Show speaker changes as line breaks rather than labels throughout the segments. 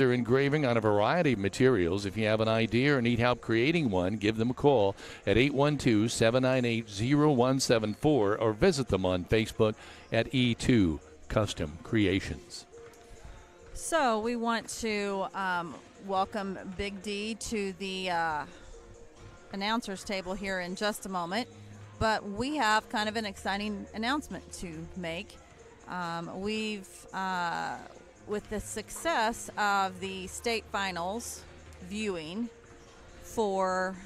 They're engraving on a variety of materials. If you have an idea or need help creating one, give them a call at 812-798-0174 or visit them on Facebook at E2 Custom Creations.
So we want to welcome Big D to the announcers table here in just a moment, but we have kind of an exciting announcement to make. With the success of the state finals viewing for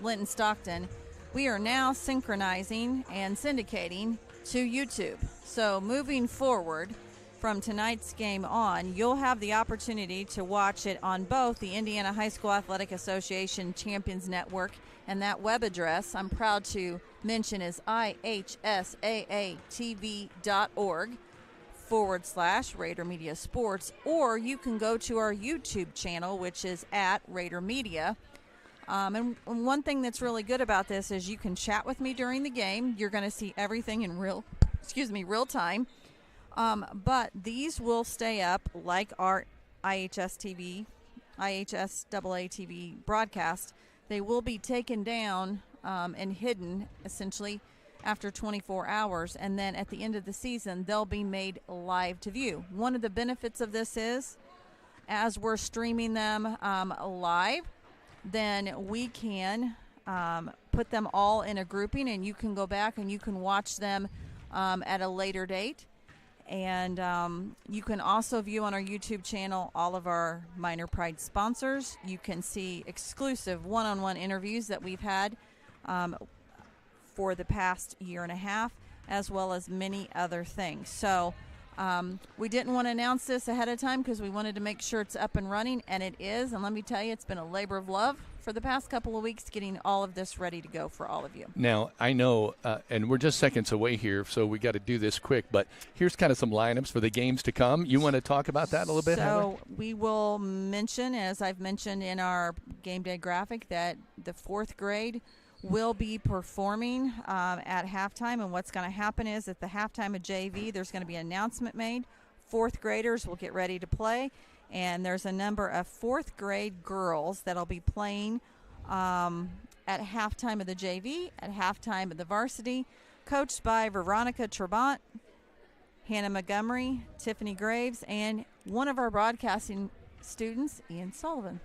Linton-Stockton, we are now synchronizing and syndicating to YouTube. So moving forward from tonight's game on, you'll have the opportunity to watch it on both the Indiana High School Athletic Association Champions Network, and that web address, I'm proud to mention, is ihsaatv.org/Rader Media Sports, or you can go to our YouTube channel, which is at Rader Media. And one thing that's really good about this is you can chat with me during the game. You're going to see everything in real time. But these will stay up like our IHSAA TV broadcast. They will be taken down and hidden, essentially, after 24 hours, and then at the end of the season, they'll be made live to view. One of the benefits of this is, as we're streaming them live, then we can put them all in a grouping, and you can go back and you can watch them at a later date. And you can also view on our YouTube channel all of our Minor Pride sponsors. You can see exclusive one-on-one interviews that we've had for the past year and a half, as well as many other things. So we didn't want to announce this ahead of time because we wanted to make sure it's up and running, and it is. And let me tell you, it's been a labor of love for the past couple of weeks getting all of this ready to go for all of you.
Now, I know, and we're just seconds away here, so we got to do this quick, but here's kind of some lineups for the games to come. You want to talk about that a little bit, Heather?
So we will mention, as I've mentioned in our game day graphic, that the fourth grade will be performing at halftime, and what's going to happen is at the halftime of JV, there's going to be an announcement made. Fourth graders will get ready to play, and there's a number of fourth grade girls that'll be playing at halftime of the JV, at halftime of the varsity, coached by Veronica Trabant, Hannah Montgomery, Tiffany Graves, and one of our broadcasting students, Ian Sullivan.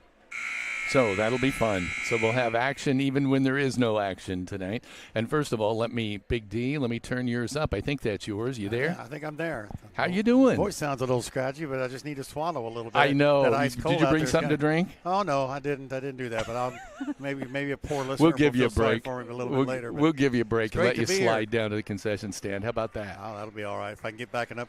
So that'll be fun. So we'll have action even when there is no action tonight. And first of all, Big D, let me turn yours up. I think that's yours. You there?
I think I'm there.
How you doing?
Voice sounds a little scratchy, but I just need to swallow a little bit.
I know.
That ice cold
Did you bring
out
something to drink?
Oh no, I didn't do that. But I'll maybe a poor listener.
We'll give you a break.
For me a little bit later.
We'll give you a break and let you slide
here.
down to the concession stand. How about that?
Oh, that'll be all right. If I can get back up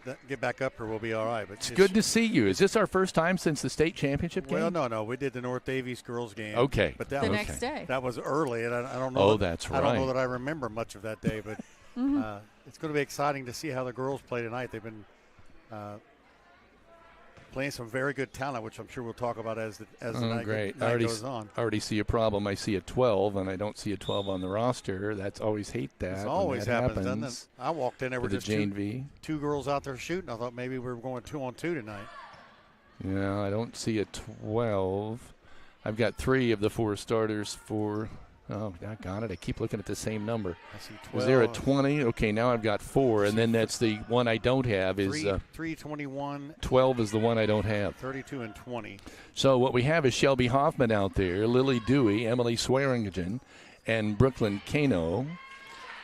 here, we'll be all right. But
it's good to see you. Is this our first time since the state championship game?
Well, no. We did the North Davies girls game.
Okay.
But
the next day.
That was early, and I don't know.
Oh, that's right.
I don't know that I remember much of that day, but it's going to be exciting to see how the girls play tonight. They've been playing some very good talent, which I'm sure we'll talk about as the night goes on.
I already see a problem. I see a 12, and I don't see a 12 on the roster. That's always hate that.
It always happens, doesn't it? I walked in, there were just two girls out there shooting. I thought maybe we were going 2-on-2 tonight.
Yeah, I don't see a 12. I've got 3 of the 4 starters for – oh, doggone it. I keep looking at the same number.
I see 12.
Is there a 20? Okay, now I've got 4, and then that's the one I don't have is
3, 21.
12 is the one I don't have.
32 and 20.
So what we have is Shelby Hoffman out there, Lily Dewey, Emily Swearingen, and Brooklyn Kano,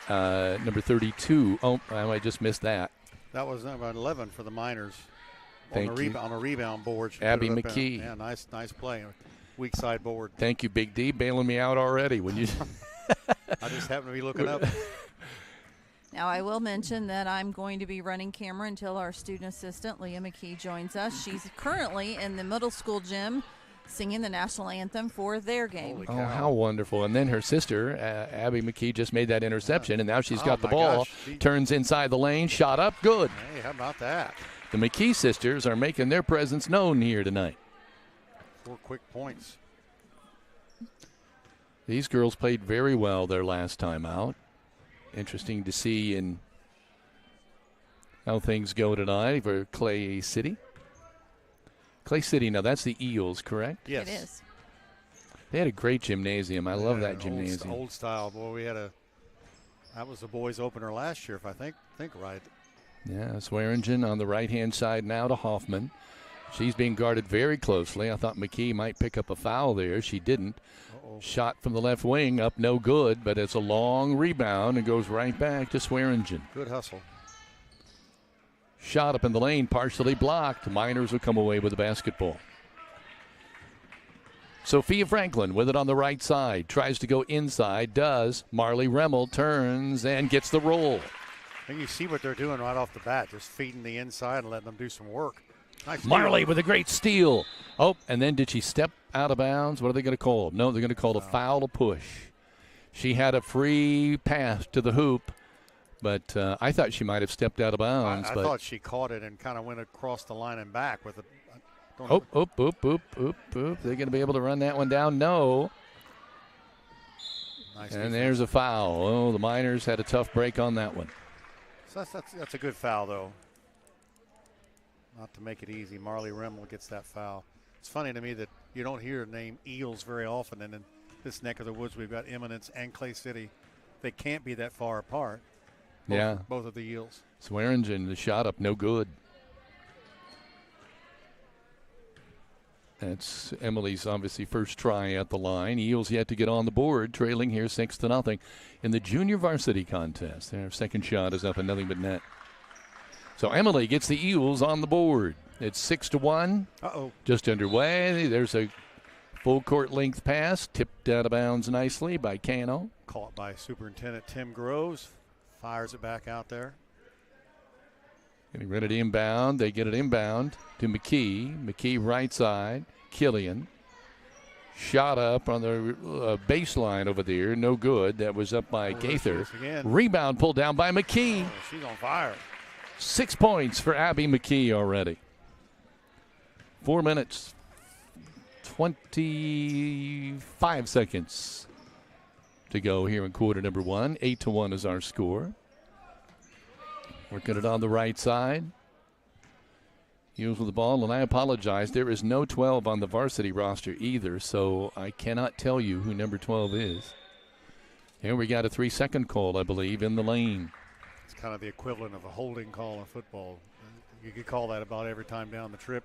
number 32. Oh, I just missed that.
That was number 11 for the Miners.
Thank you.
On a rebound board.
Abby McKee.
Yeah, nice play. Weak side board.
Thank you, Big D, bailing me out already. When you,
I just happen to be looking up.
Now, I will mention that I'm going to be running camera until our student assistant, Leah McKee, joins us. She's currently in the middle school gym singing the national anthem for their game.
Oh, how wonderful. And then her sister, Abby McKee, just made that interception, and now she's got the ball, turns inside the lane, shot up, good.
Hey, how about that?
The McKee sisters are making their presence known here tonight.
4 quick points.
These girls played very well their last time out. Interesting to see in how things go tonight for Clay City. Clay City, now that's the Eels, correct?
Yes.
It is.
They had a great gymnasium. I love that gymnasium.
Old style. Boy, that was the boys' opener last year, if I think right.
Yeah, Swearingen on the right-hand side now to Hoffman. She's being guarded very closely. I thought McKee might pick up a foul there. She didn't. Shot from the left wing, up no good, but it's a long rebound and goes right back to Swearingen.
Good hustle.
Shot up in the lane, partially blocked. Miners will come away with the basketball. Sophia Franklin with it on the right side. Tries to go inside, does. Marley Remmel turns and gets the roll.
I think you see what they're doing right off the bat, just feeding the inside and letting them do some work. Nice
Marley with a great steal. Oh, and then did she step out of bounds? What are they going to call? No, they're going to call a foul, a push. She had a free pass to the hoop, but I thought she might have stepped out of bounds.
I thought she caught it and kind of went across the line and back with it.
Oop. They're going to be able to run that one down. No.
Nice
and
defense.
There's a foul. Oh, the Miners had a tough break on that one.
So that's a good foul, though. Not to make it easy, Marley Remmel gets that foul. It's funny to me that you don't hear the name Eels very often, and in this neck of the woods we've got Eminence and Clay City. They can't be that far apart. Both of the Eels.
Swearingen, the shot up, no good. That's Emily's obviously first try at the line. Eels yet to get on the board, trailing here 6-0 in the junior varsity contest. Their second shot is up and nothing but net. So Emily gets the Eels on the board. It's 6-1. Just underway. There's a full court length pass, tipped out of bounds nicely by Cano.
Caught by Superintendent Tim Groves. Fires it back out there.
Getting ready to inbound. They get it inbound to McKee. McKee right side. Killian. Shot up on the baseline over there. No good. That was up by Gaither. Rebound pulled down by McKee.
She's on fire.
6 points for Abby McKee already. 4 minutes, 25 seconds to go here in quarter number one. 8-1 is our score. Working it on the right side. Eels with the ball, and I apologize. There is no 12 on the varsity roster either, so I cannot tell you who number 12 is. Here we got a 3-second call, I believe, in the lane.
It's kind of the equivalent of a holding call in football. You could call that about every time down the trip.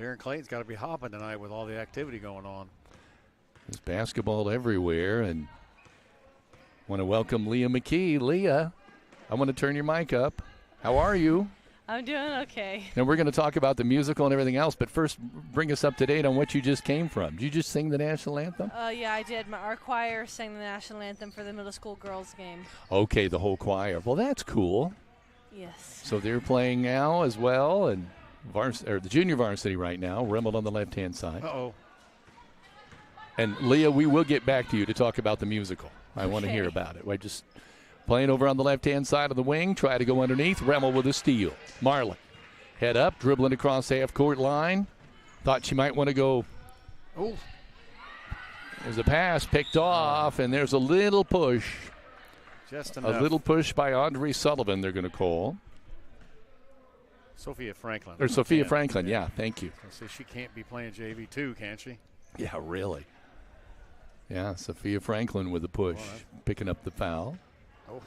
Darren Clayton's got to be hopping tonight with all the activity going on.
There's basketball everywhere, and want to welcome Leah McKee. Leah, I want to turn your mic up. How are you?
I'm doing okay.
And we're going to talk about the musical and everything else, but first bring us up to date on what you just came from. Did you just sing the national anthem?
Yeah, I did. Our choir sang the national anthem for the middle school girls game.
Okay, the whole choir. Well, that's cool.
Yes.
So they're playing now as well, and the junior varsity right now, Remmel on the left-hand side.
Uh-oh.
And Leah, we will get back to you to talk about the musical. I want to hear about it. We're just playing over on the left-hand side of the wing. Try to go underneath. Remmel with a steal. Marley, head up, dribbling across half-court line. Thought she might want to go.
Oh.
There's a pass picked off, and there's a little push.
Just enough.
A little push by Audrey Sullivan, they're going to call.
Sophia Franklin.
Or Sophia Franklin, yeah, thank you.
So she can't be playing JV too, can she?
Yeah, really. Yeah, Sophia Franklin with the push, picking up the foul.
Oh.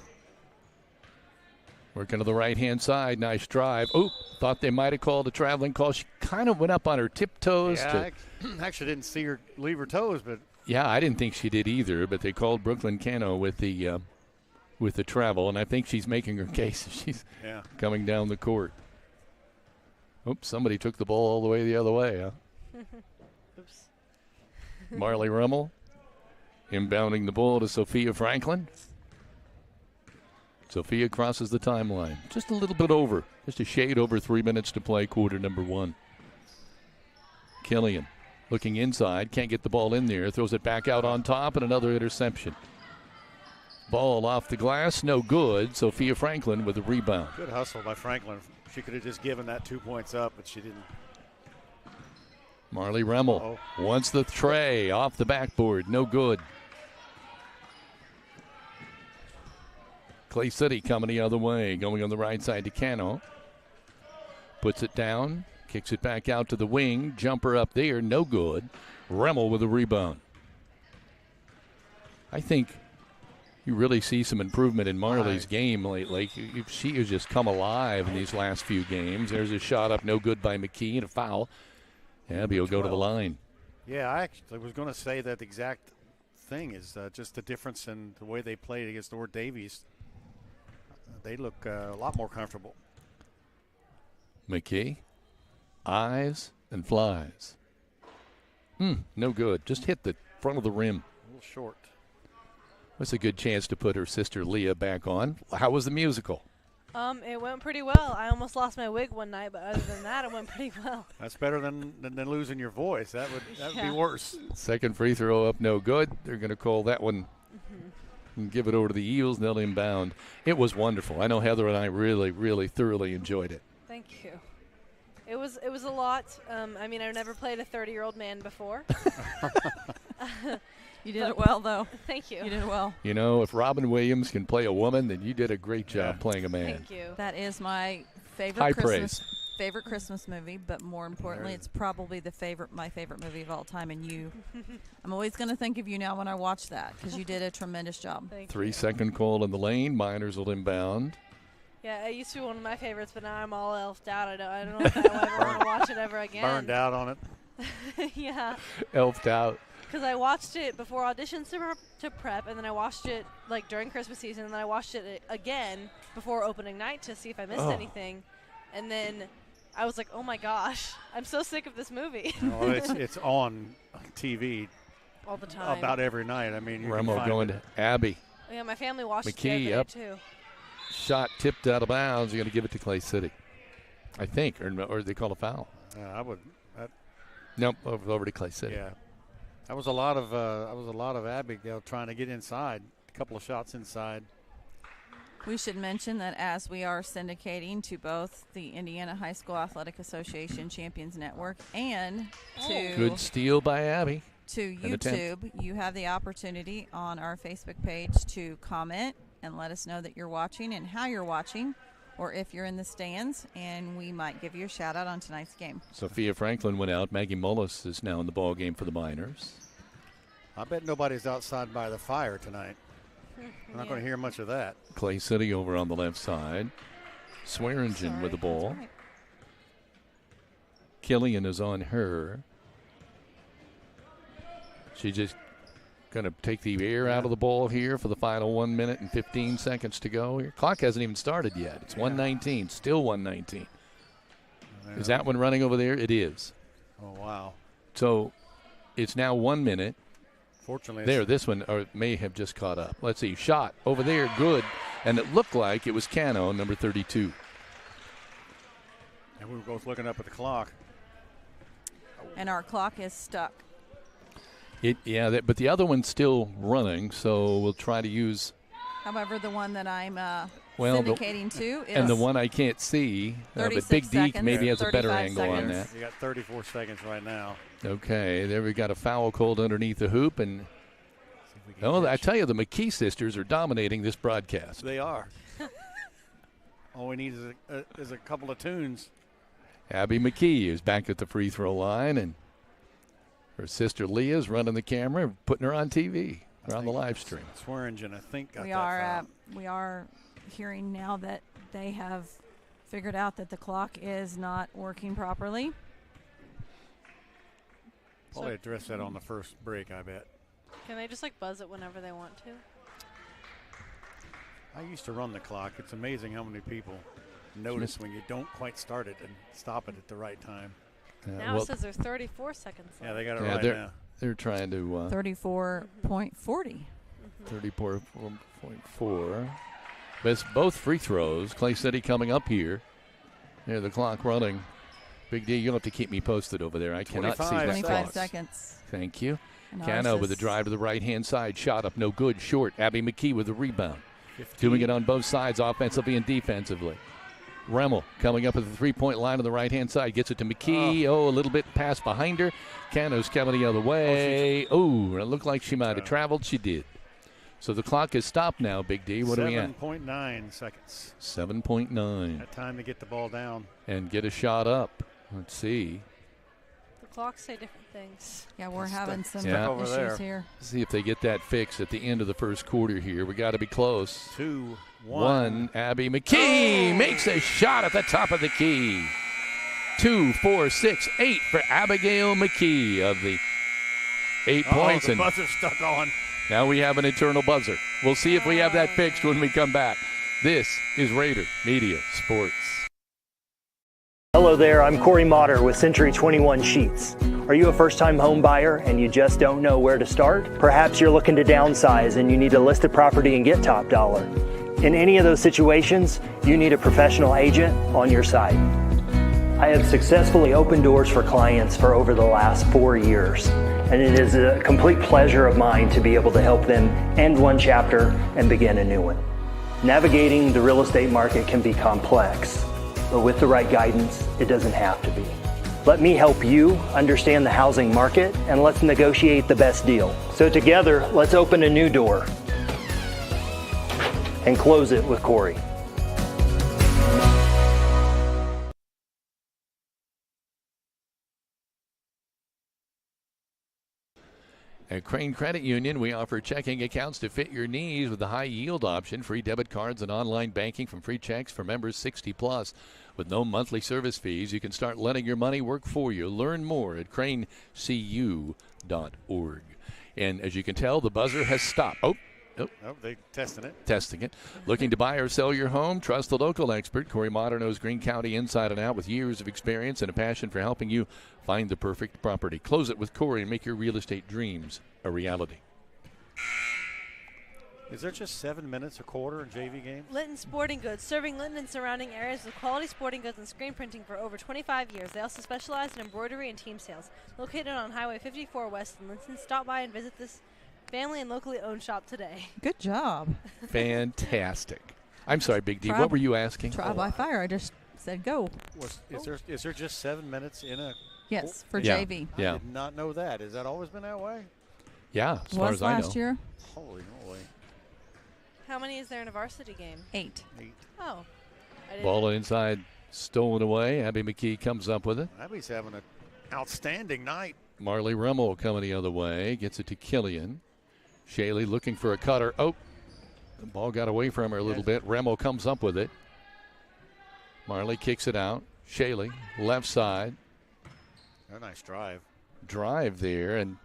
Working to the right-hand side, nice drive. Oh, thought they might have called a traveling call. She kind of went up on her tiptoes.
Yeah, I actually didn't see her leave her toes, but.
Yeah, I didn't think she did either, but they called Brooklyn Cano with the travel, and I think she's making her case. She's coming down the court. Oops, somebody took the ball all the way the other way, huh?
Oops.
Marley Remmel inbounding the ball to Sophia Franklin. Sophia crosses the timeline. Just a little bit over. Just a shade over 3 minutes to play quarter number one. Killian looking inside. Can't get the ball in there. Throws it back out on top and another interception. Ball off the glass. No good. Sophia Franklin with a rebound.
Good hustle by Franklin. She could have just given that 2 points up, but she didn't.
Marley Remmel wants the tray off the backboard. No good. Clay City coming the other way, going on the right side to Cano. Puts it down, kicks it back out to the wing. Jumper up there, no good. Remmel with a rebound. I think you really see some improvement in Marley's game lately. She has just come alive in these last few games. There's a shot up, no good by McKee, and a foul. Abby will go to the line.
Yeah, I actually was going to say that exact thing is just the difference in the way they played against Ord Davies. They look a lot more comfortable.
McKee, eyes and flies. No good. Just hit the front of the rim.
A little short.
That's a good chance to put her sister Leah back on. How was the musical?
It went pretty well. I almost lost my wig one night, but other than that, it went pretty well.
That's better than losing your voice. That would be worse.
Second free throw up, no good. They're going to call that one and give it over to the Eels, and they'll inbound. It was wonderful. I know Heather and I really, really thoroughly enjoyed it.
Thank you. It was a lot. I mean, I've never played a 30-year-old man before.
You did it well, though.
Thank you.
You did it well.
You know, if Robin Williams can play a woman, then you did a great job playing a man.
Thank you.
That is my
High praise.
favorite Christmas movie, but more importantly, it's probably my favorite movie of all time. And I'm always going to think of you now when I watch that because you did a tremendous job.
Thank
3
you.
second call in the lane. Miners will inbound.
Yeah, it used to be one of my favorites, but now I'm all elfed out. I don't know if I will ever want to watch it ever again.
Burned out on it.
Yeah.
Elfed out.
Because I watched it before auditions to prep, and then I watched it like during Christmas season, and then I watched it again before opening night to see if I missed anything. And then I was like, oh my gosh, I'm so sick of this movie.
Well, it's on TV
all the time.
about every night. I mean,
Remo going to Abby.
Yeah, my family watched
McKee,
it
yep.
too.
Shot tipped out of bounds. You're going to give it to Clay City, I think, or they call a foul.
I would.
Nope, over to Clay City.
Yeah, that was a lot of Abigail trying to get inside. A couple of shots inside.
We should mention that as we are syndicating to both the Indiana High School Athletic Association Champions Network and to
Good steal by Abby.
To YouTube, you have the opportunity on our Facebook page to comment and let us know that you're watching and how you're watching, or if you're in the stands, and we might give you a shout out on tonight's game.
Sophia Franklin went out. Maggie Mullis is now in the ball game for the Miners.
I bet nobody's outside by the fire tonight. We're not going to hear much of that.
Clay City over on the left side. Swearingen with the ball.
Right.
Killian is on her. She just going to take the air out of the ball here for the final 1 minute and 15 seconds to go here. Clock hasn't even started yet. It's 1:19, still 1:19. Is that one running over there? It is.
Oh, wow.
So it's now 1 minute.
Fortunately,
This one may have just caught up. Let's see. Shot over there, good. And it looked like it was Cano, number 32.
And we were both looking up at the clock.
And our clock is stuck.
But the other one's still running, so we'll try to use.
However, the one that I'm syndicating to is.
And the one I can't see, but Big Deke maybe has a better angle on that.
You got 34 seconds right now.
Okay, there we got a foul called underneath the hoop, and I tell you, the McKee sisters are dominating this broadcast.
They are. All we need is a couple of tunes.
Abby McKee is back at the free throw line, and her sister Leah is running the camera, putting her on TV or on the live stream.
Swearingen, I think, got that foul.
We are hearing now that they have figured out that the clock is not working properly.
Probably address that on the first break, I bet.
Can they just buzz it whenever they want to?
I used to run the clock. It's amazing how many people notice when you don't quite start it and stop it at the right time.
Now it says there's 34 seconds left.
Yeah, they got it right now.
They're trying to
34.40.
34.4. Both free throws. Clay City coming up here. There, the clock running. Big D, you'll have to keep me posted over there. I cannot see that
25 seconds.
Thank you. Cano with a drive to the right-hand side. Shot up, no good. Short. Abby McKee with the rebound. 15. Doing it on both sides, offensively and defensively. Remmel coming up at the three-point line on the right-hand side. Gets it to McKee. A little bit pass behind her. Cano's coming the other way. It looked like she might have traveled. She did. So the clock is stopped now, Big D. What are we at?
7.9 seconds.
7.9.
That time to get the ball down.
And get a shot up. Let's see.
The clocks say different things.
Yeah, we're having some
over
issues
there.
here.
See if they get that fixed at the end of the first quarter here. We got to be close.
2-1.
Abby McKee makes a shot at the top of the key. 2, 4, 6, 8 for Abigail McKee of the 8 points.
The
And
buzzer stuck on.
now we have an internal buzzer. We'll see if we have that fixed when we come back. This is Rader Media Sports.
Hello there, I'm Corey Motter with Century 21 Sheets. Are you a first-time home buyer and you just don't know where to start? Perhaps you're looking to downsize and you need to list a property and get top dollar. In any of those situations, you need a professional agent on your side. I have successfully opened doors for clients for over the last 4 years, and it is a complete pleasure of mine to be able to help them end one chapter and begin a new one. Navigating the real estate market can be complex, but with the right guidance, it doesn't have to be. Let me help you understand the housing market and let's negotiate the best deal. So together, let's open a new door and close it with Corey.
At Crane Credit Union, we offer checking accounts to fit your needs with the high yield option, free debit cards and online banking from free checks for members 60 plus. With no monthly service fees, you can start letting your money work for you. Learn more at cranecu.org. And as you can tell, the buzzer has stopped. Oh,
They're testing it.
testing it. Looking to buy or sell your home? Trust the local expert. Corey Motter knows Greene County inside and out with years of experience and a passion for helping you find the perfect property. Close it with Corey and make your real estate dreams a reality.
Is there just 7 minutes a quarter in JV games?
Linton Sporting Goods, serving Linton and surrounding areas with quality sporting goods and screen printing for over 25 years. They also specialize in embroidery and team sales. Located on Highway 54 West in Linton, stop by and visit this family and locally owned shop today.
Good job.
Fantastic. I'm sorry, Big D.
Try-
What were you asking?
Trial by fire. I just said go.
Is there just 7 minutes in a?
Yes, for
Yeah.
JV.
I
Yeah.
did not know that. Has that always been that way?
Yeah, as far
Was
as I know.
last year
Holy moly!
How many is there in a varsity game?
8.
8.
Oh. I didn't
Ball inside, stolen away. Abby McKee comes up with it.
Abby's having an outstanding night.
Marley Rummel coming the other way. Gets it to Killian. Shaley looking for a cutter. Oh, the ball got away from her a little bit. Rummel comes up with it. Marley kicks it out. Shaley, left side.
A nice drive.
Drive there and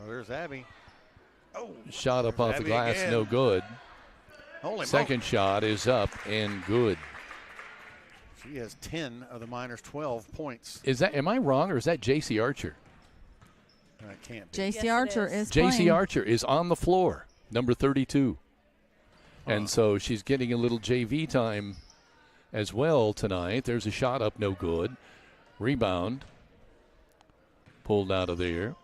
Oh, there's Abby. Oh,
shot up
there's
off the
Abby
glass.
again.
No good.
Holy
Second shot is up and good.
She has 10 of the Miners' 12 points.
Am I wrong or is that J.C. Archer?
That can't be.
JC
Yes, it
Archer
is.
is
J.C.
playing.
Archer is on the floor, number 32.
Huh.
And so she's getting a little JV time as well tonight. There's a shot up, no good. Rebound pulled out of there.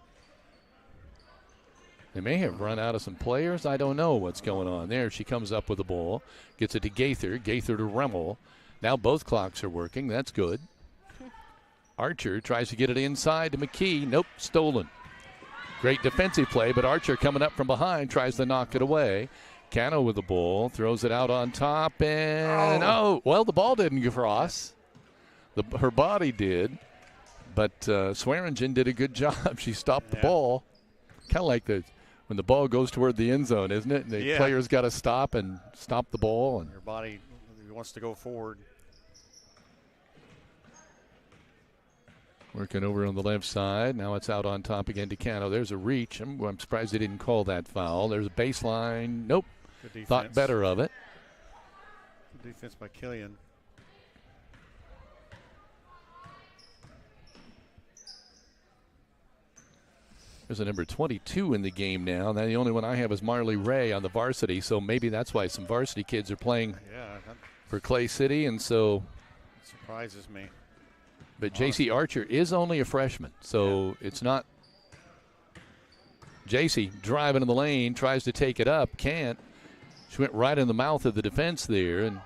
They may have run out of some players. I don't know what's going on there. She comes up with the ball, gets it to Gaither. Gaither to Rummel. Now both clocks are working. That's good. Archer tries to get it inside to McKee. Nope, stolen. Great defensive play, but Archer coming up from behind tries to knock it away. Cano with the ball, throws it out on top, and well, the ball didn't cross. Her body did, but Swearingen did a good job. She stopped the ball. Kind of like when the ball goes toward the end zone, isn't it? The player's got to stop the ball. And
Your body wants to go forward.
working over on the left side. Now it's out on top again to Cano. There's a reach. I'm surprised they didn't call that foul. There's a baseline. Nope.
Good defense.
Thought better of it.
Good defense by Killian.
There's a number 22 in the game now. Now the only one I have is Marley Ray on the varsity, so maybe that's why some varsity kids are playing
That
for Clay City, and so.
surprises me.
But J.C. Archer is only a freshman, so it's not. J.C. driving in the lane, tries to take it up, can't. She went right in the mouth of the defense there, and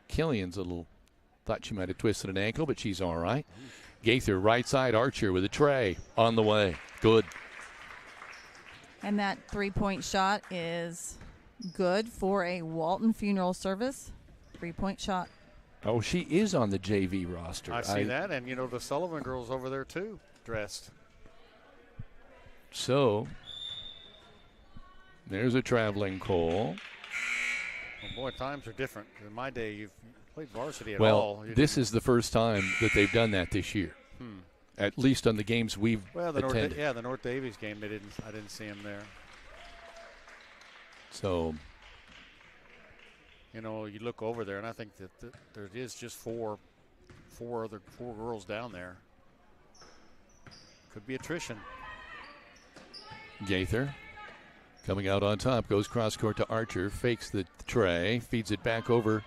Killian's a little. Thought she might have twisted an ankle, but she's all right. Gaither right side, Archer with a tray on the way. Good.
And that three-point shot is good for a Walton funeral service. Three-point shot.
Oh, she is on the JV roster.
I see that. And, the Sullivan girls over there, too, dressed.
So, there's a traveling call.
Well, boy, times are different. In my day, you've played varsity at all.
Well, this is the first time that they've done that this year. At least on the games we've attended.
The North Davies game, I didn't see him there.
So,
you look over there, and I think that there is just four girls down there. Could be attrition.
Gaither coming out on top, goes cross court to Archer, fakes the tray, feeds it back over.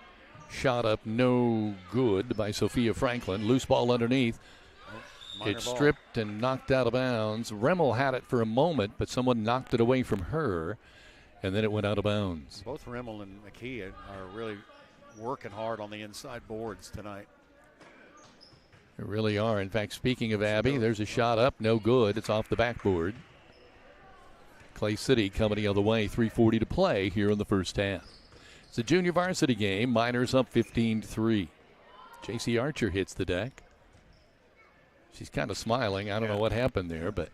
Shot up, no good by Sophia Franklin. Loose ball underneath. It's stripped and knocked out of bounds. Remmel had it for a moment, but someone knocked it away from her, and then it went out of bounds.
Both Remmel and McKee are really working hard on the inside boards tonight.
They really are. In fact, speaking of Abby, there's a shot up, no good. It's off the backboard. Clay City coming the other way, 3:40 to play here in the first half. It's a junior varsity game. Miners up 15-3. J.C. Archer hits the deck. She's kind of smiling. I don't know what happened there, but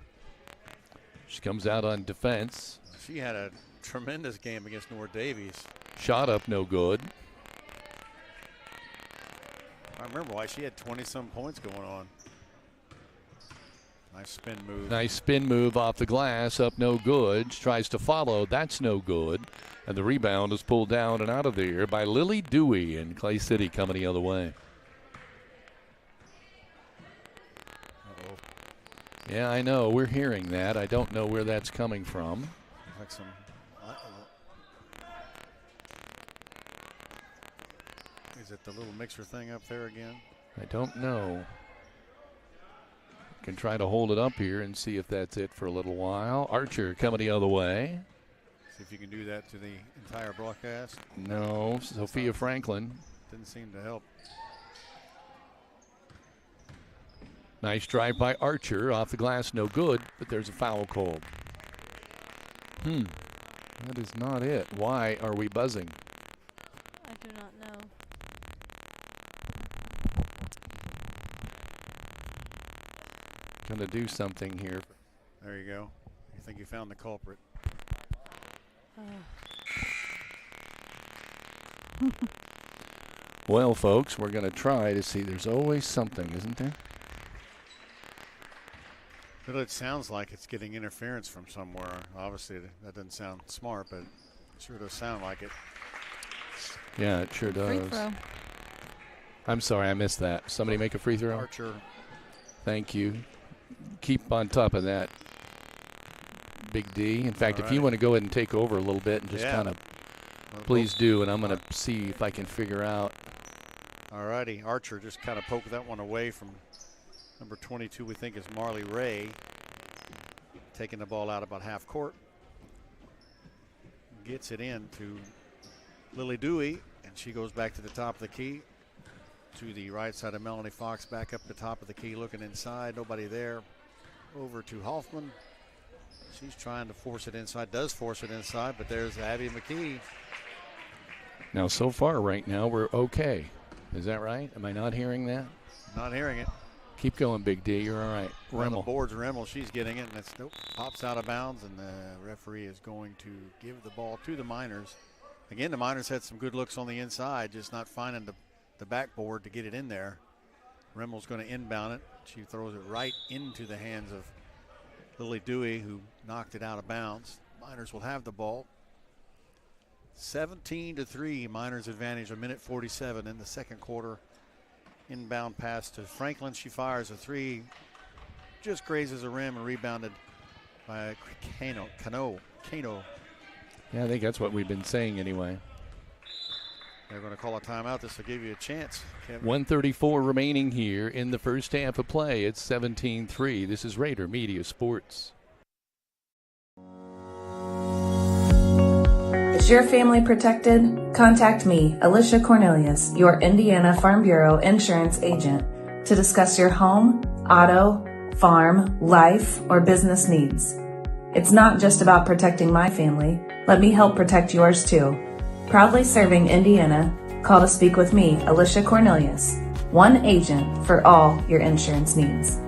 she comes out on defense.
She had a tremendous game against North Davies.
Shot up, no good.
I remember why she had 20-some points going on. Nice spin move.
Nice spin move off the glass, up no good. She tries to follow, that's no good. And the rebound is pulled down and out of there by Lily Dewey, and Clay City coming the other way. Yeah, I know. We're hearing that. I don't know where that's coming from.
Like some. Is it the little mixer thing up there again?
I don't know. Can try to hold it up here and see if that's it for a little while. Archer coming the other way.
See if you can do that to the entire broadcast.
No, Sophia Franklin.
Didn't seem to help.
Nice drive by Archer. Off the glass, no good, but there's a foul called. That is not it. Why are we buzzing?
I do not know.
Gonna do something here.
There you go. You think you found the culprit.
Well, folks, we're gonna try to see. There's always something, isn't there?
Well, it sounds like it's getting interference from somewhere. Obviously, that doesn't sound smart, but it sure does sound like it.
Yeah, it sure does.
Free throw.
I'm sorry, I missed that. Somebody make a free throw?
Archer.
Thank you. Keep on top of that, Big D. In fact, if you want to go ahead and take over a little bit and just kind of, please do, and I'm going to see if I can figure out.
All righty. Archer just kind of poked that one away from number 22, we think, is Marley Ray. Taking the ball out about half court. Gets it in to Lily Dewey, and she goes back to the top of the key. To the right side of Melanie Fox, back up the top of the key, looking inside. Nobody there. Over to Hoffman. She's trying to force it inside. Does force it inside, but there's Abby McKee.
Now, so far right now, we're okay. Is that right? Am I not hearing that?
Not hearing it.
Keep going, Big D. You're all right.
On the boards, Remmel, she's getting it, and it's pops out of bounds, and the referee is going to give the ball to the Miners. Again, the Miners had some good looks on the inside, just not finding the backboard to get it in there. Remmel's going to inbound it. She throws it right into the hands of Lily Dewey, who knocked it out of bounds. Miners will have the ball. 17-3, Miners advantage, 1:47 in the second quarter. Inbound pass to Franklin. She fires a three. Just grazes a rim and rebounded by Kano.
Yeah, I think that's what we've been saying anyway.
They're going to call a timeout. This will give you a chance, Kevin.
1:34 remaining here in the first half of play. It's 17-3. This is Rader Media Sports.
Is your family protected? Contact me, Alicia Cornelius, your Indiana Farm Bureau insurance agent, to discuss your home, auto, farm, life, or business needs. It's not just about protecting my family. Let me help protect yours too. Proudly serving Indiana, call to speak with me, Alicia Cornelius, one agent for all your insurance needs.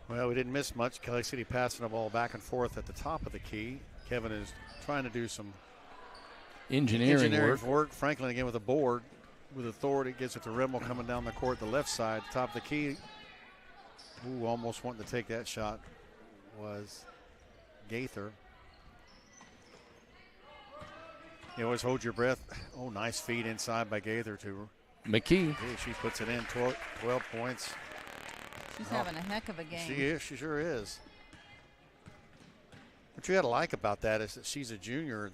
Well, we didn't miss much. Kelly City passing the ball back and forth at the top of the key. Kevin is trying to do some
Engineering work.
Franklin again with a board with authority. Gets it to Rimmel coming down the court, the left side, top of the key. Ooh, almost wanting to take that shot was Gaither. You always hold your breath. Oh, nice feed inside by Gaither to
McKee.
Hey, she puts it in, 12 points.
She's having a heck of a game.
She is. She sure is. What you got to like about that is that she's a junior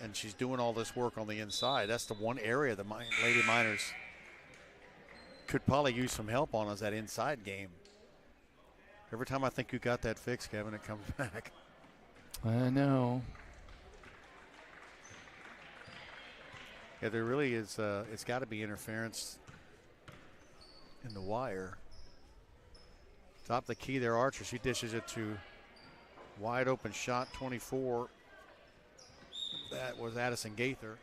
and she's doing all this work on the inside. That's the one area the Lady Miners could probably use some help on is that inside game. Every time I think you got that fixed, Kevin, it comes back.
I know.
Yeah, there really is. It's got to be interference in the wire. Top of the key there, Archer. She dishes it to wide open shot, 24. That was Addison Gaither.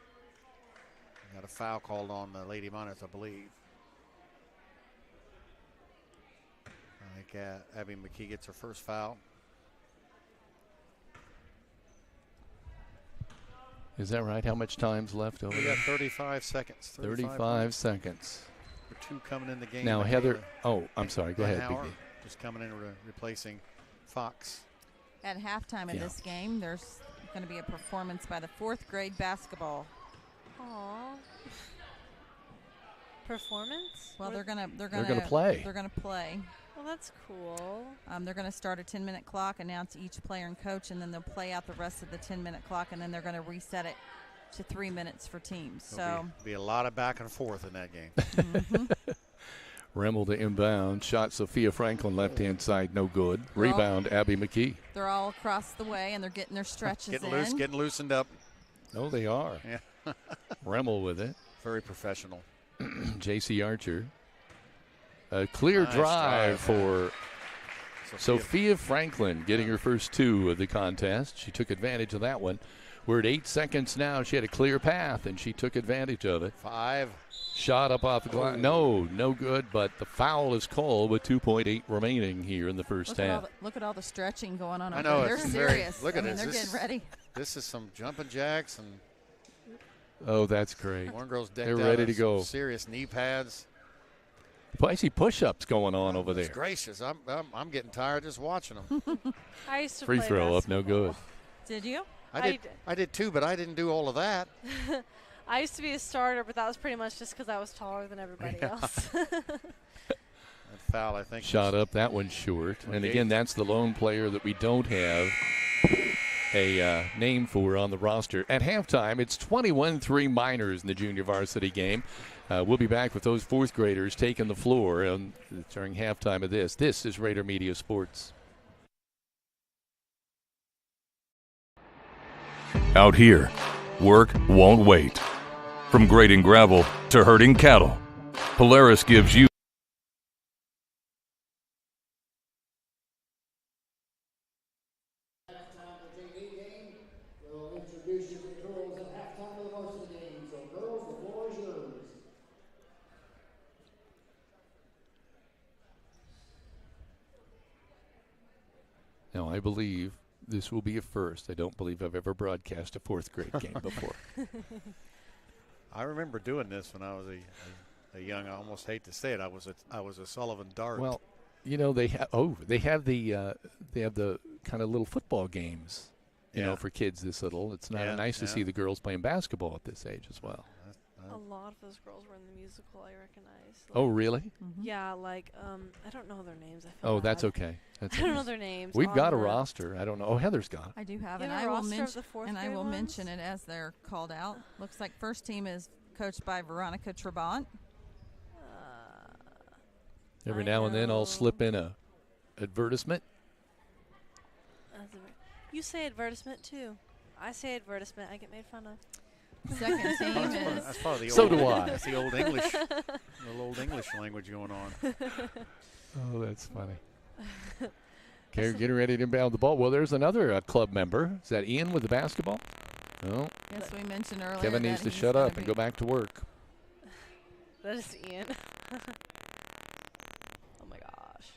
Got a foul called on the Lady Miners, I believe. I think Abby McKee gets her first foul.
Is that right? How much time's left over
We
there?
got 35 seconds.
35 seconds.
For two coming in the game.
Now, Heather. Oh, I'm sorry. Go ahead,
Hauer
Big D.
just coming in replacing Fox.
At halftime in this game, there's going to be a performance by the 4th grade basketball.
Aww. Performance?
Well, they're gonna
play.
They're gonna play.
Well, that's cool.
They're going to start a 10-minute clock, announce each player and coach, and then they'll play out the rest of the 10-minute clock, and then they're going to reset it to 3 minutes for teams.
There'll be a lot of back and forth in that game.
Mm-hmm.
Rimmel to inbound. Shot Sophia Franklin left-hand side, no good. Rebound, Abby McKee.
They're all across the way, and they're getting their stretches
getting loosened up.
Oh, they are.
Yeah.
Rimmel with it.
Very professional.
J.C. Archer. A clear
Nice
drive for
Sophia.
Sophia Franklin, getting her first 2 of the contest. She took advantage of that one. We're at 8 seconds now. She had a clear path, and she took advantage of it.
5.
Shot up off the glass. No good, but the foul is called with 2.8 remaining here in the first half.
Look at all the stretching going on.
I know.
They're serious.
Look at this.
They're getting ready.
This is some jumping jacks. And
oh, that's great.
one girl's decked
They're
out
ready
in
to go.
Serious knee pads.
I see push-ups going on over there.
Gracious. I'm getting tired just watching them.
I used to
Free
play
throw up,
basketball.
no good.
Did you?
I did too, but I didn't do all of that.
I used to be a starter, but that was pretty much just because I was taller than everybody else.
That foul, I think.
Shot up, that one's short. And again, that's the lone player that we don't have a name for on the roster. At halftime, it's 21-3 Miners in the junior varsity game. We'll be back with those 4th graders taking the floor during halftime of this. This is Rader Media Sports.
Out here, work won't wait. From grading gravel to herding cattle, Polaris gives you
Now, I believe this will be a first. I don't believe I've ever broadcast a 4th grade game before.
I remember doing this when I was a young. I almost hate to say it. I was a Sullivan Dart.
Well, you know they have the kind of little football games, you know, for kids this little. It's nice to see the girls playing basketball at this age as well.
A lot of those girls were in the musical I recognized.
Oh, really?
Yeah, like, I don't know their names. I feel
Oh, that's
bad.
okay. That's
I don't know their names.
We've
on
got a
the-
roster. I don't know. Oh, Heather's got it.
I do have
You
it.
have a
I will
roster of
mention
the fourth
and I
grade
will
ones?
mention it as they're called out. Looks like first team is coached by Veronica Trabant.
Every
I
now and then I'll
know.
slip in a advertisement.
You say advertisement, too. I say advertisement. I get made fun of.
Second team is
That's probably the
So
old,
do I.
That's the old English, little old English language going on.
Oh, that's funny. Okay, getting ready to inbound the ball. Well, there's another club member. Is that Ian with the basketball? No.
yes, we mentioned earlier.
Kevin
that
needs to
he's
shut
gonna
up and go back to work.
That is Ian. Oh, my gosh.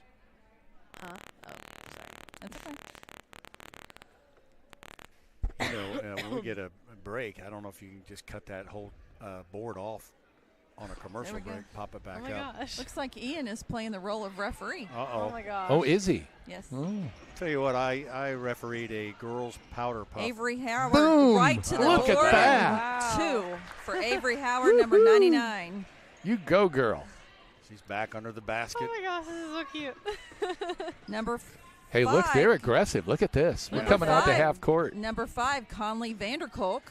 Huh? Oh, sorry.
That's okay.
You know, when we get a break, I don't know if you can just cut that whole board off on a commercial
we go.
break, pop it back
Oh, my
up.
gosh.
Looks like Ian is playing the role of referee.
Oh, my gosh.
Oh, is he?
Yes.
Oh.
Tell you what, I refereed a girls powder puff.
Avery Howard
Boom!
right to the
Look at
board.
that.
Two for Avery Howard, number 99.
You go, girl.
She's back under the basket.
Oh, my gosh. This is so cute.
Number
Hey, look,
five.
they're aggressive. Look at this. We're
Yeah.
coming out to
Five.
half court
Number 5, Conley Vanderkolk.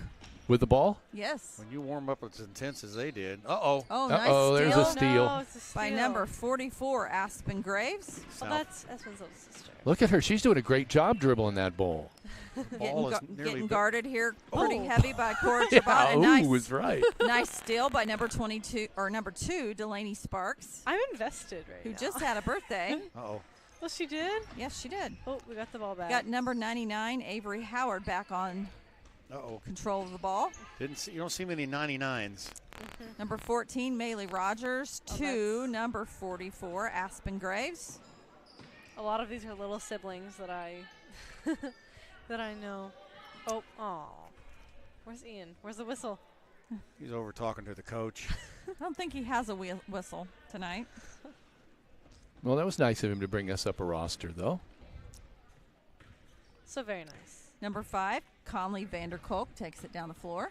with the ball.
Yes.
When you warm up as intense as they did. Uh-oh.
Oh,
Uh-oh,
nice
there's
steal
a steal.
No, it's a
by
steal.
number 44, Aspen Graves.
Oh,
South.
that's Espen's little sister.
Look at her. She's doing a great job dribbling that ball.
The ball is nearly
Getting
bit-
guarded here pretty
Oh.
heavy by Cora
Yeah,
Trabant.
ooh,
Nice,
was right.
nice steal by number 22 or number 2, Delaney Sparks,
I'm invested right
who
now.
just had a birthday.
Uh-oh.
Well, she did?
Yes, she did.
Oh, we got the ball back.
Got number 99, Avery Howard, back on
Uh-oh.
control of the ball.
You don't see many 99s.
Number 14, Maylee Rogers.
Oh,
2,
that's-
number 44, Aspen Graves.
A lot of these are little siblings that I that I know. Oh, aw. Where's Ian? Where's the whistle?
He's over talking to the coach.
I don't think he has a whistle tonight.
Well, that was nice of him to bring us up a roster, though.
So very nice.
Number 5, Conley Vanderkolk takes it down the floor.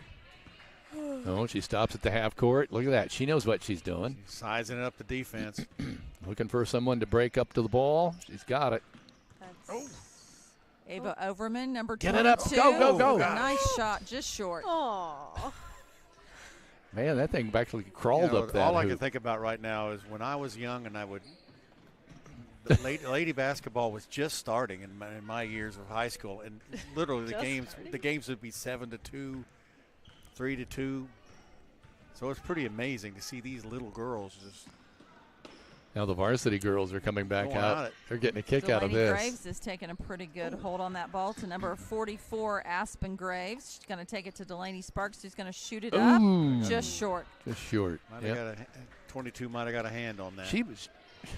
Oh, she stops at the half court. Look at that. She knows what she's doing.
He's sizing it up the defense.
Looking for someone to break up to the ball. She's got it.
That's
Ava Overman, number
Get
22.
it up. Go, go, go.
Nice shot, just short.
Aw.
Man, that thing actually
You
crawled
know,
up that
all I
hoop.
can think about right now is when I was young and I would the lady basketball was just starting in my years of high school, and literally the games would be 7-2, 3-2. So it's pretty amazing to see these little girls just
Now the varsity girls are coming back
Going
out.
at it.
They're getting a kick out of
Delaney
this.
Graves is taking a pretty good hold on that ball to number 44, Aspen Graves. She's going to take it to Delaney Sparks, who's going to shoot it up.
Ooh.
Just short.
Just short.
might have
Yep.
got 22 might have got a hand on that.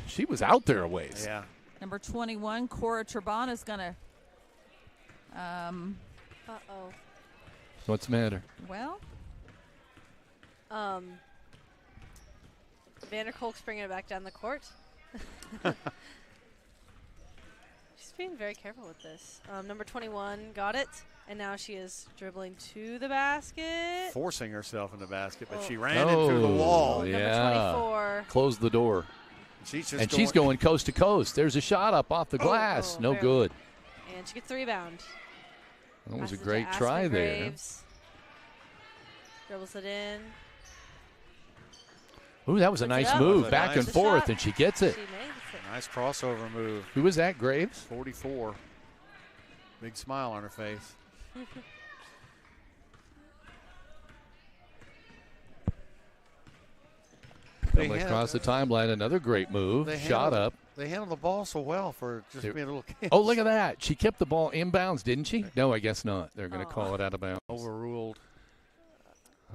She was out there a ways.
Yeah.
Number 21, Cora Trabant is going to,
Uh-oh.
What's the matter?
well,
Vanderkolk's bringing it back down the court. She's being very careful with this. Number 21 got it, and now she is dribbling to the basket.
Forcing herself in the basket, but
Oh.
she ran into the wall.
Number
Yeah.
24.
Close the door.
She's
going coast to coast. There's a shot up off the glass.
Oh,
no
barely.
good.
And she gets the rebound.
That was a
Passes to
great
Aspen
try there.
Graves. Dribbles it in.
Ooh, that was a
Puts it
nice
up.
move.
Nice.
Back and
Good
forth,
shot.
and she gets it.
She makes it.
Nice crossover move.
Who was that, Graves?
44. Big smile on her face. They
Coming
had-
across the timeline, another great move.
they
Shot
handled-
up.
They handled the ball so well for just
They-
being a little kid.
Oh, look at that. She kept the ball inbounds, didn't she? No, I guess not. They're going to call it out of bounds.
Overruled.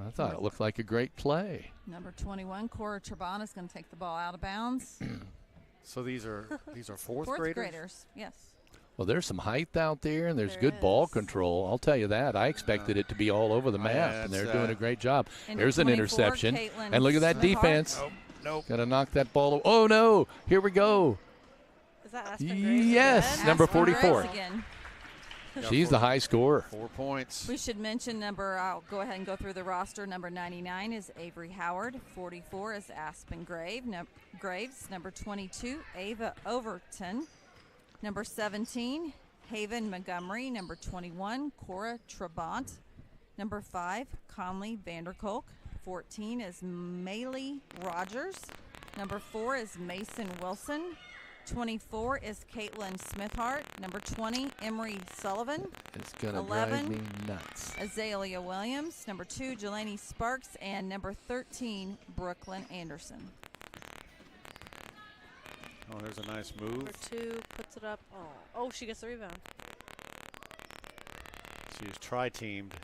I thought it looked like a great play.
number 21, Cora Trabant is going to take the ball out of bounds.
So these are fourth
Fourth
graders?
graders, yes.
Well, there's some height out there, and there's
There
good ball
is.
control. I'll tell you that. I expected it to be all over the
Oh,
map,
yeah,
and they're
that's,
doing a great job.
And
There's an
24,
interception.
Caitlin
And look at that
Smithart.
defense.
Nope.
Got to knock that ball. Oh, no. Here we go.
Is that Aspen Graves?
Yes.
again?
Number
Aspen Graves
44.
again.
She's the high scorer.
4 points.
We should mention I'll go ahead and go through the roster. Number 99 is Avery Howard. 44 is Aspen Graves. Number 22, Ava Overton. Number 17, Haven Montgomery. Number 21, Cora Trabant. Number 5, Conley Vanderkolk. 14 is Maylee Rogers. Number 4 is Mason Wilson. 24 is Caitlin Smithhart. Number 20, Emery Sullivan.
It's going to
11,
drive me nuts.
Azalea Williams. Number 2, Jelani Sparks. And number 13, Brooklyn Anderson.
Oh, there's a nice move.
Number 2 puts it up. Oh, she gets the rebound.
She's tri-teamed.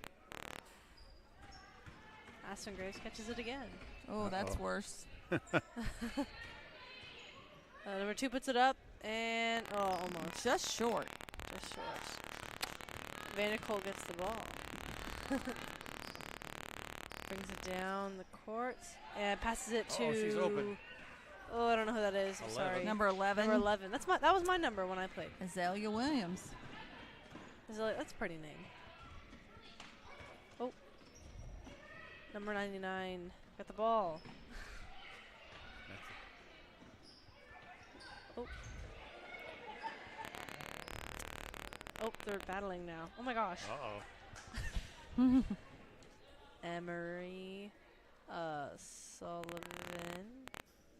Aspen Graves catches it again.
Oh, that's worse.
Number 2 puts it up, and almost.
Just short.
Just short. Vanderkolk gets the ball. Brings it down the court and passes it to.
Oh, she's open.
Oh, I don't know who that is. I'm
11.
sorry.
Number 11.
Number 11. That was my number when I played.
Azalea Williams.
That's a pretty name. Oh. Number 99 got the ball. Oh, they're battling now. Oh my gosh.
Uh-oh.
Emery Sullivan.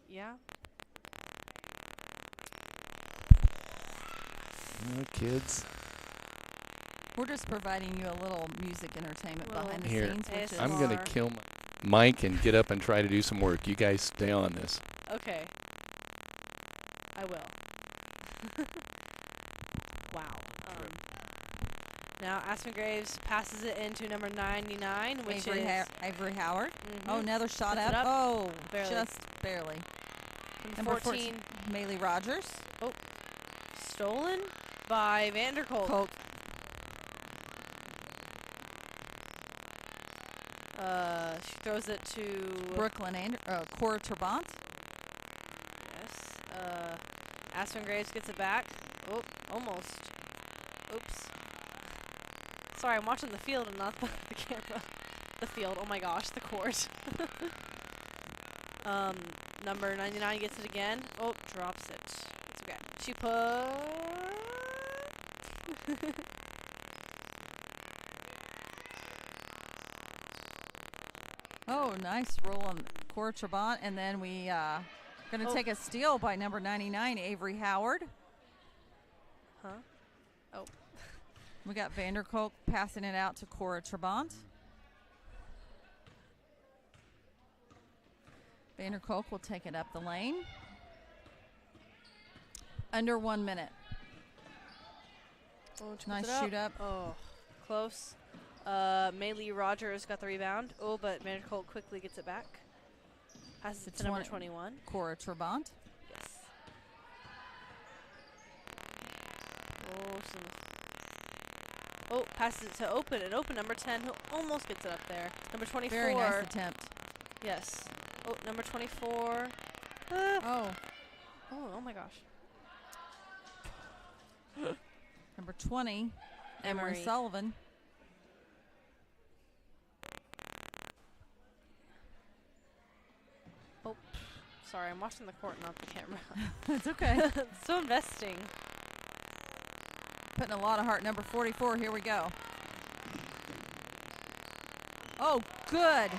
Yeah.
Kids.
We're just providing you a little music entertainment behind the
Here,
scenes. Which is
I'm going to kill Mike and get up and try to do some work. You guys stay on this.
Okay. I will. Wow. Now Aspen Graves passes it into number 99, which
Avery
is
Avery Howard.
Mhm.
Oh, another shot
Puts it
up.
up.
Oh,
Barely.
just barely.
number 14.
Maylee Rogers.
Stolen by Vanderkolk.
Colt.
She throws it to
Brooklyn and Cora Trabant.
Yes. Aspen Graves gets it back. Oh, almost. Oops. Sorry, I'm watching the field and not the camera. The field. Oh my gosh, the court. Number 99 gets it again. Oh, drops it. It's okay. She
Oh, nice roll on Cora Trabant. And then we going to take a steal by number 99, Avery Howard.
Huh? Oh.
We got Vanderkolk passing it out to Cora Trabant. Vanderkolk will take it up the lane. Under 1 minute.
Oh,
Nice shoot up.
Oh, close. Maylee Rogers got the rebound. Oh, but Vanderkolk quickly gets it back. Passes it to number 21.
Cora Trabant.
Yes. Oh, passes it to Open. And Open, number 10, who almost gets it up there. Number 24.
Very nice attempt.
Yes. Oh, number 24.
Oh.
Oh my gosh.
Number 20, Emery
Emery.
Sullivan.
Oh, sorry, I'm watching the court, not the camera.
It's okay.
It's so investing.
Putting a lot of heart. Number 44, here we go. Oh, good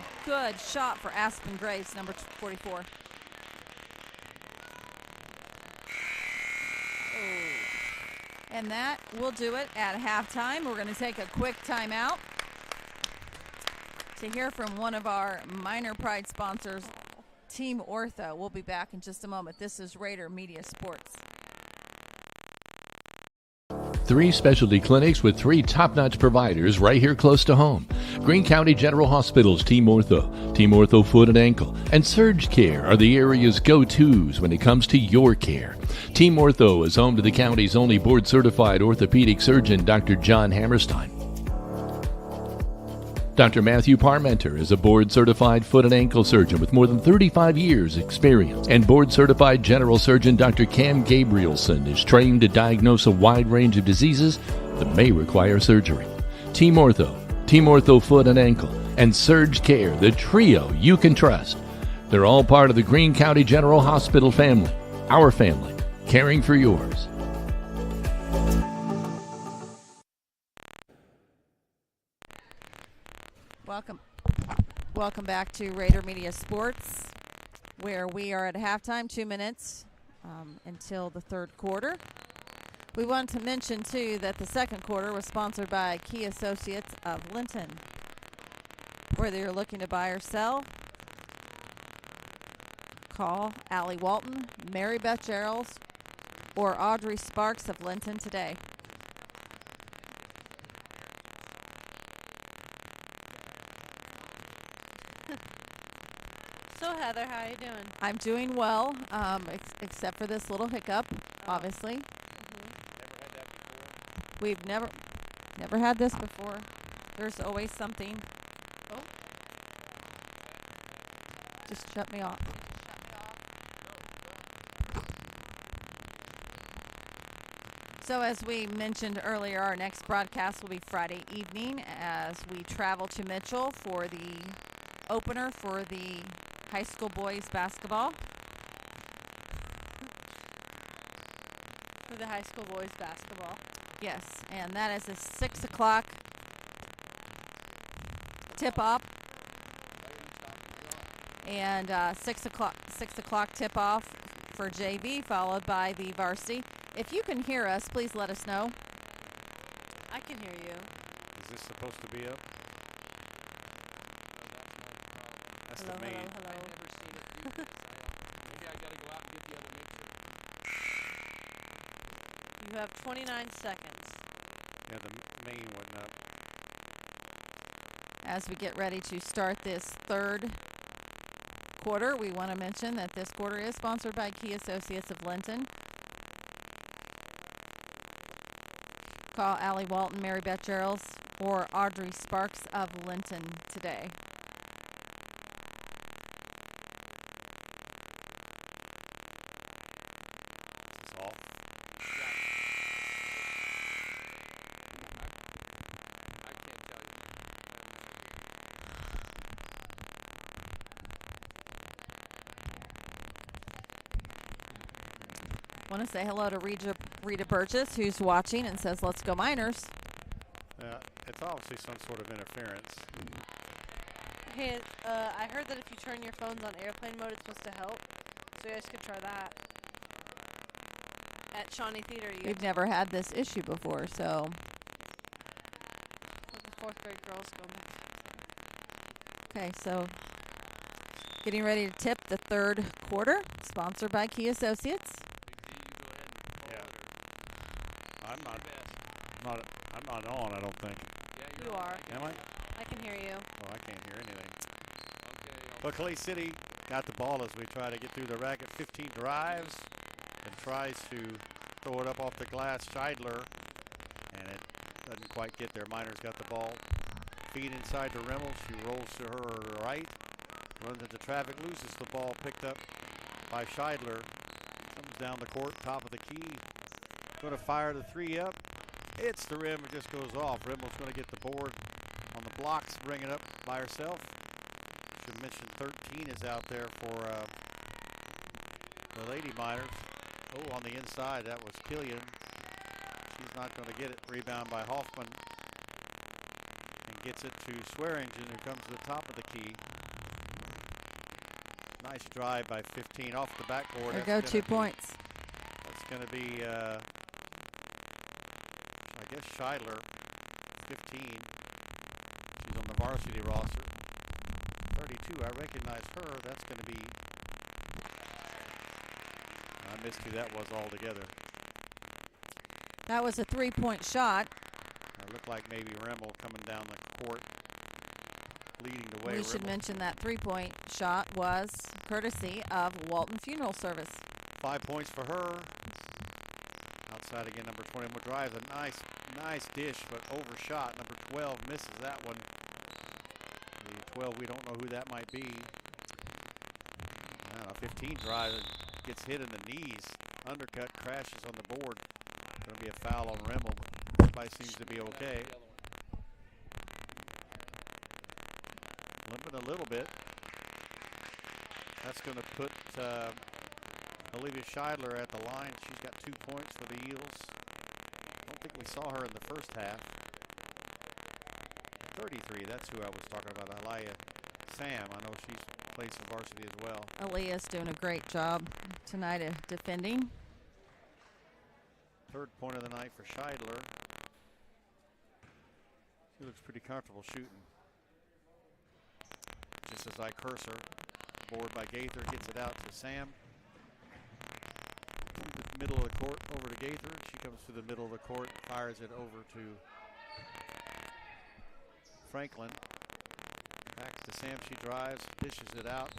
shot for Aspen Graves, number 44. And that will do it at halftime. We're going to take a quick timeout to hear from one of our Minor Pride sponsors, Team Ortho. We'll be back in just a moment. This is Rader Media Sports.
3 specialty clinics with 3 top-notch providers right here close to home. Greene County General Hospital's Team Ortho Foot and Ankle, and Surge Care are the area's go-tos when it comes to your care. Team Ortho is home to the county's only board-certified orthopedic surgeon, Dr. John Hammerstein. Dr. Matthew Parmenter is a board-certified foot and ankle surgeon with more than 35 years' experience. And board-certified general surgeon Dr. Cam Gabrielson is trained to diagnose a wide range of diseases that may require surgery. Team Ortho Foot and Ankle, and Surge Care, the trio you can trust. They're all part of the Greene County General Hospital family, our family, caring for yours.
Welcome back to Rader Media Sports, where we are at halftime, 2 minutes until the third quarter. We want to mention, too, that the second quarter was sponsored by Key Associates of Linton. Whether you're looking to buy or sell, call Allie Walton, Mary Beth Gerald, or Audrey Sparks of Linton today.
So Heather, how are you doing?
I'm doing well, except for this little hiccup, obviously. We've never had this before. There's always something. Oh. Just shut me off. So as we mentioned earlier, our next broadcast will be Friday evening as we travel to Mitchell for the opener for the high school boys basketball.
For the high school boys basketball.
Yes, and that is a 6 o'clock tip-off. And 6 o'clock tip-off for JV, followed by the varsity. If you can hear us, please let us know.
I can hear you.
Is this supposed to be up? That's
Hello,
the main.
hello.
Maybe I got to go out and get the other mixer.
You have 29 seconds.
Yeah, the main wasn't up.
As we get ready to start this third quarter, we want to mention that this quarter is sponsored by Key Associates of Linton. Call Allie Walton, Mary Beth Gerald, or Audrey Sparks of Linton today.
It's off.
Want to say hello to Rita Burgess, who's watching and says, "Let's go Miners."
It's obviously some sort of interference.
Hey, I heard that if you turn your phones on airplane mode, it's supposed to help. So you guys could try that. At Shawnee Theater,
We've never had this issue before, so.
The fourth grade girls go back.
Okay, so getting ready to tip the third quarter, sponsored by Key Associates.
Yeah. I'm not on, I don't think.
You are.
Am I?
I can hear you.
Oh, I can't hear anything. Well, Clay City got the ball as we try to get through the racket. 15 drives and tries to throw it up off the glass. Scheidler, and it doesn't quite get there. Miners got the ball. Feed inside to Rimmel. She rolls to her right. Runs into traffic, loses the ball. Picked up by Scheidler. Comes down the court, top of the key. Going to fire the three up. It's the rim. It just goes off. Rimmel's going to get the board on the blocks, bring it up by herself. Should mention 13 is out there for the Lady Miners. Oh, on the inside, that was Killian. She's not going to get it. Rebound by Hoffman. And gets it to Swearingen, who comes to the top of the key. Nice drive by 15 off the backboard.
There go 2 points.
That's going to be, I guess, Scheidler, 15. She's on the varsity roster. 32, I recognize her. That's going to be, I missed who that was altogether.
That was a 3-point shot.
It looked like maybe Rimmel coming down the court, leading the way.
We should mention that 3-point shot was courtesy of Walton Funeral Service.
5 points for her. Outside again, number 21 drives a nice dish, but overshot. Number 12 misses that one. The 12, we don't know who that might be. 15 drives, gets hit in the knees. Undercut, crashes on the board. Going to be a foul on Rimmel. Everybody seems to be okay. Limping a little bit. That's going to put Olivia Scheidler at the line. She's got 2 points for the Eels. I don't think we saw her in the first half. 33, that's who I was talking about, Aliyah Sam. I know she's played some varsity as well.
Aaliyah's doing a great job tonight of defending.
3rd point of the night for Scheidler. She looks pretty comfortable shooting. Just as I curse her, board by Gaither, gets it out to Sam. To the middle of the court, over to Gaither. She comes to the middle of the court, fires it over to Franklin. Back to Sam, she drives, dishes it out.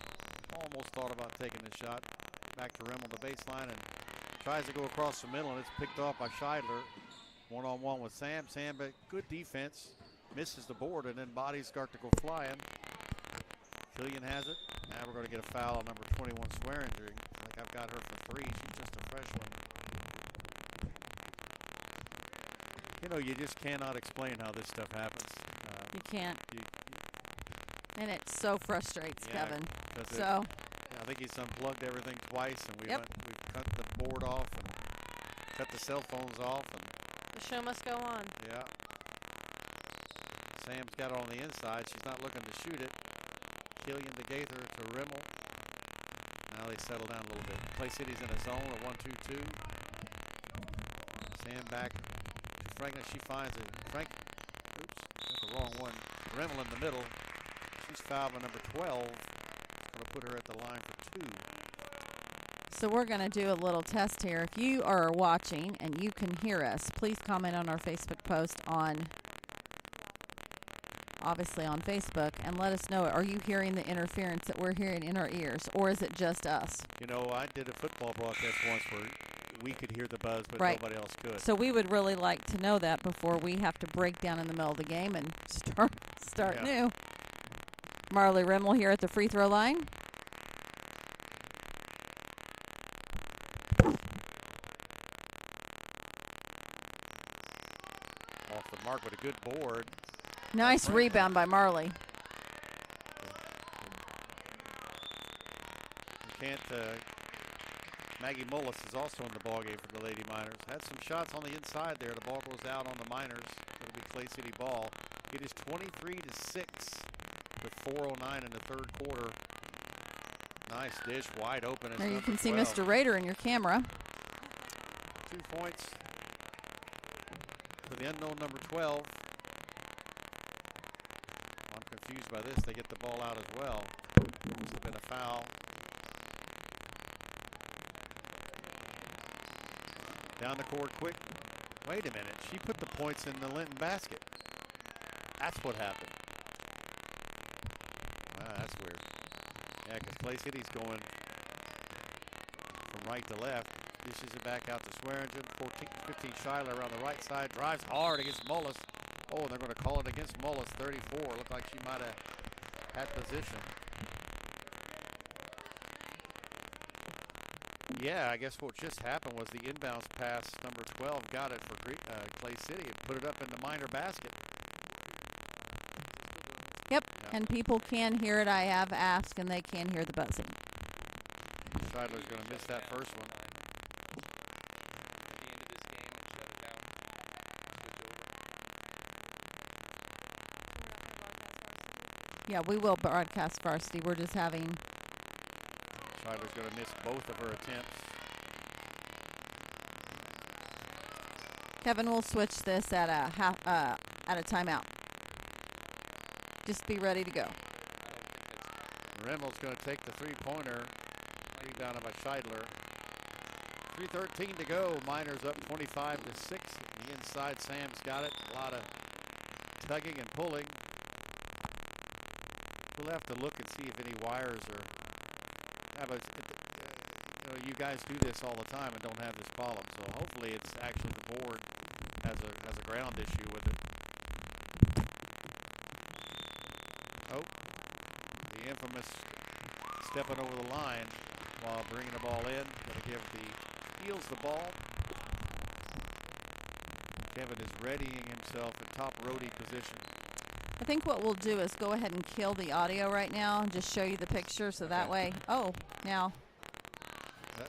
Almost thought about taking the shot. Back to Rimmel, the baseline, and tries to go across the middle, and it's picked off by Scheidler. One-on-one with Sam. Sam, but good defense. Misses the board, and then bodies start to go flying. Killian has it. Now we're going to get a foul on number 21, Swearinger. I think I've got her for 3. She's just a freshman. You know, you just cannot explain how this stuff happens.
You can't. And it so frustrates Kevin.
Yeah, I think he's unplugged everything twice, and we cut the board off and cut the cell phones off. And
the show must go on.
Yeah. Sam's got it on the inside. She's not looking to shoot it. Killian to Gaither to Rimmel. Now they settle down a little bit. Clay City's in a zone, a 1-2-2. Sam back to Franklin. She finds it. Oops, that's the wrong one. Rimmel in the middle. She's fouled by number 12. Going to put her at the line for 2.
So we're going to do a little test here. If you are watching and you can hear us, please comment on our Facebook post obviously on Facebook, and let us know, are you hearing the interference that we're hearing in our ears, or is it just us?
You know, I did a football broadcast once where we could hear the buzz, but
right.
Nobody else could.
So we would really like to know that before we have to break down in the middle of the game and start new. Marley Rimmel here at the free throw line.
Off the mark with a good board.
Nice rebound by Marley.
You can't. Maggie Mullis is also in the ballgame for the Lady Miners. Had some shots on the inside there. The ball goes out on the Miners. It'll be Clay City ball. It is 23-6 with 4:09 in the 3rd quarter. Nice dish, wide open.
There you can see
12.
Mr. Rader in your camera.
2 points for the unknown number 12. I'm confused by this. They get the ball out as well. Must have been a foul. Down the court quick. Wait a minute. She put the points in the Linton basket. That's what happened. Wow, that's weird. Yeah, because Clay City's going from right to left. Dishes it back out to Swearinger. 15 Scheidler around the right side. Drives hard against Mullis. Oh, they're going to call it against Mullis. 34. Looked like she might have had position. Yeah, I guess what just happened was the inbounds pass, number 12 got it for Clay City and put it up in the minor basket.
Yep, and people can hear it. I have asked, and they can hear the buzzing.
Scheidler's going to miss that first one.
Yeah, we will broadcast varsity. We're just having...
Scheidler's going to miss both of her attempts.
Kevin will switch this at a timeout. Just be ready to go.
Rimmel's going to take the three-pointer. Rebounded by Scheidler. 3:13 to go. Miners up 25-6. The inside, Sam's got it. A lot of tugging and pulling. We'll have to look and see if any wires are. You guys do this all the time and don't have this problem. So hopefully it's actually the board has a ground issue with it. Oh, the infamous stepping over the line while bringing the ball in. Going to give the Eels the ball. Kevin is readying himself in top roadie position.
I think what we'll do is go ahead and kill the audio right now and just show you the picture, so that way. Oh, now.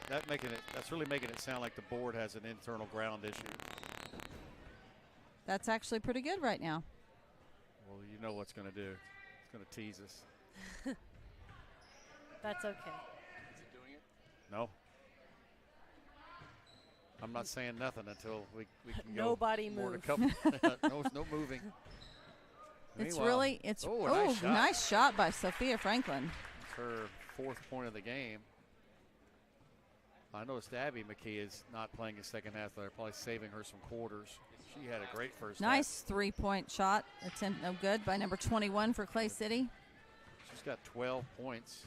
That's really making it sound like the board has an internal ground issue.
That's actually pretty good right now.
Well, you know what's going to do. It's going to tease us.
That's okay.
Is it doing it?
No. I'm not saying nothing until we can go.
Nobody
more
move.
than a couple. No moving.
It's nice shot by Sophia Franklin.
It's her 4th point of the game. I noticed Abby McKee is not playing the second half. They're probably saving her some quarters. She had a great first half.
Nice 3-point shot. Attempt no good by number 21 for Clay City.
She's got 12 points.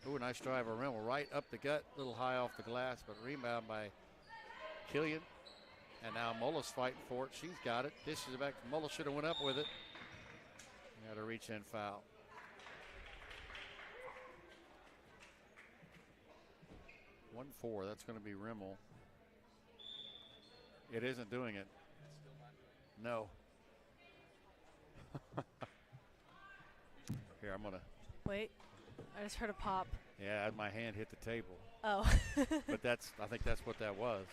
Ooh, nice drive of Rimmel right up the gut, a little high off the glass, but rebound by Killian. And now Mulla's fighting for it. She's got it. Dishes it back. Mulla should have went up with it. Got a reach-in foul. One 4. That's going to be Rimmel. It isn't doing it. No. Here, I'm going to.
Wait. I just heard a pop.
Yeah, my hand hit the table.
Oh.
But I think that's what that was.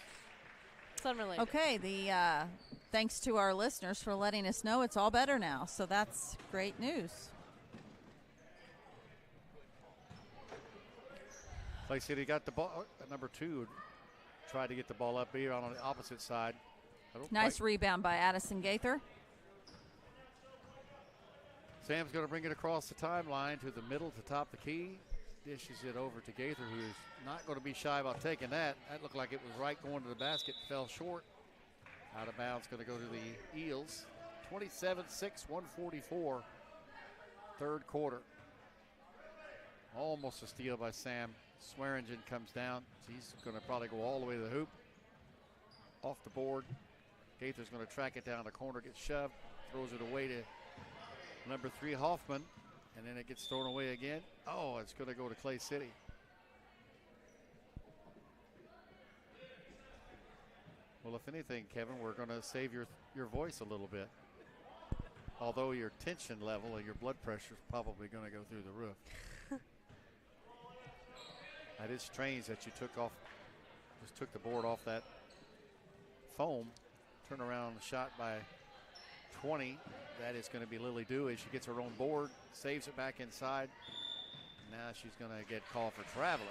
It's unrelated.
Okay, thanks to our listeners for letting us know it's all better now. So that's great news.
Clay City got the ball. Number 2 tried to get the ball up here on the opposite side.
Nice rebound by Addison Gaither.
Sam's going to bring it across the timeline to the middle to top the key. Dishes it over to Gaither, who is not going to be shy about taking that. That looked like it was right going to the basket, fell short. Out of bounds, going to go to the Eels. 27-6, 144, third quarter. Almost a steal by Sam. Swearingen comes down. He's going to probably go all the way to the hoop. Off the board. Gaither's going to track it down the corner, gets shoved, throws it away to number 3, Hoffman, and then it gets thrown away again. Oh, it's going to go to Clay City. Well, if anything, Kevin, we're going to save your voice a little bit. Although your tension level and your blood pressure is probably going to go through the roof. That is strange that you took the board off that foam. Turn around shot by 20. That is going to be Lily Dewey. She gets her own board, saves it back inside. Now she's going to get called for traveling.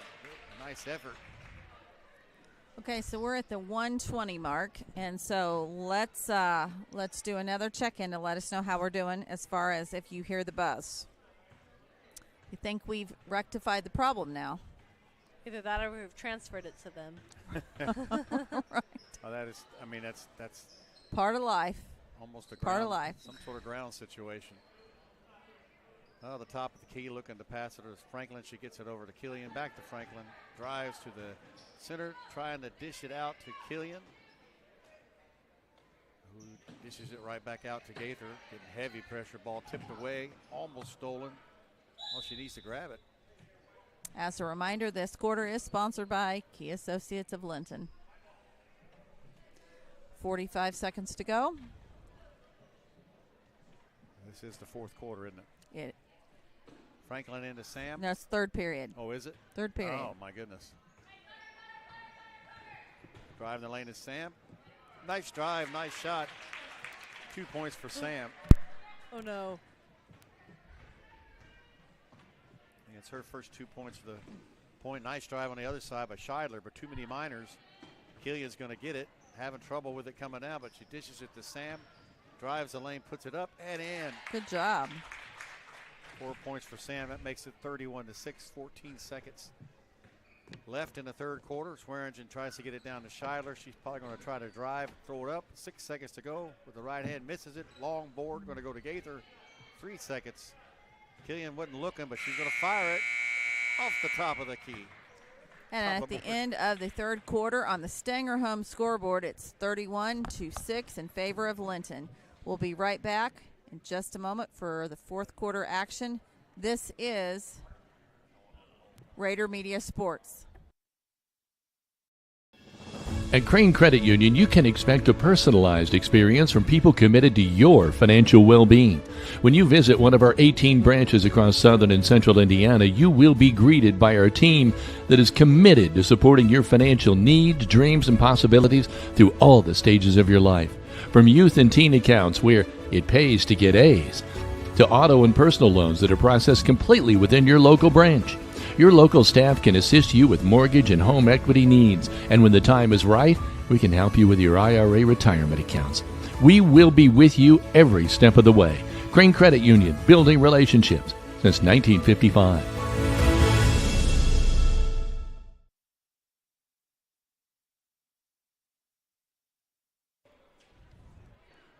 Nice effort.
Okay, so we're at the 120 mark, and so let's do another check-in to let us know how we're doing as far as if you hear the buzz. You think we've rectified the problem now?
Either that or we've transferred it to them.
Right.
Oh, that's
Part of life.
almost a
Part of
ground,
life.
some sort of ground situation. Oh, the top of the key, looking to pass it to Franklin. She gets it over to Killian. Back to Franklin. Drives to the center, trying to dish it out to Killian, who dishes it right back out to Gaither. Getting heavy pressure. Ball tipped away, almost stolen. Well, she needs to grab it.
As a reminder, this quarter is sponsored by Key Associates of Linton. 45 seconds to go.
This is the fourth quarter, isn't it? Franklin into Sam.
No, it's third period.
Oh, is it?
Third period.
Oh, my goodness. Driving the lane is Sam. Nice drive, nice shot. 2 points for Sam.
Oh, no.
It's her first 2 points for the point. Nice drive on the other side by Scheidler, but too many minors. Killian's going to get it. Having trouble with it coming down, but she dishes it to Sam. Drives the lane, puts it up and in.
Good job.
4 points for Sam. That makes it 31-6, 14 seconds left in the third quarter. Swearingen tries to get it down to Scheidler. She's probably going to try to drive, throw it up. 6 seconds to go with the right hand. Misses it. Long board. Going to go to Gaither. 3 seconds. Killian wasn't looking, but she's going to fire it off the top of the key.
And at the end of the third quarter on the Stanger home scoreboard, it's 31-6 in favor of Linton. We'll be right back in just a moment for the fourth quarter action. This is Rader Media Sports.
At Crane Credit Union, you can expect a personalized experience from people committed to your financial well-being. When you visit one of our 18 branches across southern and central Indiana, you will be greeted by our team that is committed to supporting your financial needs, dreams, and possibilities through all the stages of your life. From youth and teen accounts where it pays to get A's, to auto and personal loans that are processed completely within your local branch. Your local staff can assist you with mortgage and home equity needs, and when the time is right, we can help you with your IRA retirement accounts. We will be with you every step of the way. Crane Credit Union, building relationships since 1955.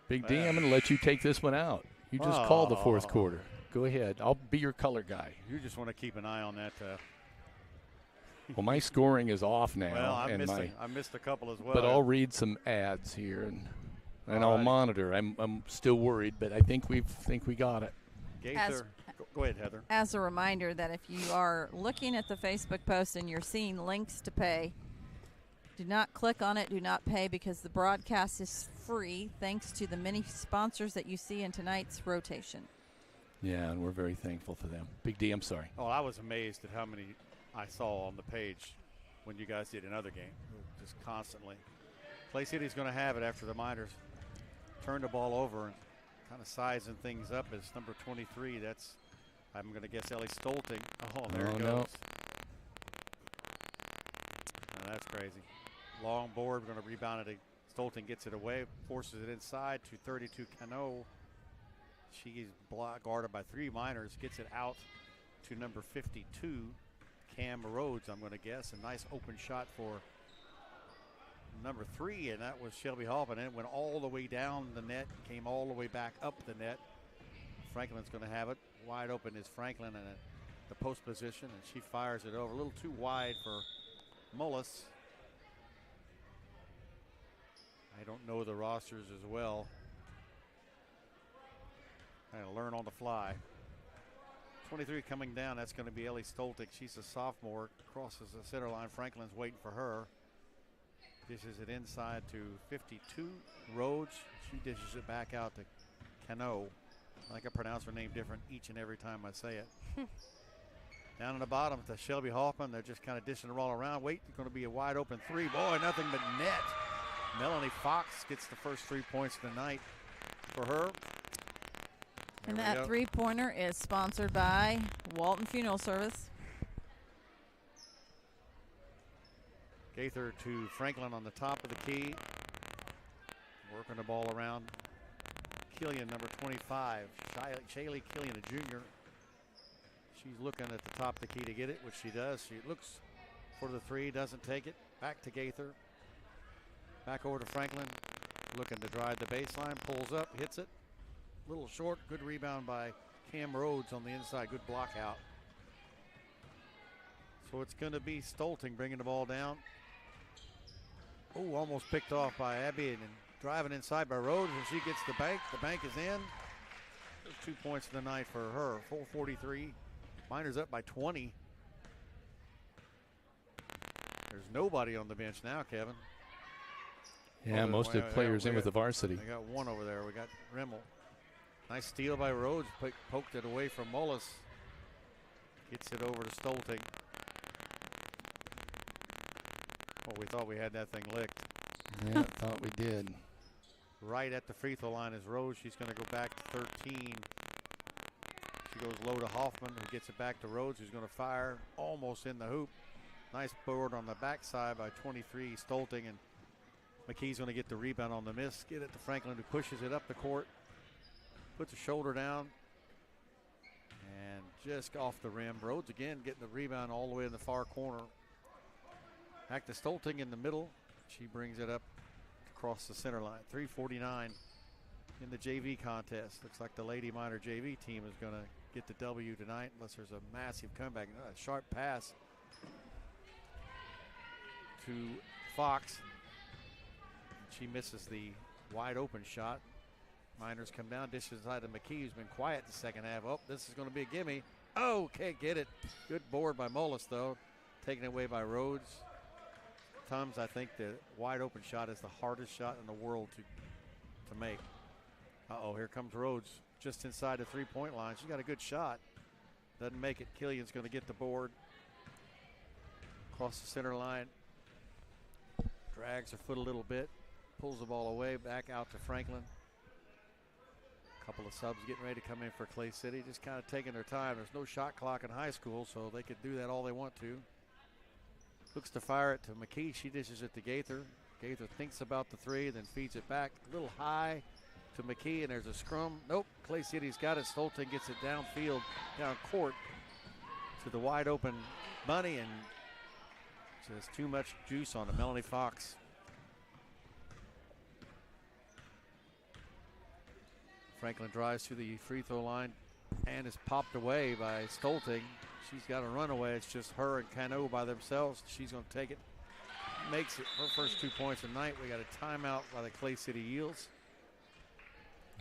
Big D, I'm going to let you take this one out. You just called the fourth quarter. Go ahead. I'll be your color guy.
You just want to keep an eye on that.
Well, my scoring is off now.
Well, I missed a couple as well.
But I'll read some ads here and I'll monitor. I'm still worried, but I think we got it.
Gaither, go ahead, Heather.
As a reminder that if you are looking at the Facebook post and you're seeing links to pay, do not click on it, do not pay, because the broadcast is free thanks to the many sponsors that you see in tonight's rotation.
Yeah, and we're very thankful for them. Big D, I'm sorry.
Oh, I was amazed at how many I saw on the page when you guys did another game, just constantly. Clay City's going to have it after the Miners turn the ball over and kind of sizing things up as number 23. That's, I'm going to guess, Ellie Stolting. Oh, there it goes.
No.
Oh, that's crazy. Long board, we're going to rebound it. Stolting gets it away, forces it inside to 32 Cano. She's guarded by 3 Miners, gets it out to number 52, Cam Rhodes, I'm going to guess. A nice open shot for number 3, and that was Shelby Hoffman. And it went all the way down the net, came all the way back up the net. Franklin's going to have it. Wide open is Franklin in the post position, and she fires it over. A little too wide for Mullis. I don't know the rosters as well. Trying to learn on the fly. 23 coming down. That's going to be Ellie Stoltic. She's a sophomore. Crosses the center line. Franklin's waiting for her. Dishes it inside to 52 Rhodes. She dishes it back out to Cano. I can pronounce her name different each and every time I say it. Down in the bottom to Shelby Hoffman. They're just kind of dishing the ball around. Wait, it's going to be a wide open 3. Boy, nothing but net. Melanie Fox gets the first 3 points of the night for her.
And that three-pointer is sponsored by Walton Funeral Service.
Gaither to Franklin on the top of the key. Working the ball around. Killian, number 25. Shaylee Killian, a junior. She's looking at the top of the key to get it, which she does. She looks for the 3, doesn't take it. Back to Gaither. Back over to Franklin. Looking to drive the baseline. Pulls up, hits it. Little short, good rebound by Cam Rhodes on the inside, good block out. So it's going to be Stolting bringing the ball down. Oh, almost picked off by Abby and driving inside by Rhodes, and she gets the bank. The bank is in. There's 2 points of the night for her, 4:43. Miners up by 20. There's nobody on the bench now, Kevin.
Yeah, most of the players in with the varsity.
They got one over there. We got Rimmel. Nice steal by Rhodes, poked it away from Mullis. Gets it over to Stolting. Oh, we thought we had that thing licked.
Yeah, thought we did.
Right at the free throw line is Rhodes. She's going to go back to 13. She goes low to Hoffman, who gets it back to Rhodes, who's going to fire almost in the hoop. Nice board on the backside by 23, Stolting, and McKee's going to get the rebound on the miss. Get it to Franklin, who pushes it up the court. Puts a shoulder down and just off the rim. Rhodes again getting the rebound all the way in the far corner. Back to Stolting in the middle. She brings it up across the center line. 3:49 in the JV contest. Looks like the Lady Miner JV team is going to get the W tonight unless there's a massive comeback. A sharp pass to Fox. She misses the wide open shot. Miners come down, dishes inside to McKee, who's been quiet the second half. Oh, this is going to be a gimme. Oh, can't get it. Good board by Mullis, though. Taken away by Rhodes. Sometimes I think the wide open shot is the hardest shot in the world to make. Uh-oh, here comes Rhodes just inside the three-point line. She's got a good shot. Doesn't make it. Killian's going to get the board. Across the center line. Drags her foot a little bit. Pulls the ball away. Back out to Franklin. A couple of subs getting ready to come in for Clay City. Just kind of taking their time. There's no shot clock in high school, so they could do that all they want to. Looks to fire it to McKee. She dishes it to Gaither. Gaither thinks about the three, then feeds it back a little high to McKee, and there's a scrum. Nope, Clay City's got it. Stoelting gets it downfield, down court to the wide open Bunny, and just too much juice on it. Melanie Fox. Franklin drives to the free throw line and is popped away by Stoelting. She's got a runaway. It's just her and Cano by themselves. She's going to take it. Makes it her first 2 points of the night. We got a timeout by the Clay City Eels.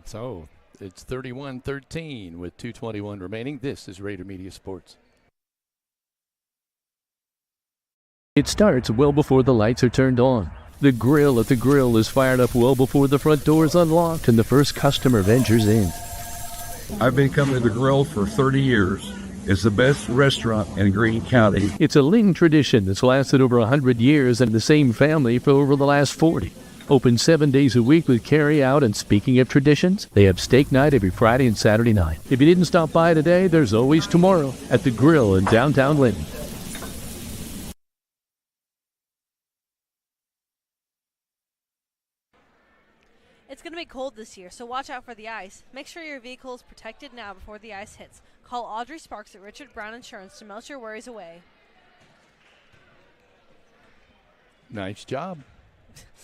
So it's 31-13 with 2:21 remaining. This is Raider Media Sports. It starts well before the lights are turned on. The grill at the grill is fired up well before the front door is unlocked and the first customer ventures in.
I've been coming to the grill for 30 years. It's the best restaurant in Greene County.
It's a Linton tradition that's lasted over 100 years and the same family for over the last 40. Open 7 days a week with carry out, and speaking of traditions, they have steak night every Friday and Saturday night. If you didn't stop by today, there's always tomorrow at the Grill in downtown Linton.
It's going to be cold this year, so watch out for the ice. Make sure your vehicle is protected now before the ice hits. Call Audrey Sparks at Richard Brown Insurance to melt your worries away.
Nice job.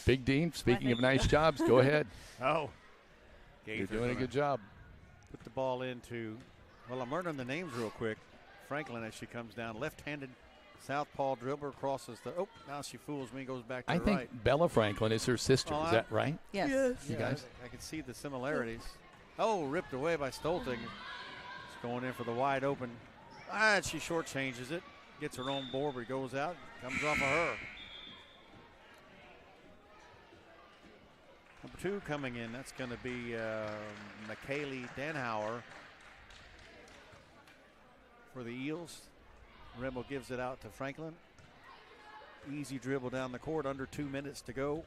Big Dean, speaking of nice jobs, go ahead.
Oh.
You're doing a good job.
Put the ball into, well, I'm learning the names real quick. Franklin as she comes down, left-handed southpaw dribbler, crosses the, oh, now she fools me, goes back to
I
the
think
right.
Bella Franklin is her sister. Is that right?
Yes.
You guys?
I can see the similarities. Oh, ripped away by Stoelting. She's going in for the wide open. And she shortchanges it. Gets her own board, but it goes out. Comes off of her. Number 2 coming in. That's going to be McKaylee Danhauer for the Eels. Rimmel gives it out to Franklin. Easy dribble down the court, under 2 minutes to go.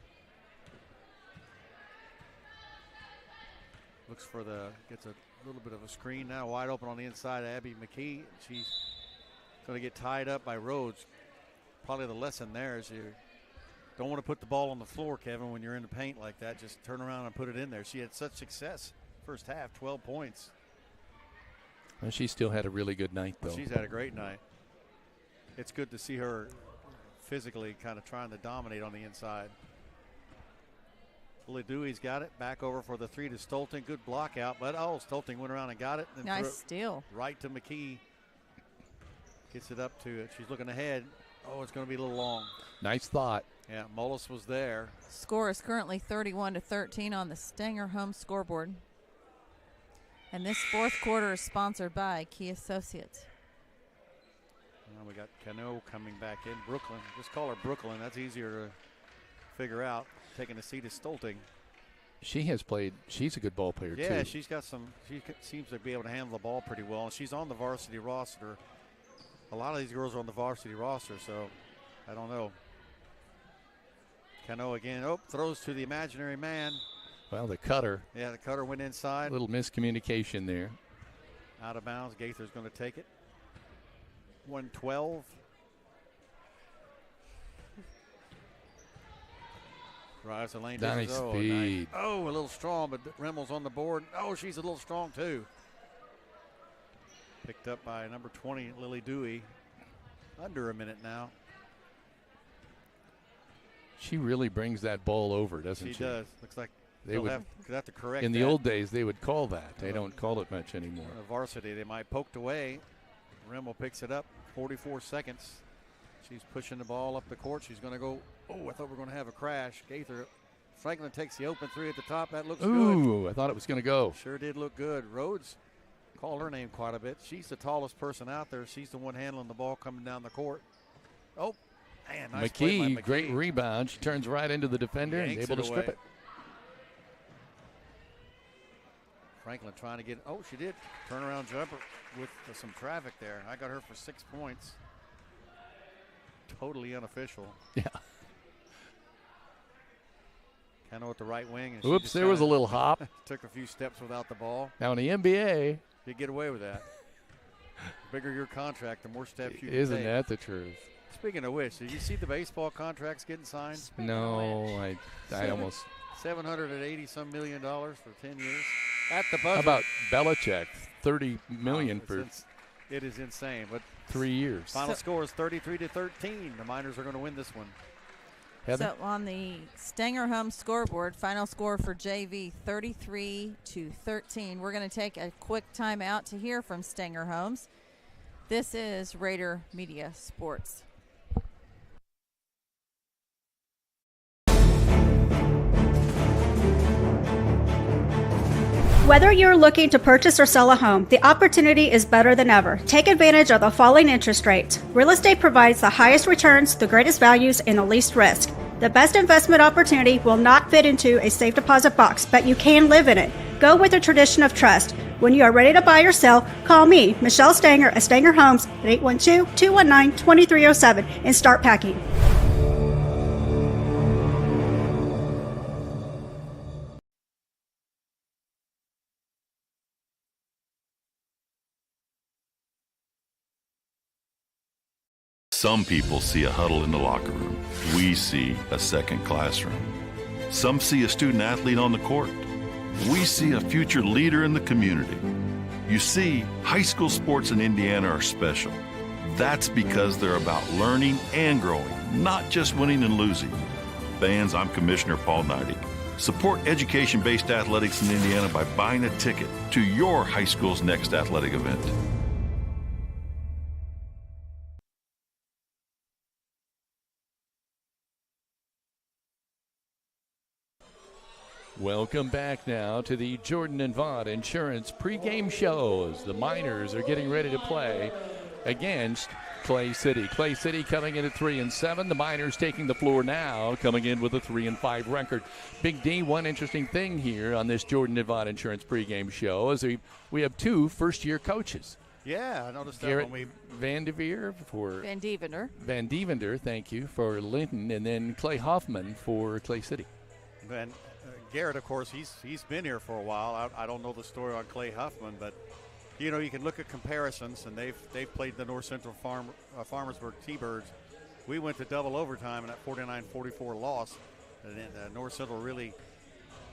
Looks for gets a little bit of a screen now, wide open on the inside, Abby McKee. She's going to get tied up by Rhodes. Probably the lesson there is you don't want to put the ball on the floor, Kevin, when you're in the paint like that. Just turn around and put it in there. She had such success first half, 12 points.
Well, she still had a really good night, though.
She's had a great night. It's good to see her physically kind of trying to dominate on the inside. Lily Dewey's got it. Back over for the 3 to Stoelting. Good block out, but Stoelting went around and got it. And
Nice steal.
Right to McKee. Gets it up to, she's looking ahead. Oh, it's going to be a little long.
Nice thought.
Yeah, Mullis was there.
Score is currently 31-13 on the Stanger home scoreboard. And this fourth quarter is sponsored by Key Associates.
We got Cano coming back in. Brooklyn. Just call her Brooklyn. That's easier to figure out. Taking a seat is Stoelting.
She has played. She's a good ball player, too.
Yeah, she's got some. She seems to be able to handle the ball pretty well. And she's on the varsity roster. A lot of these girls are on the varsity roster, so I don't know. Cano again. Oh, throws to the imaginary man.
Well, the cutter.
Yeah, the cutter went inside.
A little miscommunication there.
Out of bounds. Gaither's going to take it. 112. Drives the lane.
Nice speed.
Oh, a little strong, but Rimmel's on the board. Oh, she's a little strong too. Picked up by number 20, Lily Dewey. Under a minute now.
She really brings that ball over, doesn't she?
She does. Looks like
they would
have to correct
in
that.
the old days, they would call that. They don't call it much anymore.
Varsity, they might poked away. Rimmel picks it up. 44 seconds. She's pushing the ball up the court. She's going to go. Oh, I thought we were going to have a crash. Gaither. Franklin takes the open 3 at the top. That looks good.
Ooh, I thought it was going to go.
Sure did look good. Rhodes, call her name quite a bit. She's the tallest person out there. She's the one handling the ball coming down the court. Oh, Man, nice play by
McKee, great rebound. She turns right into the defender and
Yanks
able to
it
strip
away.
it.
Franklin trying to get, oh, she did. Turnaround jumper with some traffic there. I got her for 6 points. Totally unofficial.
Yeah.
Kind of at the right wing. And she
Oops,
just
there was a
kinda
little hop.
Took a few steps without the ball.
Now in the NBA,
You get away with that. The bigger your contract, the more steps you can
isn't
take.
that the truth?
Speaking of which, did you see the baseball contracts getting signed?
No, I almost.
$780-some million for 10 years. At the buzzer.
How about Belichick? $30 million for
It is insane. But
3 years.
final score is 33-13. The Miners are going to win this one.
Heather?
So on the Stanger Home scoreboard, final score for JV 33-13. We're going to take a quick timeout to hear from Stanger Homes. This is Rader Media Sports.
Whether you're looking to purchase or sell a home, the opportunity is better than ever. Take advantage of the falling interest rates. Real estate provides the highest returns, the greatest values, and the least risk. The best investment opportunity will not fit into a safe deposit box, but you can live in it. Go with the tradition of trust. When you are ready to buy or sell, call me, Michelle Stanger at Stanger Homes at 812-219-2307 and start packing.
Some people see a huddle in the locker room. We see a second classroom. Some see a student athlete on the court. We see a future leader in the community. You see, high school sports in Indiana are special. That's because they're about learning and growing, not just winning and losing. Fans, I'm Commissioner Paul Neidig. Support education-based athletics in Indiana by buying a ticket to your high school's next athletic event.
Welcome back now to the Jordan and Vaught Insurance pregame shows. The Miners are getting ready to play against Clay City. Clay City coming in at 3-7. The Miners taking the floor now, coming in with a 3-5 record. Big D, one interesting thing here on this Jordan and Vaught Insurance pregame show is we have 2 first-year coaches.
Yeah, I noticed that
Garrett
when we
Van
Devender.
Van Devender, thank you, for Linton, and then Clay Hoffman for Clay City.
and Garrett, of course, he's been here for a while. I don't know the story on Clay Huffman, but you know, you can look at comparisons, and they've played the North Central Farmersburg T-Birds. We went to double overtime in that 49-44 loss, and North Central really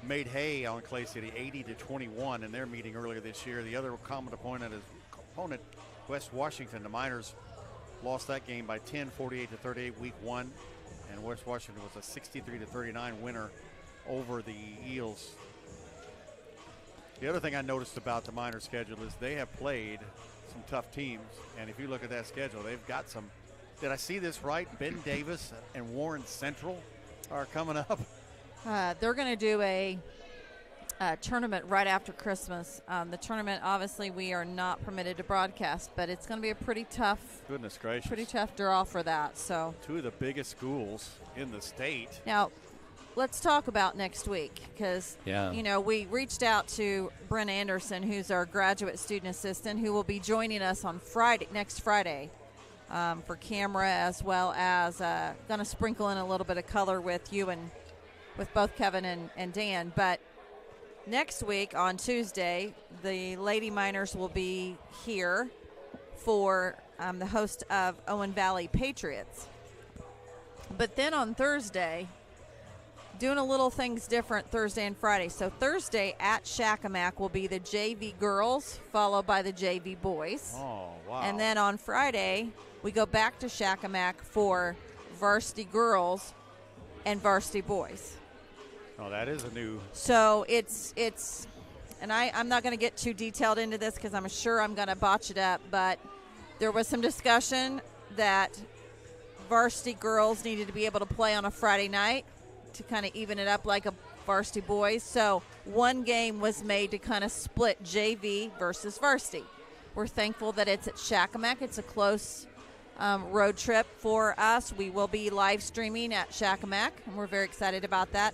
made hay on Clay City, 80-21 in their meeting earlier this year. The other common opponent, West Washington. The Miners lost that game by 10, 48-38, week 1, and West Washington was a 63-39 winner over the Eels. The other thing I noticed about the Miners' schedule is they have played some tough teams, and if you look at that schedule, they've got some. Did I see this right? Ben Davis and Warren Central are coming up.
They're going to do a tournament right after Christmas. The tournament, obviously, we are not permitted to broadcast, but it's going to be a pretty tough,
Goodness gracious,
pretty tough draw for that. So
2 of the biggest schools in the state.
now, let's talk about next week because, you know, we reached out to Brent Anderson, who's our graduate student assistant, who will be joining us on next Friday for camera, as well as going to sprinkle in a little bit of color with you and with both Kevin and Dan. But next week on Tuesday, the Lady Miners will be here for the host of Owen Valley Patriots. But then on Thursday, doing a little things different Thursday and Friday. So Thursday at Shakamak will be the JV girls, followed by the JV boys.
Oh, wow.
And then on Friday, we go back to Shakamak for varsity girls and varsity boys.
Oh, that is a new.
So it's and I'm not going to get too detailed into this because I'm sure I'm going to botch it up, but there was some discussion that varsity girls needed to be able to play on a Friday night to kind of even it up like a varsity boys. So one game was made to kind of split JV versus varsity. We're thankful that it's at Shakamak. It's a close road trip for us. We will be live streaming at Shakamak, and we're very excited about that.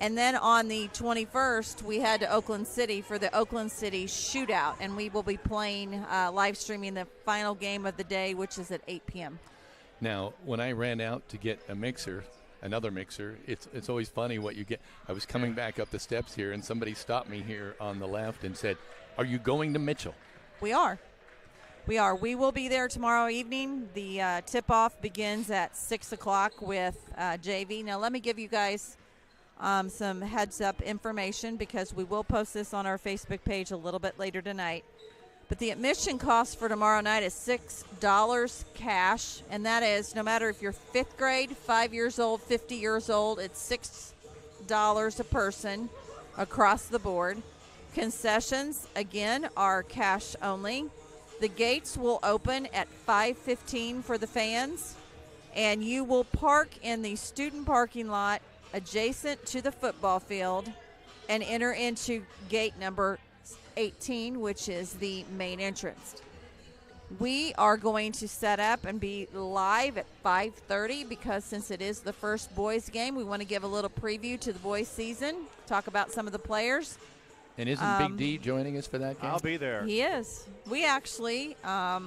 And then on the 21st, we head to Oakland City for the Oakland City Shootout, and we will be playing, live streaming the final game of the day, which is at 8 p.m.
Now, when I ran out to get another mixer, it's always funny what you get. I was coming back up the steps here, and somebody stopped me here on the left and said, "Are you going to Mitchell?"
We are. We will be there tomorrow evening. The tip-off begins at 6 o'clock with JV. Now, let me give you guys some heads-up information because we will post this on our Facebook page a little bit later tonight. But the admission cost for tomorrow night is $6 cash, and that is no matter if you're 5th grade, 5 years old, 50 years old, it's $6 a person across the board. Concessions, again, are cash only. The gates will open at 5:15 for the fans, and you will park in the student parking lot adjacent to the football field and enter into gate number 18, which is the main entrance. We are going to set up and be live at 5:30 because since it is the first boys game, we want to give a little preview to the boys season, talk about some of the players.
And isn't Big D joining us for that game?
I'll be there.
He is. We actually, are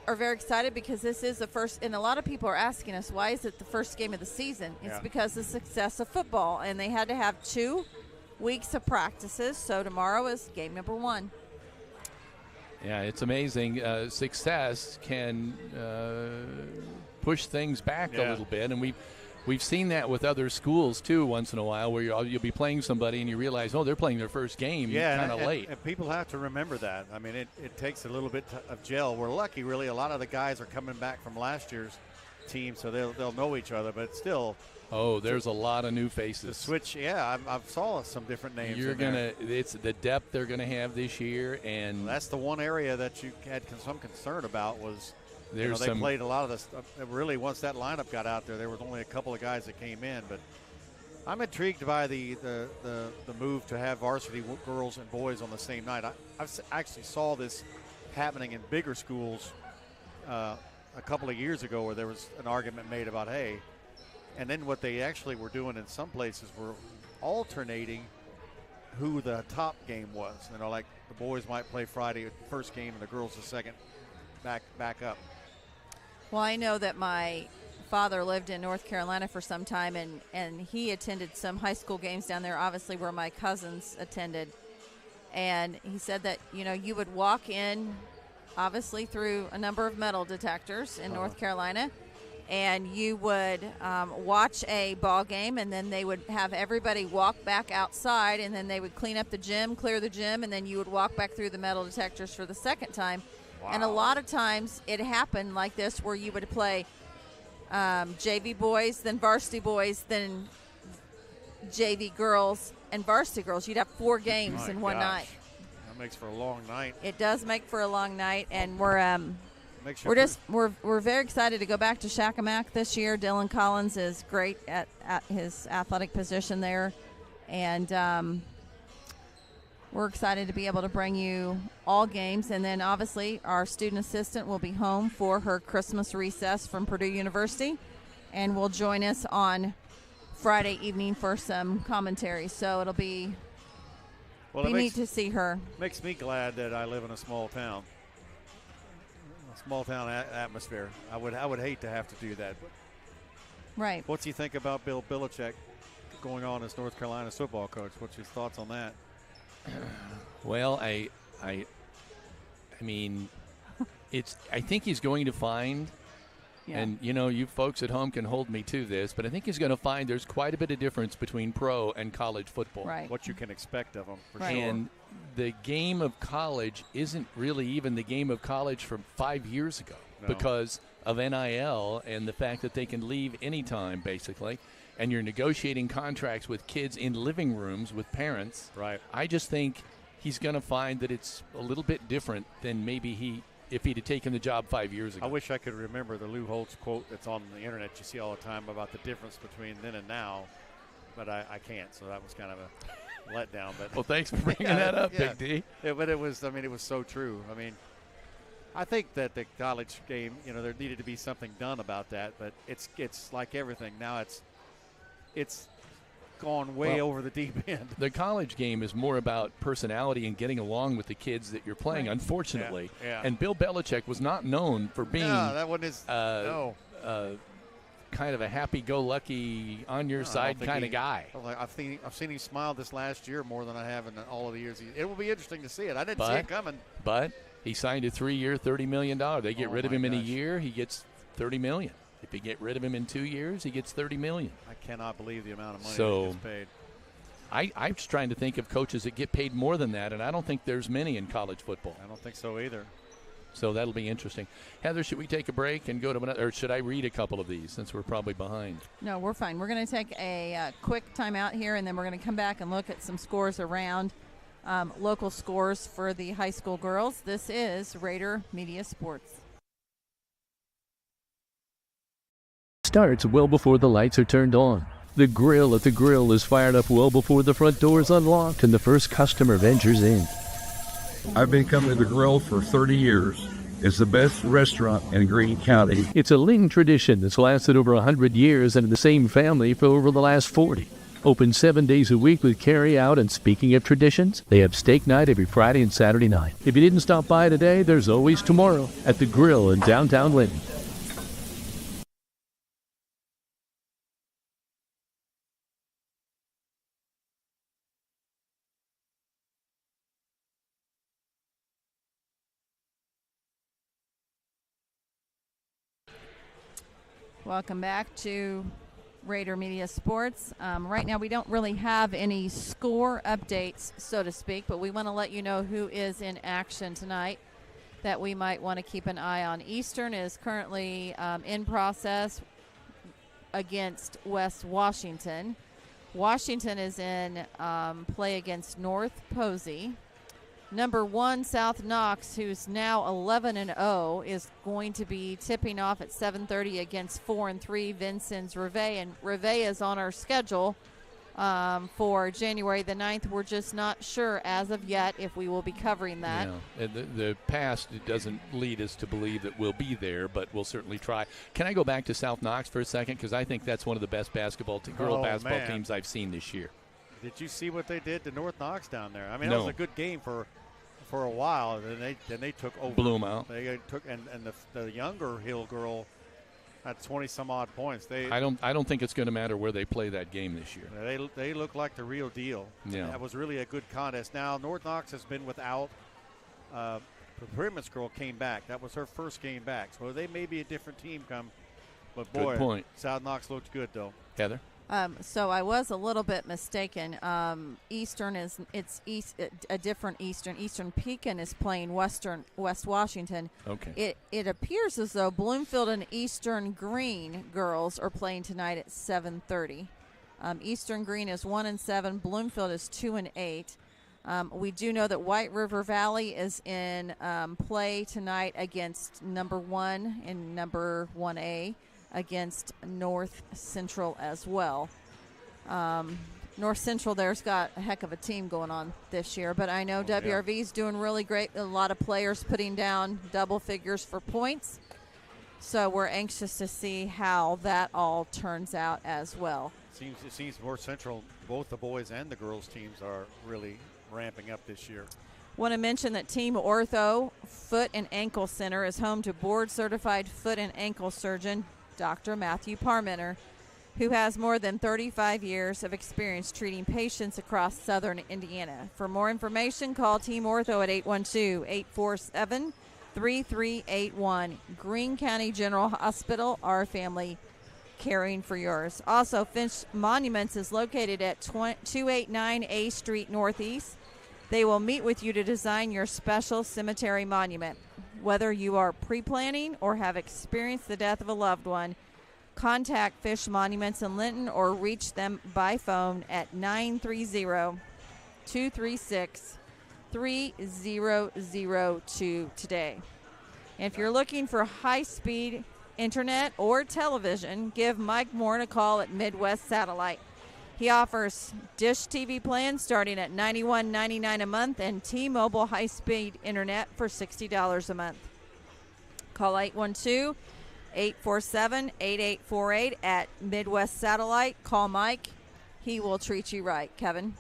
very excited because this is the first, and a lot of people are asking us, why is it the first game of the season? It's because of the success of football, and they had to have 2 weeks of practices, so tomorrow is game number 1.
Yeah, it's amazing. Success can push things back a little bit, and we've seen that with other schools too once in a while where you'll be playing somebody and you realize, they're playing their first game kind of late.
And people have to remember that. I mean, it takes a little bit of gel. We're lucky, really. A lot of the guys are coming back from last year's team, so they'll know each other, but still.
Oh, there's a lot of new faces.
The switch, I've saw some different names.
It's the depth they're gonna have this year, and
that's the one area that you had some concern about was. They
some
played a lot of this. Really, once that lineup got out there was only a couple of guys that came in. But I'm intrigued by the move to have varsity girls and boys on the same night. I actually saw this happening in bigger schools a couple of years ago where there was an argument made about, hey, and then what they actually were doing in some places were alternating who the top game was. Like the boys might play Friday first game and the girls the second back up.
Well, I know that my father lived in North Carolina for some time, and he attended some high school games down there, obviously where my cousins attended. And he said that, you would walk in, obviously, through a number of metal detectors in North Carolina, and you would watch a ball game, and then they would have everybody walk back outside, and then they would clean up the gym, clear the gym, and then you would walk back through the metal detectors for the second time. Wow. And a lot of times it happened like this where you would play JV boys, then varsity boys, then JV girls, and varsity girls. You'd have 4 games in one night.
That makes for a long night.
It does make for a long night, and we're very excited to go back to Shakamak this year. Dylan Collins is great at his athletic position there, and we're excited to be able to bring you all games. And then, obviously, our student assistant will be home for her Christmas recess from Purdue University and will join us on Friday evening for some commentary. So it'll be neat to see her.
Makes me glad that I live in a small town. A small town atmosphere. I would hate to have to do that.
Right.
What's he think about Bill Belichick going on as North Carolina's football coach? What's his thoughts on that?
Well, I mean, I think he's going to find, and you folks at home can hold me to this, but I think he's going to find there's quite a bit of difference between pro and college football.
Right.
What you can expect of them, for sure.
And the game of college isn't really even the game of college from 5 years ago because of NIL and the fact that they can leave anytime, basically. And you're negotiating contracts with kids in living rooms with parents.
Right.
I just think he's going to find that it's a little bit different than maybe if he'd have taken the job 5 years ago.
I wish I could remember the Lou Holtz quote that's on the internet you see all the time about the difference between then and now, but I can't. So that was kind of a letdown. But
well, thanks for bringing that up, Big D.
Yeah, but it was so true. I mean, I think that the college game, there needed to be something done about that, but it's like everything now. It's gone way over the deep end.
The college game is more about personality and getting along with the kids that you're playing, unfortunately.
Yeah.
And Bill Belichick was not known for being
that wasn't his, no.
Kind of a happy-go-lucky, on-your-side kind of guy.
I've seen him smile this last year more than I have in all of the years. It will be interesting to see it. I didn't see it coming.
But he signed a 3-year, $30 million. They get rid of him in a year, he gets $30 million. If you get rid of him in 2 years, he gets $30 million.
I cannot believe the amount of money that he gets paid.
I'm just trying to think of coaches that get paid more than that, and I don't think there's many in college football.
I don't think so either.
So that'll be interesting. Heather, should we take a break and go to another, or should I read a couple of these since we're probably behind?
No, we're fine. We're going to take a quick timeout here, and then we're going to come back and look at some scores around local scores for the high school girls. This is Rader Media Sports.
Starts well before the lights are turned on. The grill at the grill is fired up well before the front door is unlocked and the first customer ventures in.
I've been coming to the grill for 30 years. It's the best restaurant in Greene County.
It's a Ling tradition that's lasted over 100 years and in the same family for over the last 40. Open 7 days a week with carry out, and speaking of traditions, they have steak night every Friday and Saturday night. If you didn't stop by today, there's always tomorrow at the grill in downtown Linton.
Welcome back to Rader Media Sports. Right now we don't really have any score updates, so to speak, but we want to let you know who is in action tonight that we might want to keep an eye on. Eastern is currently in process against West Washington. Washington is in play against North Posey. Number 1, South Knox, who's now 11-0, is going to be tipping off at 7:30 against 4-3 Vincennes Reveille. And Reveille is on our schedule for January the 9th. We're just not sure as of yet if we will be covering that.
Yeah. The past doesn't lead us to believe that we'll be there, but we'll certainly try. Can I go back to South Knox for a second? Because I think that's one of the best girl basketball teams I've seen this year.
Did you see what they did to North Knox down there? I mean,
no.
That was a good game for a while, and then they took over.
Blew them out.
They took and the younger Hill girl had 20 some odd points.
I don't think it's going to matter where they play that game this year.
They look like the real deal.
Yeah.
That was really a good contest. Now North Knox has been without. The Primus girl came back. That was her first game back. So they may be a different team come. But boy,
good point.
South Knox looked good though.
Heather.
So I was a little bit mistaken. Eastern a different Eastern. Eastern Pekin is playing West Washington.
Okay.
It appears as though Bloomfield and Eastern Green girls are playing tonight at 7:30. Eastern Green is 1-7. Bloomfield is 2-8. We do know that White River Valley is in play tonight against number 1 and number 1A. Against North Central as well. North Central there's got a heck of a team going on this year, but I know WRV's doing really great. A lot of players putting down double figures for points. So we're anxious to see how that all turns out as well.
It seems North Central, both the boys and the girls teams are really ramping up this year.
Want to mention that Team Ortho Foot and Ankle Center is home to board-certified foot and ankle surgeon Dr. Matthew Parmenter, who has more than 35 years of experience treating patients across southern Indiana. For more information, call Team Ortho at 812-847-3381. Greene County General Hospital, our family caring for yours. Also, Finch Monuments is located at 289 A Street Northeast. They will meet with you to design your special cemetery monument. Whether you are pre-planning or have experienced the death of a loved one, contact Fish Monuments in Linton or reach them by phone at 930-236-3002 today. And if you're looking for high-speed internet or television, give Mike Moore a call at Midwest Satellite. He offers Dish TV plans starting at $91.99 a month and T-Mobile high-speed internet for $60 a month. Call 812-847-8848 at Midwest Satellite. Call Mike. He will treat you right, Kevin.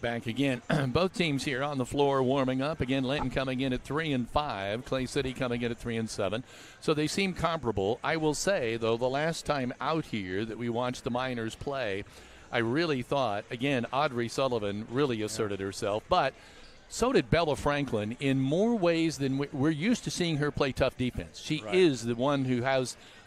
Back again. Both teams here on the floor warming up. Again, Linton coming in at 3-5. Clay City coming in at 3-7. So they seem comparable. I will say, though, the last time out here that we watched the Miners play, I really thought, again, Audrey Sullivan really asserted herself. But so did Bella Franklin in more ways than we're used to seeing her play tough defense. She is the one who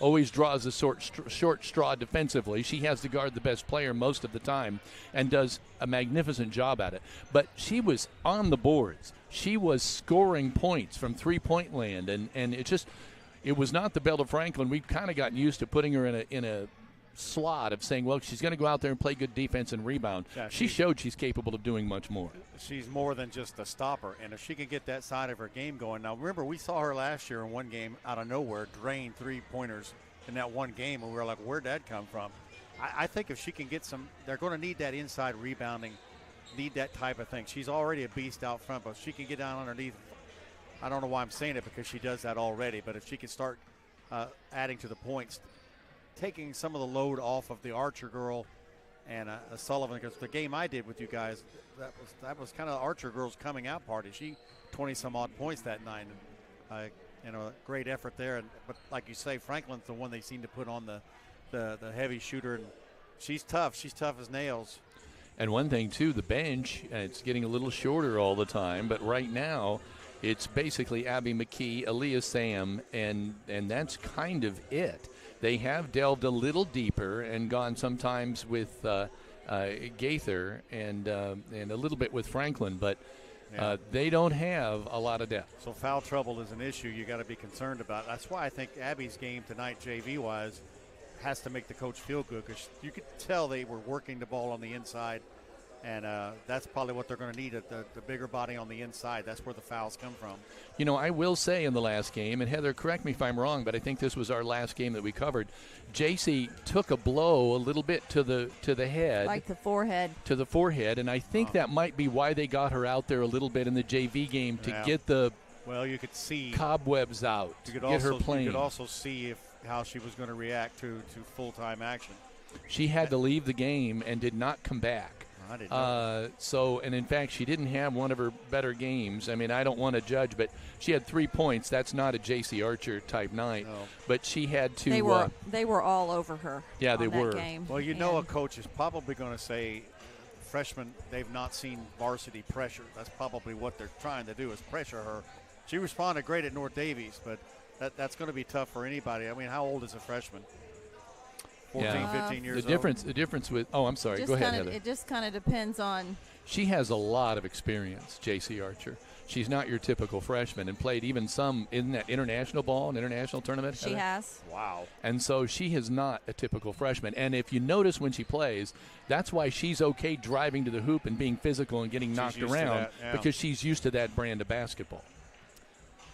always draws a short straw defensively. She has to guard the best player most of the time and does a magnificent job at it. But she was on the boards. She was scoring points from three-point land, and it was not the Bella Franklin. We've kind of gotten used to putting her in a slot of saying, well, she's going to go out there and play good defense and rebound.
Yeah,
she showed she's capable of doing much more.
She's more than just a stopper, and if she can get that side of her game going. Now, remember, we saw her last year in one game out of nowhere drain three-pointers in that one game, and we were like, where'd that come from? I think if she can get some, they're going to need that inside rebounding, need that type of thing. She's already a beast out front, but if she can get down underneath, I don't know why I'm saying it because she does that already, but if she can start adding to the points, taking some of the load off of the Archer girl and Sullivan, because the game I did with you guys, that was kind of Archer girl's coming out party. She 20-some-odd points that night. Great effort there. But like you say, Franklin's the one they seem to put on the heavy shooter, and she's tough. She's tough as nails.
And one thing, too, the bench, it's getting a little shorter all the time, but right now it's basically Abby McKee, Aaliyah Sam, and that's kind of it. They have delved a little deeper and gone sometimes with Gaither and a little bit with Franklin, but they don't have a lot of depth.
So foul trouble is an issue you got to be concerned about. That's why I think Abby's game tonight, JV-wise, has to make the coach feel good, because you could tell they were working the ball on the inside, and that's probably what they're going to need, the bigger body on the inside. That's where the fouls come from.
You know, I will say in the last game, and Heather, correct me if I'm wrong, but I think this was our last game that we covered, JC took a blow a little bit to the head.
Like the forehead.
To the forehead, and I think that might be why they got her out there a little bit in the JV game to get the
you could see
cobwebs out, get her playing.
You could also see how she was going to react to full-time action.
She had to leave the game and did not come back.
I didn't know.
And in fact, she didn't have one of her better games. I mean, I don't want to judge, but she had 3 points. That's not a J.C. Archer type night. No. But she had to.
They were all over her.
Yeah, they were.
Game.
Well, a coach is probably going to say, freshmen, they've not seen varsity pressure. That's probably what they're trying to do, is pressure her. She responded great at North Davies, but that's going to be tough for anybody. I mean, how old is a freshman? 14, 15 years old.
The difference with – I'm sorry. Go ahead, Heather.
It just kind of depends on –
She has a lot of experience, J.C. Archer. She's not your typical freshman, and played even some in that international ball, an international tournament.
She has.
Wow.
And so she is not a typical freshman. And if you notice when she plays, that's why she's okay driving to the hoop and being physical and getting knocked around, because she's used to that brand of basketball.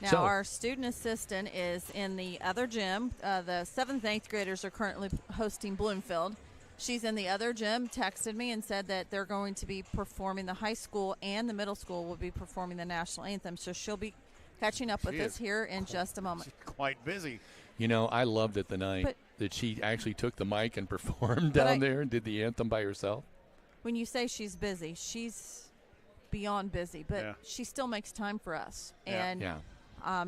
Now, our student assistant is in the other gym. The 7th and 8th graders are currently hosting Bloomfield. She's in the other gym, texted me and said that they're going to be performing, the high school and the middle school will be performing the national anthem. So she'll be catching up with us here in just a moment.
She's quite busy.
You know, I loved it the night that she actually took the mic and performed down there and did the anthem by herself.
When you say she's busy, she's beyond busy, but she still makes time for us. And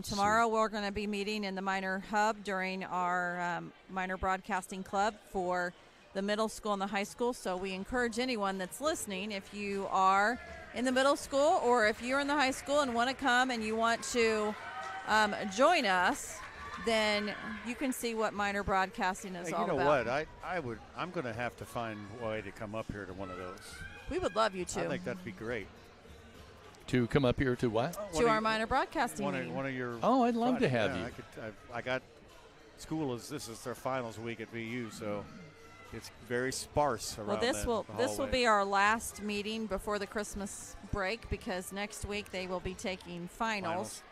tomorrow we're going to be meeting in the Minor Hub during our Minor Broadcasting Club for the middle school and the high school. So we encourage anyone that's listening, if you are in the middle school or if you're in the high school and want to come and you want to join us, then you can see what Minor Broadcasting is all about.
You know what? I'm going to have to find a way to come up here to one of those.
We would love you to.
I think that'd be great.
To come up here to what?
To our Minor Broadcasting meeting.
One of your
I'd love to have you.
I got this is their finals week at VU, so it's very sparse around.
Well, this will be our last meeting before the Christmas break, because next week they will be taking finals.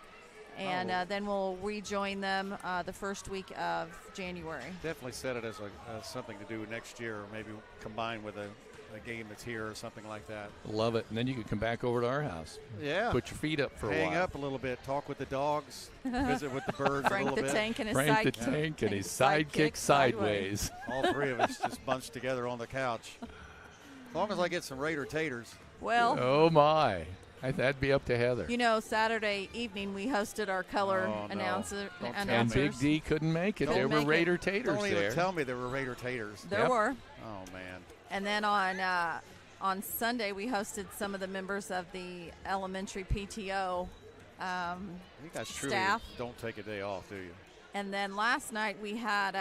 And then we'll rejoin them the first week of January.
Definitely set it as something to do next year, or maybe combine with a game that's here or something like that.
Love it. And then you can come back over to our house.
Yeah.
Put your feet up for a while.
Hang up a little bit, talk with the dogs, visit with the birds
Frank
a little
the
bit.
Tank and his
Frank the
sidekick.
Tank and his sidekick sideways.
All three of us just bunched together on the couch. As long as I get some Raider taters.
Well,
Oh, my. That'd be up to Heather.
you know, Saturday evening we hosted our color
Oh, no.
announcers.
Don't tell
And
me.
Big D couldn't make it.
Don't
There were
make it.
Raider taters
Don't
there.
even tell me there were Raider taters.
There
Yep.
were.
Oh, man.
And then on Sunday we hosted some of the members of the elementary PTO
You guys truly
staff.
don't take a day off, do you?
And then last night we had,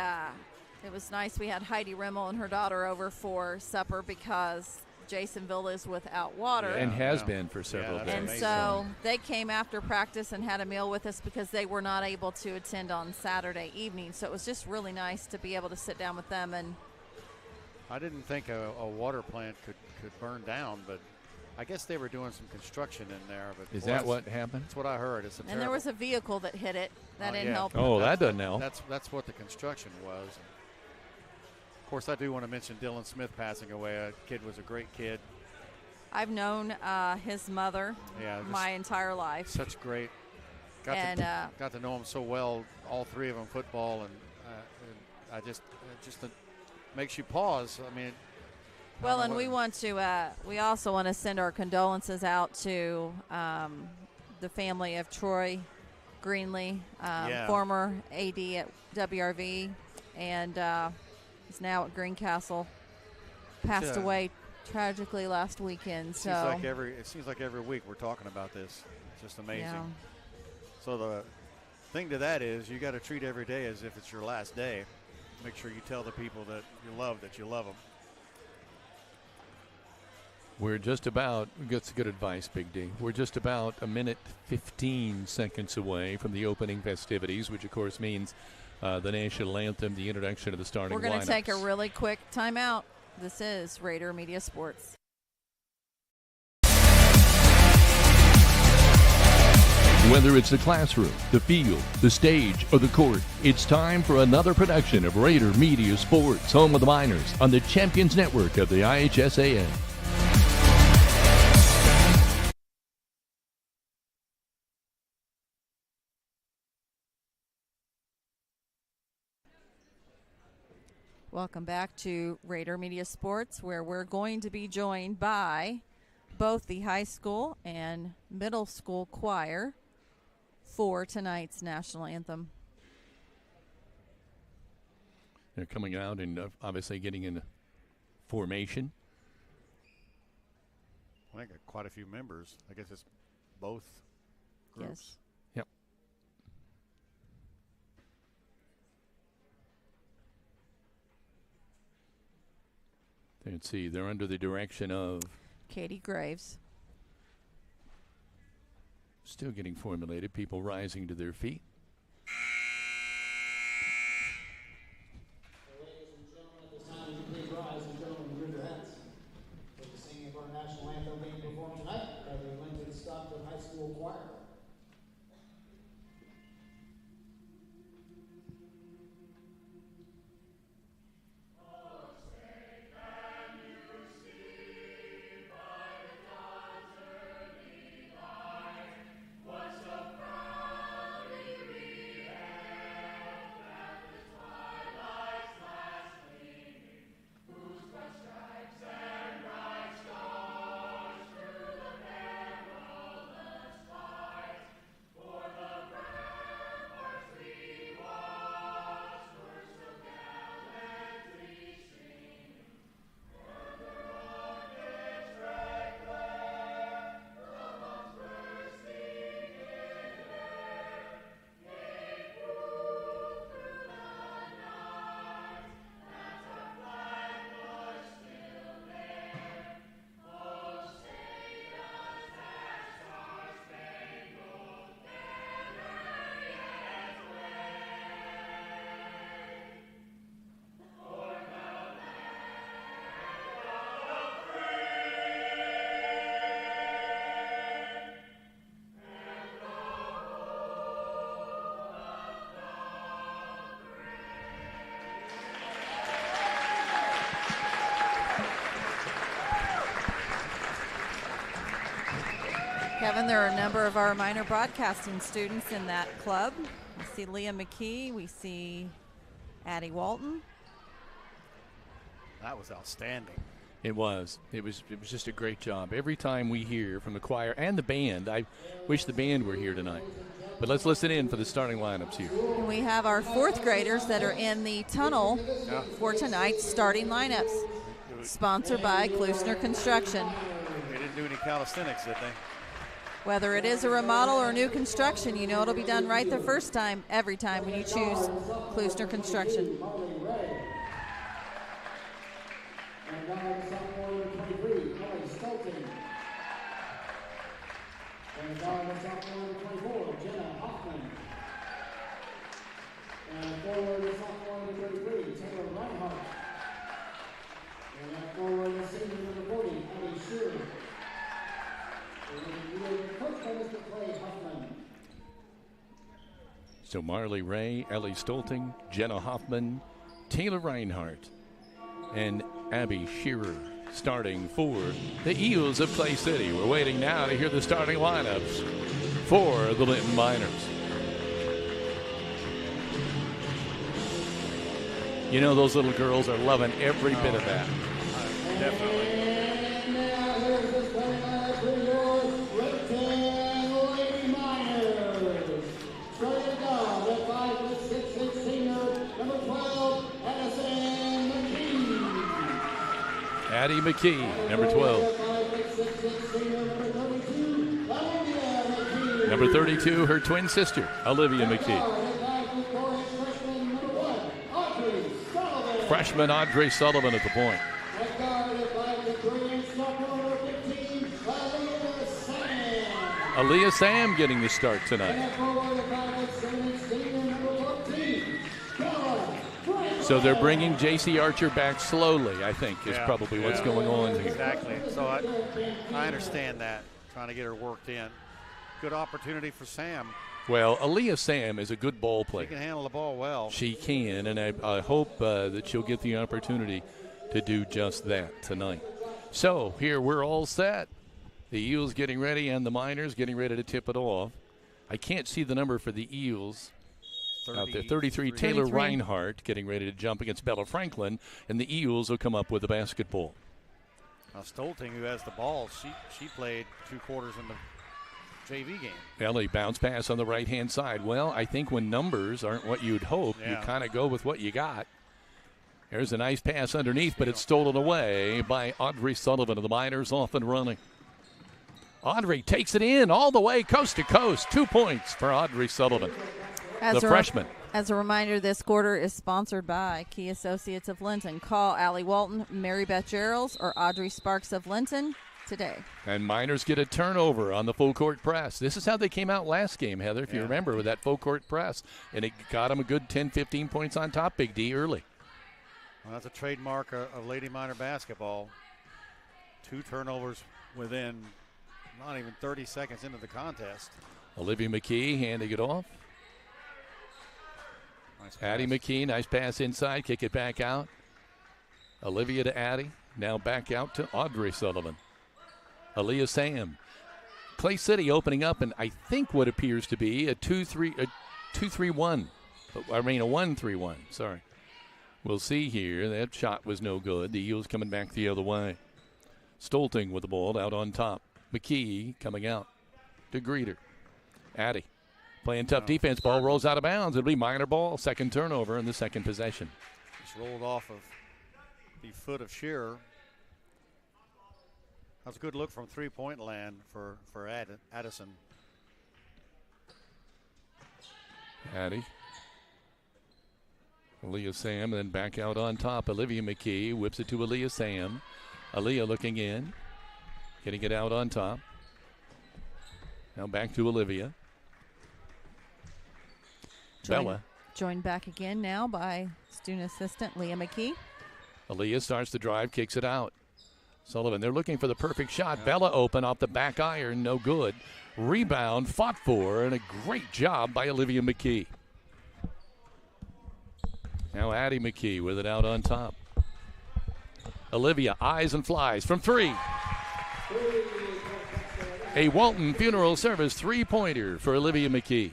it was nice, we had Heidi Rimmel and her daughter over for supper because Jasonville is without water.
And has
Yeah.
been for several
that's
days.
And
amazing.
so they came after practice and had a meal with us because they were not able to attend on Saturday evening. So it was just really nice to be able to sit down with them. And
I didn't think a water plant could burn down, but I guess they were doing some construction in there. But
Is
boy,
that
that's-
what happened?
That's what I heard. It's a
and there was a vehicle that hit it. That didn't
yeah.
help.
Oh, that doesn't help.
That's what the construction was. Of course, I do want to mention Dylan Smith passing away. A kid was a great kid.
I've known his mother
Yeah, just
my entire life.
such great. Got to know him so well. All three of them, football, and I just makes you pause. I mean.
Well, and we want to. We also want to send our condolences out to the family of Troy Greenlee, former AD at WRV, and is now at Greencastle. Passed away tragically last weekend. So
It seems like every week we're talking about this. It's just amazing.
Yeah.
So the thing to that is you got to treat every day as if it's your last day. Make sure you tell the people that you love them.
We're just about, that's good advice, Big D. We're just about a minute 15 seconds away from the opening festivities, which of course means the national anthem, the introduction of the starting lineups.
we're going to take a really quick timeout. This is Raider Media Sports.
Whether it's the classroom, the field, the stage, or the court, it's time for another production of Raider Media Sports, home of the Miners, on the Champions Network of the IHSAA.
Welcome back to Raider Media Sports, where we're going to be joined by both the high school and middle school choir for tonight's national anthem.
They're coming out and obviously getting in formation.
I think quite a few members. I guess it's both groups.
Yes.
Yep. Let's see, they're under the direction of
Katie Graves.
still getting formulated, people rising to their feet.
Ladies and gentlemen, at this time, would you please rise and gentlemen, remove your hats. For the singing of our national anthem being performed tonight by the Linton-Stockton High School Choir.
What's so proudly
Kevin, there are a number of our minor broadcasting students in that club. We see Leah McKee. We see Addie Walton.
That was outstanding.
It was. It was just a great job. Every time we hear from the choir and the band, I wish the band were here tonight. But let's listen in for the starting lineups here.
And we have our fourth graders that are in the tunnel for tonight's starting lineups. Sponsored by Klusner Construction.
They didn't do any calisthenics, did they?
Whether it is a remodel or new construction, you know it'll be done right the first time, every time when you choose Klusner Construction.
And guard sophomore number 23, Linton-Stockton. And guard sophomore number 24, Jenna Hoffman. And forward sophomore number 33, Taylor Reinhardt. And forward senior number 40, Abby Shearer. And coached by Mr. Clay Hoffman.
So Marley Ray, Ellie Stolting, Jenna Hoffman, Taylor Reinhardt, and Abby Shearer starting for the Eels of Clay City. We're waiting now to hear the starting lineups for the Linton Miners. You know those little girls are loving every bit of that.
Definitely.
And now here's the starting lineup for your Linton Lady Miners. Starting at guard, the 5'6" senior, number 12, Addison McKee.
Addie McKee, number 12. Number 32, her twin sister, Olivia McKee. Freshman Audrey Sullivan at the point. Aaliyah Sam getting the start tonight. So they're bringing J.C. Archer back slowly, I think, is probably what's going on here.
Exactly. So I understand that, trying to get her worked in. Good opportunity for Sam.
Well, Aaliyah Sam is a good ball player.
She can handle the ball well.
She can, and I hope that she'll get the opportunity to do just that tonight. So here we're all set. The Eels getting ready and the Miners getting ready to tip it off. I can't see the number for the Eels out there. 33, Taylor Reinhardt getting ready to jump against Bella Franklin, and the Eels will come up with the basketball.
Now Stolting, who has the ball, she played 2 quarters in the JV game.
Ellie bounce pass on the right-hand side. Well, I think when numbers aren't what you'd hope, you kind of go with what you got. There's a nice pass underneath, but it's stolen away by Audrey Sullivan of the Miners, off and running. Audrey takes it in all the way coast to coast. 2 points for Audrey Sullivan, the freshman.
As a reminder, this quarter is sponsored by Key Associates of Linton. Call Allie Walton, Mary Beth Geralds, or Audrey Sparks of Linton today.
And Miners get a turnover on the full court press. This is how they came out last game, Heather, if you remember, with that full court press. And it got them a good 10, 15 points on top, Big D, early.
Well, that's a trademark of Lady Miner basketball. 2 turnovers within not even 30 seconds into the contest.
Olivia McKee handing it off.
Nice
Addie McKee, nice pass inside, kick it back out. Olivia to Addie, now back out to Audrey Sullivan. Aaliyah Sam. Clay City opening up, and I think what appears to be a 2-3-1. I mean a 1-3-1, sorry. We'll see here. That shot was no good. The Eels coming back the other way. Stolting with the ball out on top. McKee coming out to greet her. Addie playing tough defense. Ball rolls out of bounds. It'll be Miner ball. Second turnover in the second possession.
Just rolled off of the foot of Shearer. That's a good look from three-point land for Addison.
Addie. Aaliyah Sam, then back out on top. Olivia McKee whips it to Aaliyah Sam. Aaliyah looking in. Getting it out on top. Now back to Olivia. Bella.
Joined back again now by student assistant Leah McKee.
Aaliyah starts to drive, kicks it out. Sullivan, they're looking for the perfect shot. Bella open off the back iron, no good. Rebound, fought for, and a great job by Olivia McKee. Now Addie McKee with it out on top. Olivia, eyes and flies from 3. A Walton Funeral Service three-pointer for Olivia McKee.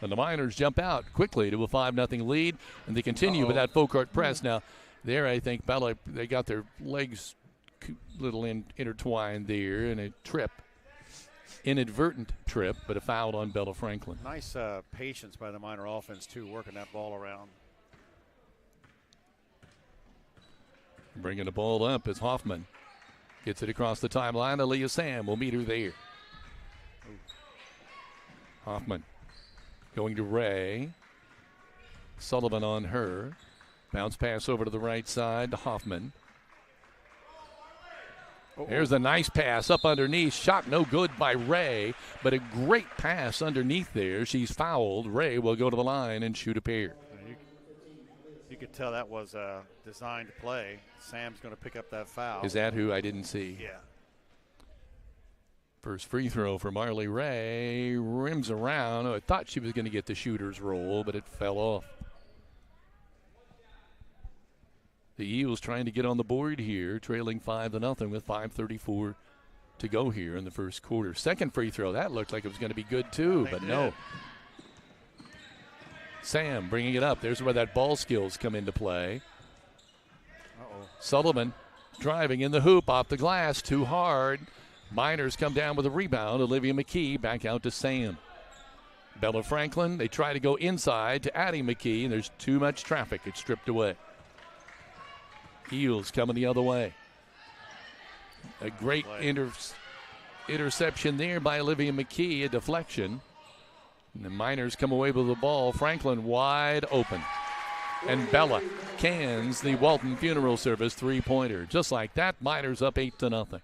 And the Miners jump out quickly to a 5-0 lead, and they continue with that full court press. Now, there I think Bella, they got their legs little intertwined there in a trip. Inadvertent trip, but a foul on Bella Franklin.
Nice patience by the Miner offense, too, working that ball around.
Bringing the ball up is Hoffman. Gets it across the timeline. Aaliyah Sam will meet her there. Hoffman going to Ray. Sullivan on her. Bounce pass over to the right side to Hoffman. There's a nice pass up underneath. Shot no good by Ray, but a great pass underneath there. She's fouled. Ray will go to the line and shoot a pair.
You could tell that was a designed play. Sam's going to pick up that foul.
Is that who I didn't see?
Yeah.
First free throw for Marley Ray. Rims around. I thought she was going to get the shooter's roll, but it fell off. The Eagles trying to get on the board here, trailing 5-0 with 5:34 to go here in the first quarter. Second free throw, that looked like it was going to be good too, but no. Sam bringing it up. There's where that ball skills come into play. Sullivan driving in the hoop, off the glass, too hard. Miners come down with a rebound. Olivia McKee back out to Sam. Bella Franklin, they try to go inside to Addie McKee, and there's too much traffic. It's stripped away. Eels coming the other way. A great interception there by Olivia McKee, a deflection. And the Miners come away with the ball. Franklin wide open. And Bella cans the Walton Funeral Service three-pointer. Just like that, Miners up 8-0.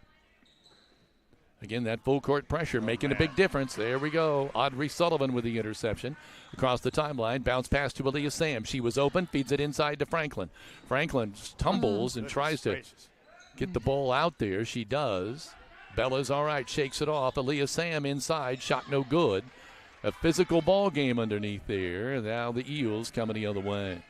Again, that full court pressure making a big difference. There we go. Audrey Sullivan with the interception. Across the timeline, bounce pass to Aaliyah Sam. She was open, feeds it inside to Franklin. Franklin tumbles and tries to get the ball out there. She does. Bella's all right, shakes it off. Aaliyah Sam inside, shot no good. A physical ball game underneath there. Now the Eels coming the other way.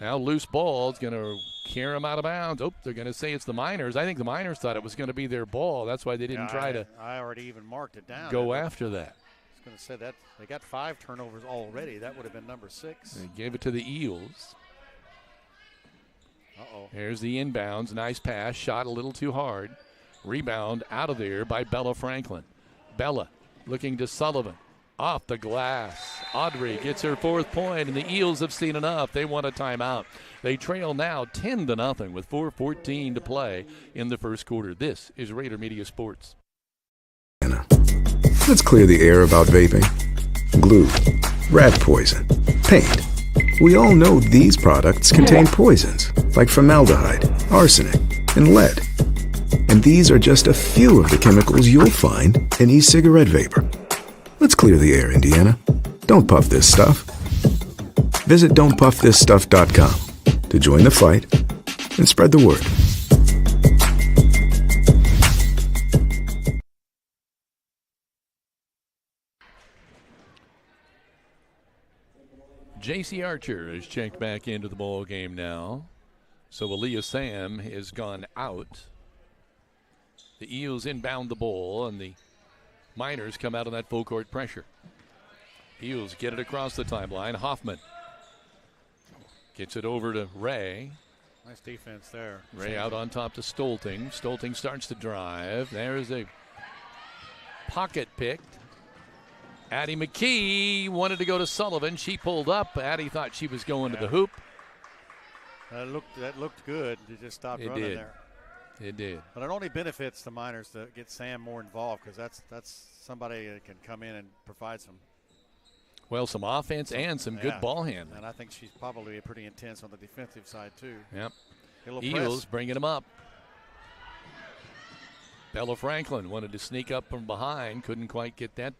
Now loose ball is going to carry them out of bounds. Oh, they're going to say it's the Miners. I think the Miners thought it was going to be their ball. That's why they didn't try to.
I already even marked it down.
Go after that.
I was going to say that they got 5 turnovers already. That would have been number 6.
They gave it to the Eels. There's the inbounds. Nice pass. Shot a little too hard. Rebound out of there by Bella Franklin. Bella looking to Sullivan. Off the glass. Audrey gets her 4th point, and the Eels have seen enough. They want a timeout. They trail now 10-0 with 4:14 to play in the first quarter. This is Rader Media Sports.
Let's clear the air about vaping. Glue, rat poison, paint. We all know these products contain poisons like formaldehyde, arsenic, and lead. And these are just a few of the chemicals you'll find in e-cigarette vapor. Let's clear the air, Indiana. Don't puff this stuff. Visit don'tpuffthisstuff.com to join the fight and spread the word.
J.C. Archer is checked back into the ball game now. So Aaliyah Sam has gone out. The Eels inbound the ball, and the Miners come out on that full court pressure. Eels get it across the timeline. Hoffman gets it over to Ray.
Nice defense there.
Ray out on top to Stolting. Stolting starts to drive. There's a pocket picked. Addie McKee wanted to go to Sullivan. She pulled up. Addie thought she was going to the hoop.
That looked good. They just stopped running there.
It did.
But it only benefits the Miners to get Sam more involved, because that's somebody that can come in and provide some
offense and some good ball handling.
And I think she's probably pretty intense on the defensive side too.
Yep.
Eels
bringing them up. Bella Franklin wanted to sneak up from behind, couldn't quite get that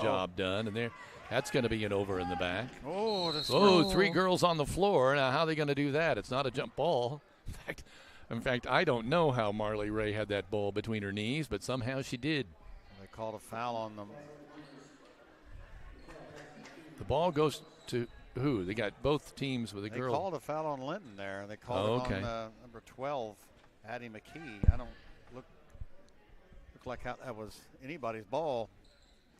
job done, and that's going to be an over in the back.
Oh,
3 girls on the floor. Now, how are they going to do that? It's not a jump ball. In fact, I don't know how Marley Ray had that ball between her knees, but somehow she did.
They called a foul on them.
The ball goes to who? They got both teams with a girl.
They called a foul on Linton there. They called it on number 12, Addie McKee. I don't look. looked like that was anybody's ball.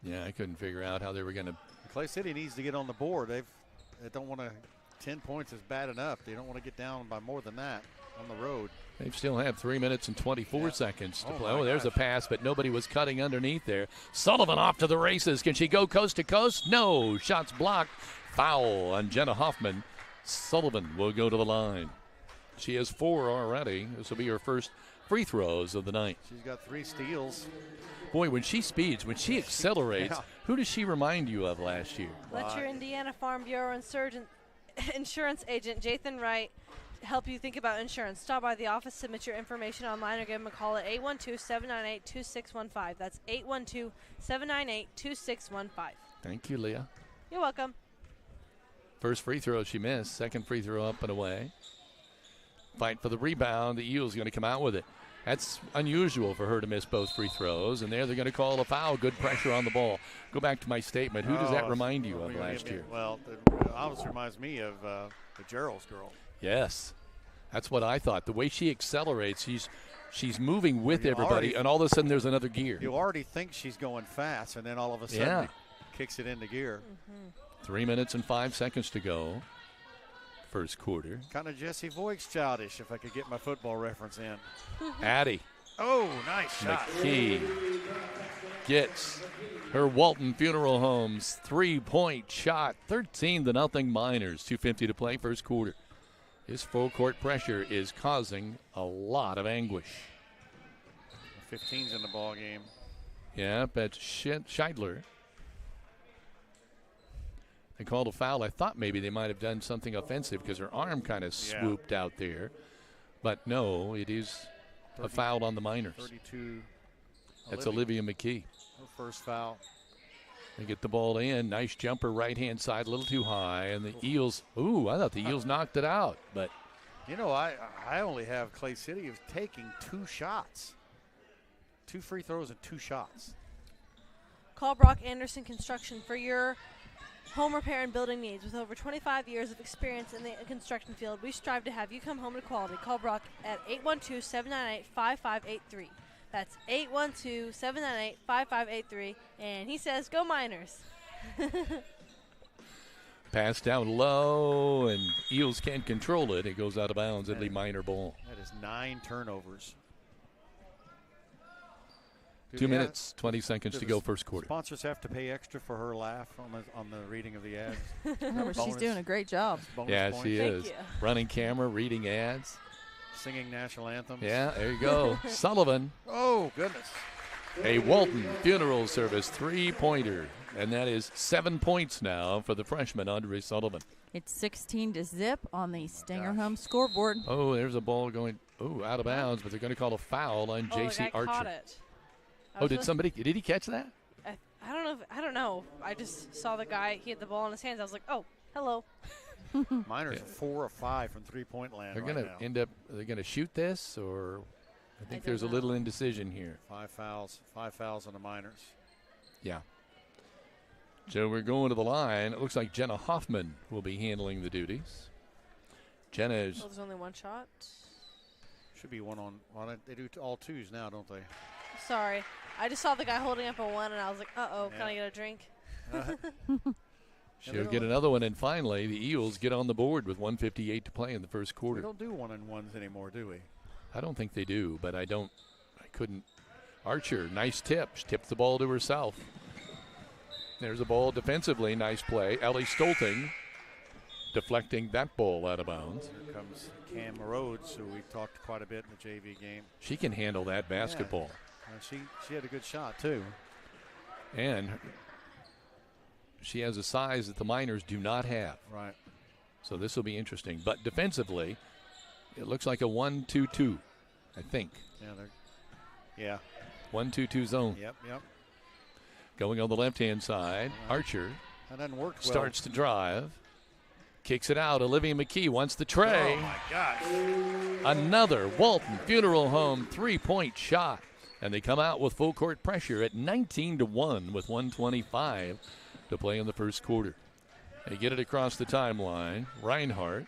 Yeah, I couldn't figure out how they were going to.
Clay City needs to get on the board. They don't want to. 10 points is bad enough. They don't want to get down by more than that on the road.
They still have 3 minutes and 24 seconds to play.
my
Oh, there's a
gosh.
pass, but nobody was cutting underneath there. Sullivan off to the races. Can she go coast to coast? No. Shots blocked. Foul on Jenna Hoffman. Sullivan will go to the line. She has 4 already. This will be her first free throws of the night.
She's got 3 steals.
Boy, when she speeds, when she accelerates,
Yeah.
who does she remind you of last year?
Let your Indiana Farm Bureau insurance agent, Jathan Wright, help you think about insurance. Stop by the office, submit your information online, or give them a call at 812-798-2615. That's 812-798-2615.
Thank you, Leah.
You're welcome.
First free throw she missed. Second free throw up and away. Fight for the rebound. The Eels going to come out with it. That's unusual for her to miss both free throws. And there they're going to call a foul. Good pressure on the ball. Go back to my statement. Who does that remind you of last year?
Well, it obviously reminds me of the Gerald's girl.
Yes. That's what I thought. The way she accelerates, she's moving with
You
everybody,
already-
and all of a sudden there's another gear.
You already think she's going fast, and then all of a sudden
Yeah.
it kicks it into gear.
3 minutes and 5 seconds to go. First quarter.
Kind of Jesse Voigt's childish, if I could get my football reference in.
Addie
Oh, nice shot.
McKee gets her Walton Funeral Home's 3-point shot. 13-0 Miners. 2:50 to play, first quarter. His full court pressure is causing a lot of anguish.
15's in the ball game.
Yeah, but Scheidler. They called a foul. I thought maybe they might have done something offensive because her arm kind of swooped out there. But no, it is a foul on the Miners.
32.
That's Olivia McKee.
Her first foul.
They get the ball in. Nice jumper right-hand side, a little too high. And the Eels, I thought the Eels knocked it out. But
You know, I only have Clay City of taking 2 shots. 2 free throws and 2 shots.
Call Brock Anderson Construction for your home repair and building needs. With over 25 years of experience in the construction field, we strive to have you come home to quality. Call Brock at 812-798-5583. That's 812-798-5583. And he says, go Miners.
pass down low, and Eels can't control it. It goes out of bounds. It'll be Miner ball.
That is 9 turnovers.
2 minutes, 20 seconds to go, first quarter.
Sponsors have to pay extra for her laugh on the reading of the ads.
She's doing a great job.
Yeah,
points.
she is. Running camera, reading ads.
Singing national anthems.
Yeah, there you go. Sullivan.
Oh, goodness.
A Walton Funeral Service 3-pointer. And that is 7 points now for the freshman, Andre Sullivan.
It's 16-0 on the Stanger Home scoreboard.
Oh, there's a ball going out of bounds, but they're going to call a foul on J.C. Archer.
Caught it.
Did he catch that?
I don't know. I just saw the guy. He had the ball in his hands. I was like, oh, hello.
Miners are 4 of 5 from 3-point land.
They're going to end up. Are they going to shoot this, or I think there's a little indecision here.
5 fouls on the Miners.
Yeah. So we're going to the line. It looks like Jenna Hoffman will be handling the duties. Jenna is.
There's only one shot.
Should be one on. Well, they do all 2s now, don't they?
Sorry. I just saw the guy holding up a 1, and I was like, uh-oh, can I get a drink?
She'll get another one, and finally, the Eels get on the board with 1:58 to play in the first quarter.
We don't do 1-on-1s anymore, do we?
I don't think they do, but I couldn't. Archer, nice tip. She tipped the ball to herself. There's a ball defensively. Nice play. Ellie Stolting deflecting that ball out of bounds.
Here comes Cam Rhodes, who we talked quite a bit in the JV game.
She can handle that basketball.
She had a good shot, too.
And she has a size that the Miners do not have.
Right.
So this will be interesting. But defensively, it looks like a 1-2-2, I think.
Yeah.
1-2-2 zone.
Yep.
Going on the left-hand side, Archer
That doesn't work well.
starts to drive. Kicks it out. Olivia McKee wants the tray.
Oh, my gosh.
Another Walton Funeral Home 3-point shot. And they come out with full court pressure at 19-1 with 1:25 to play in the first quarter. They get it across the timeline. Reinhardt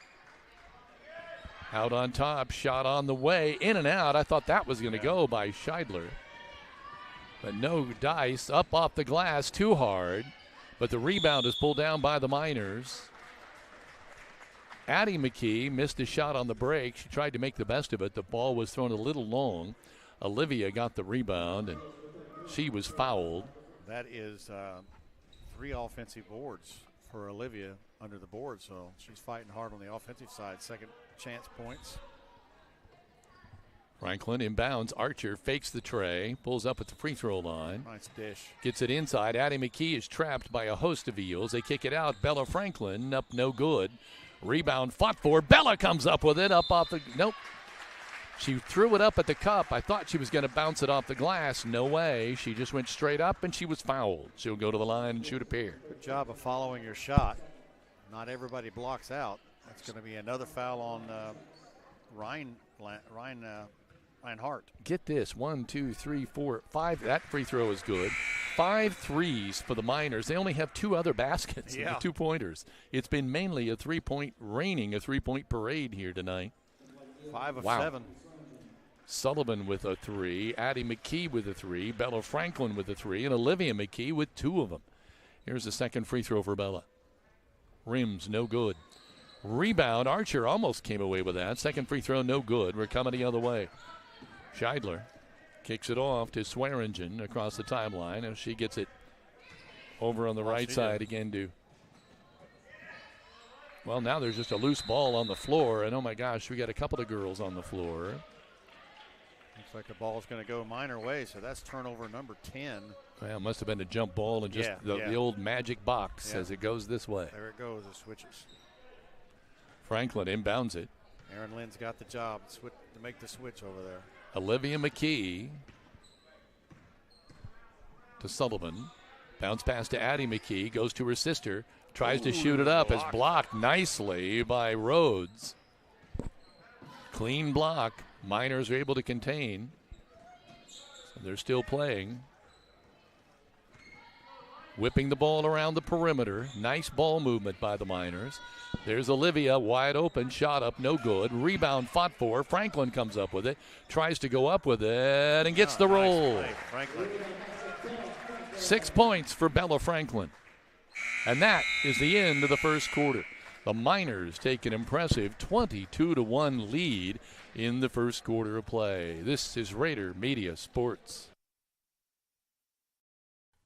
out on top. Shot on the way. In and out. I thought that was going to go by Scheidler. But no dice. Up off the glass, too hard. But the rebound is pulled down by the Miners. Addie McKee missed a shot on the break. She tried to make the best of it. The ball was thrown a little long. Olivia got the rebound, and she was fouled.
That is 3 offensive boards for Olivia under the board, so she's fighting hard on the offensive side. Second chance points.
Franklin inbounds. Archer fakes the tray, pulls up at the free throw line.
Nice dish.
Gets it inside. Addie McKee is trapped by a host of Eels. They kick it out. Bella Franklin up no good. Rebound fought for. Bella comes up with it. Up off the. Nope. She threw it up at the cup. I thought she was going to bounce it off the glass. No way. She just went straight up, and she was fouled. She'll go to the line and shoot a pair.
Good job of following your shot. Not everybody blocks out. That's going to be another foul on Reinhardt.
Get this. 1, 2, 3, 4, 5. That free throw is good. 5 threes for the Miners. They only have 2 other baskets, the 2-pointers. It's been mainly a three-point parade here tonight.
5 of 7.
Sullivan with a 3, Addie McKee with a 3, Bella Franklin with a 3, and Olivia McKee with 2 of them. Here's the second free throw for Bella. Rims, no good. Rebound, Archer almost came away with that. Second free throw, no good. We're coming the other way. Scheidler kicks it off to Swearingen across the timeline, and she gets it over on the right side again to. Well, now there's just a loose ball on the floor, and oh my gosh, we got a couple of girls on the floor.
Looks like the ball's going to go Miner way, so that's turnover number 10.
Well, it must have been a jump ball and just the old magic box as it goes this way.
There it goes, it switches.
Franklin inbounds it.
Aaron Lynn's got the job to make the switch over there.
Olivia McKee to Sullivan. Bounce pass to Addie McKee, goes to her sister, tries to shoot it up. It's blocked nicely by Rhodes. Clean block. Miners are able to contain. So they're still playing. Whipping the ball around the perimeter. Nice ball movement by the Miners. There's Olivia, wide open, shot up, no good. Rebound fought for. Franklin comes up with it, tries to go up with it, and gets the roll.
Nice play,
6 points for Bella Franklin. And that is the end of the first quarter. The Miners take an impressive 22-1 lead in the first quarter of play. This is Rader Media Sports.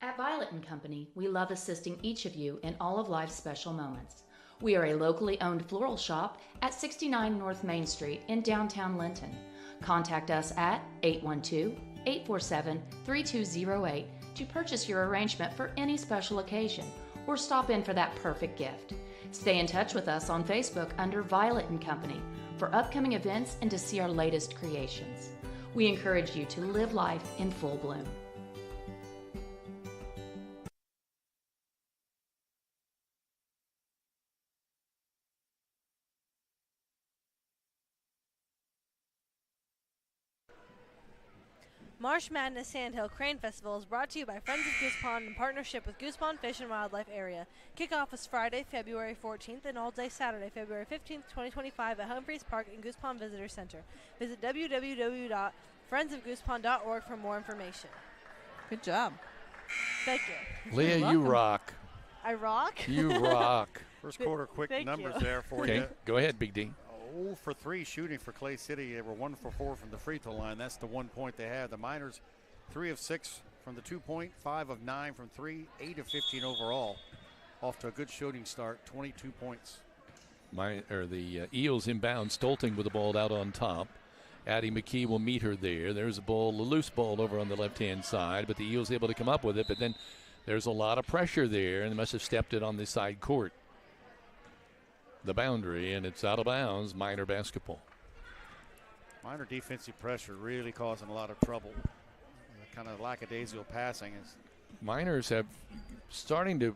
At Violet & Company, we love assisting each of you in all of life's special moments. We are a locally owned floral shop at 69 North Main Street in downtown Linton. Contact us at 812-847-3208 to purchase your arrangement for any special occasion or stop in for that perfect gift. Stay in touch with us on Facebook under Violet & Company for upcoming events and to see our latest creations. We encourage you to live life in full bloom.
Marsh Madness Sandhill Crane Festival is brought to you by Friends of Goose Pond in partnership with Goose Pond Fish and Wildlife Area. Kickoff is Friday, February 14th and all day Saturday, February 15th, 2025 at Humphreys Park and Goose Pond Visitor Center. Visit www.friendsofgoosepond.org for more information.
Good job.
Thank you.
Leah, you rock.
I rock?
You rock.
First quarter quick numbers
you.
there for
okay,
you.
Go ahead, Big D.
0 for 3 shooting for Clay City. They were 1 for 4 from the free throw line. That's the 1 point they had. The Miners 3 of 6 from the 2-point, 5 of 9 from 3, 8 of 15 overall. Off to a good shooting start, 22 points.
The Eels inbound. Stolting with the ball out on top. Addie McKee will meet her there. There's a loose ball over on the left-hand side, but the Eels able to come up with it. But then there's a lot of pressure there, and they must have stepped it on the side court. The boundary, and it's out of bounds. Miner basketball.
Miner defensive pressure really causing a lot of trouble. Kind of lackadaisical passing.
Miners have starting to,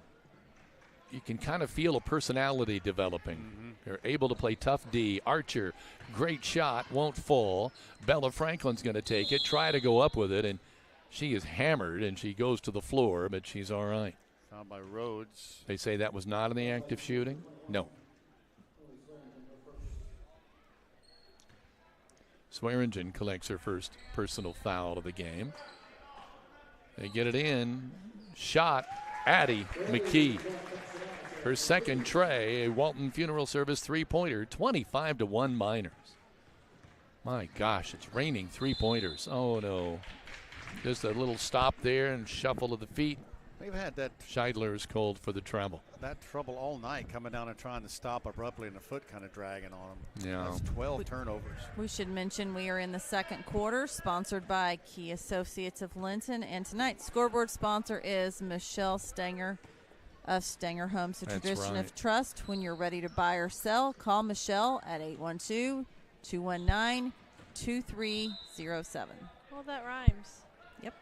you can kind of feel a personality developing. They're able to play tough D. Archer, great shot, won't fall. Bella Franklin's going to take it, try to go up with it, and she is hammered, and she goes to the floor, but she's all right.
Found by Rhodes.
They say that was not in the act of shooting? No. Swearingen collects her first personal foul of the game. They get it in. Shot. Addie McKee. Her second tray, a Walton Funeral Service three-pointer, 25-1 Miners. My gosh, it's raining three-pointers. Oh, no. Just a little stop there and shuffle of the feet.
They've had that.
Scheidler is called for the travel.
That trouble all night, coming down and trying to stop abruptly, and the foot kind of dragging on them.
Yeah.
That's 12 turnovers.
We should mention we are in the second quarter, sponsored by Key Associates of Linton. And tonight's scoreboard sponsor is Michelle Stanger of Stanger Homes, a
That's
tradition
right.
of trust. When you're ready to buy or sell, call Michelle at 812-219-2307.
Well, that rhymes.
Yep.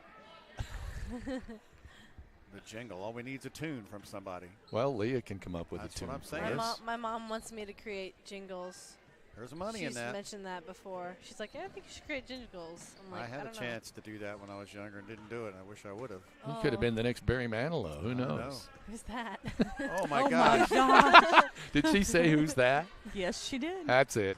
The jingle. All we need is a tune from somebody.
Well, Leah can come up with
That's
a tune.
what I'm saying.
My mom wants me to create jingles.
There's money in that.
She's mentioned that before. She's like, yeah, I think you should create jingles. I'm like,
I had
don't
a
know.
chance to do that when I was younger and didn't do it. I wish I would have.
He could have been the next Barry Manilow. Who knows?
Who's that?
Oh, my
Oh,
gosh.
my God.
Did she say who's that?
Yes, she did.
That's it.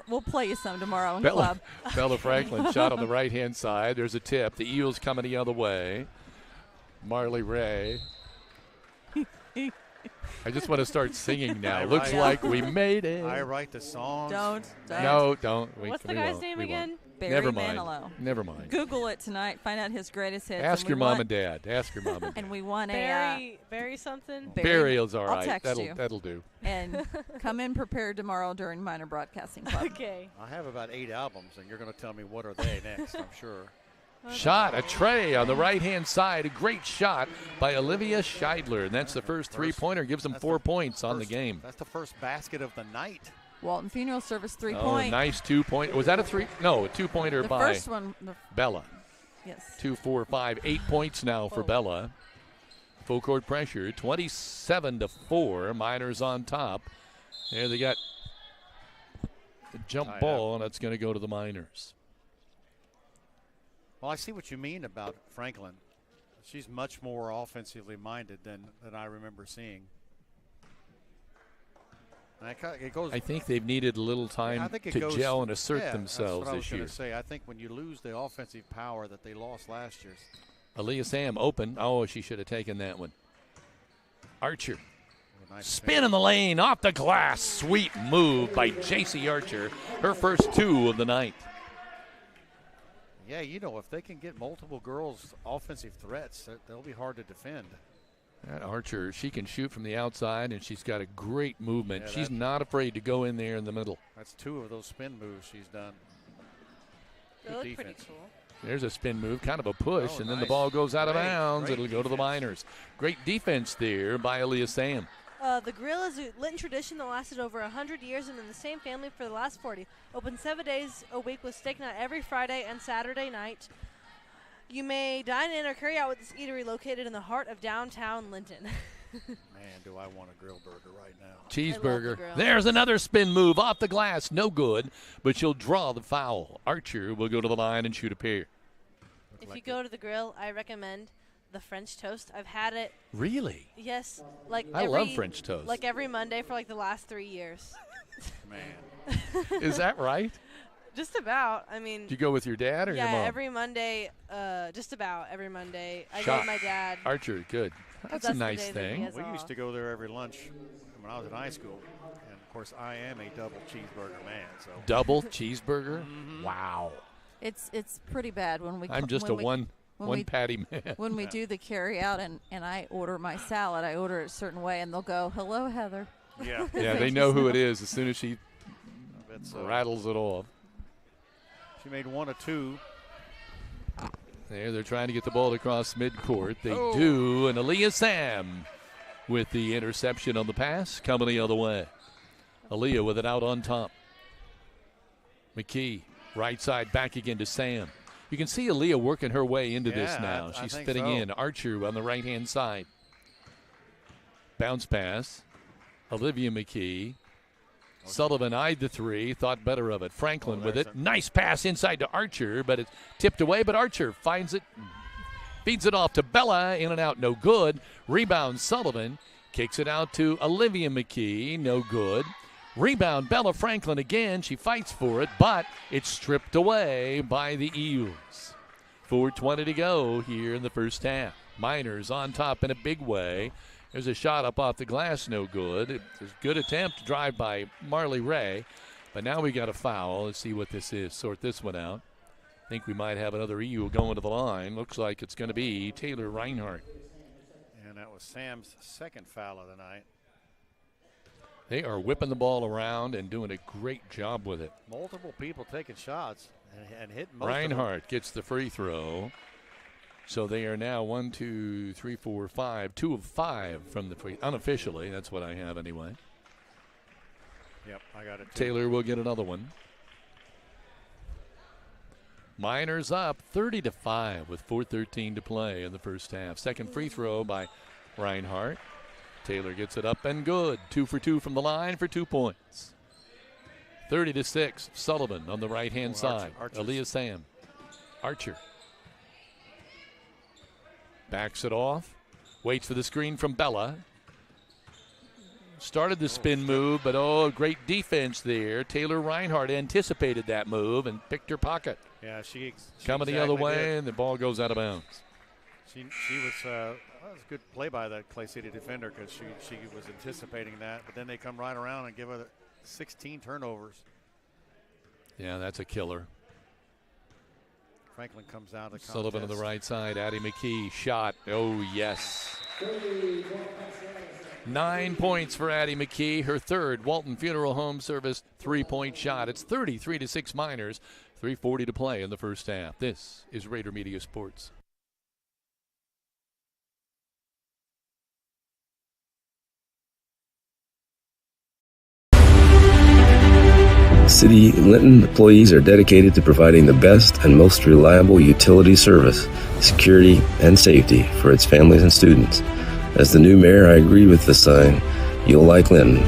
We'll play you some tomorrow in club.
Bella Franklin shot on the right-hand side. There's a tip. The Eels coming the other way. Marley Ray. I just want to start singing now. Looks like we made it.
I write the songs.
Don't.
No, don't.
What's the guy's name again?
Barry
Never mind.
Manilow.
Never mind.
Google it tonight. Find out his greatest hits.
Ask your mom and dad. Ask your mom and dad.
And we won
Barry something?
Barry is all right.
I'll text you.
That'll do.
And come in prepared tomorrow during Minor Broadcasting Club.
Okay.
I have about 8 albums, and you're going to tell me what are they next, I'm sure.
Shot, a tray on the right-hand side. A great shot by Olivia Scheidler. And that's the first three-pointer. Gives them 4 points on the game.
That's the first basket of the night.
Walton Funeral Service
Oh,
three-point.
nice 2-point. Was that a three? No, a two-pointer
The
by
first one.
Bella.
Yes.
2, 4, 5, 8 points now for Bella. Full court pressure, 27-4. Miners on top. There they got the jump
Tied
ball, and that's going to go to the Miners.
Well, I see what you mean about Franklin. She's much more offensively minded than I remember seeing. And it goes.
I think they've needed a little time to gel and assert themselves
that's what
this year.
I was going to say. I think when you lose the offensive power that they lost last year.
Aaliyah Sam open. Oh, she should have taken that one. Archer.
Nice
Spin in the lane, off the glass. Sweet move by J.C. Archer. Her first 2 of the night.
Yeah, if they can get multiple girls offensive threats, they'll be hard to defend.
That Archer, she can shoot from the outside, and she's got a great movement.
Yeah,
she's not afraid to go in there in the middle.
That's 2 of those spin moves she's done.
They
Good
look
defense.
pretty cool.
There's a spin move, kind of a push,
Oh,
and then the
nice.
ball goes out of
Great,
bounds.
great
It'll go to the
defense.
Miners. Great defense there by Aaliyah Sam.
The grill is a Linton tradition that lasted over 100 years and in the same family for the last 40. Open 7 days a week with steak night every Friday and Saturday night. You may dine in or carry out with this eatery located in the heart of downtown Linton.
Man, do I want a grill burger right now.
Cheeseburger.
grill.
There's another spin move off the glass. No good, but she'll draw the foul. Archer will go to the line and shoot a pair.
If you go to the grill, I recommend the French toast. I've had it.
Really?
Yes. Like
I love French toast.
Like every Monday for like the last 3 years.
Man.
Is that right?
Just about. I mean.
Do you go with your dad or your mom?
Yeah, every Monday. Just about every Monday. I go
Shot.
with my dad.
Archer, good. That's a
That's the
nice
day that he
thing.
has
We
off.
used to go there every lunch when I was in high school. And, of course, I am a double cheeseburger man. So
Double cheeseburger?
Mm-hmm.
Wow.
It's pretty bad when we.
I'm just
when
a one
we-
patty man.
When we do the carry out and I order my salad, I order it a certain way, and they'll go, "Hello, Heather."
yeah.
Yeah, they know who it is as soon as she
I bet so.
rattles it off.
She made 1 of 2.
There, they're trying to get the ball across midcourt. They
Oh.
do, and Aaliyah Sam with the interception on the pass, coming the other way. Aaliyah with it out on top. McKee, right side, back again to Sam. You can see Aaliyah working her way into this
Yeah,
now.
I
She's
think
fitting
so.
in. Archer on the right-hand side. Bounce pass. Olivia McKee. Sullivan eyed the 3, thought better of it. Franklin with it. Nice pass inside to Archer, but it's tipped away, but Archer finds it, feeds it off to Bella, in and out, no good. Rebound Sullivan, kicks it out to Olivia McKee, no good. Rebound Bella Franklin again, she fights for it, but it's stripped away by the Eels. 4:20 to go here in the first half. Miners on top in a big way. There's a shot up off the glass, no good. It's a good attempt to drive by Marley Ray, but now we got a foul. Let's see what this is. Sort this one out. I think we might have another EU going to the line. Looks like it's going to be Taylor Reinhardt.
And that was Sam's second foul of the night.
They are whipping the ball around and doing a great job with it.
Multiple people taking shots and hitting most
Reinhardt gets the free throw. So they are now 1, 2, 3, 4, 5. 2 of 5 from the free. Unofficially, that's what I have anyway.
Yep, I got it too.
Taylor will get another one. Miners up 30-5 with 4:13 to play in the first half. Second free throw by Reinhardt. Taylor gets it up and good. 2 for 2 from the line for 2 points. 30-6. Sullivan on the right-hand side. Aaliyah Sam. Archer. Backs it off. Waits for the screen from Bella. Started the spin move, but great defense there. Taylor Reinhardt anticipated that move and picked her pocket.
Yeah, she
coming the other way, and the ball goes out of bounds.
She was that was a good play by that Clay City defender because she was anticipating that, but then they come right around and give her 16 turnovers.
Yeah, that's a killer.
Franklin comes out of the
Sullivan on the right side. Addie McKee shot. Oh, yes. 9 points for Addie McKee. Her third Walton Funeral Home Service 3-point shot. It's 33-6 Miners. 3:40 to play in the first half. This is Raider Media Sports.
City Linton employees are dedicated to providing the best and most reliable utility service, security, and safety for its families and students. As the new mayor, I agree with the sign, "You'll like Linton."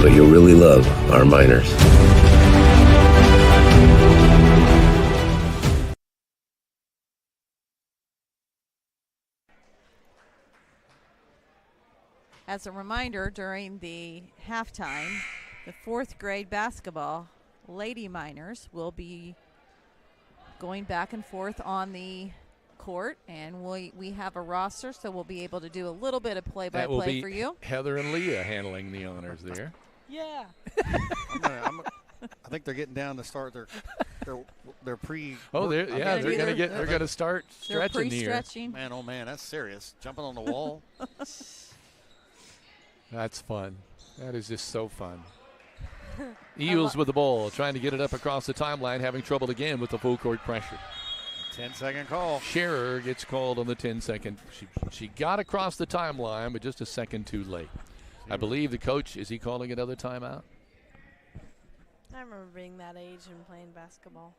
But you'll really love our miners.
As a reminder, during the halftime, the 4th grade basketball Lady Miners will be going back and forth on the court, and we have a roster, so we'll be able to do a little bit of play-by-play for you.
Heather and Leah handling the honors there.
Yeah.
I think they're getting down to start their pre.
Oh, they're going to start stretching here.
Man, oh man, that's serious. Jumping on the wall.
That's fun. That is just so fun. Eels with the ball, trying to get it up across the timeline, having trouble again with the full court pressure.
10-second call.
Scherer gets called on the 10-second. She got across the timeline, but just a second too late. I believe the coach, is he calling another timeout?
I remember being that age and playing basketball.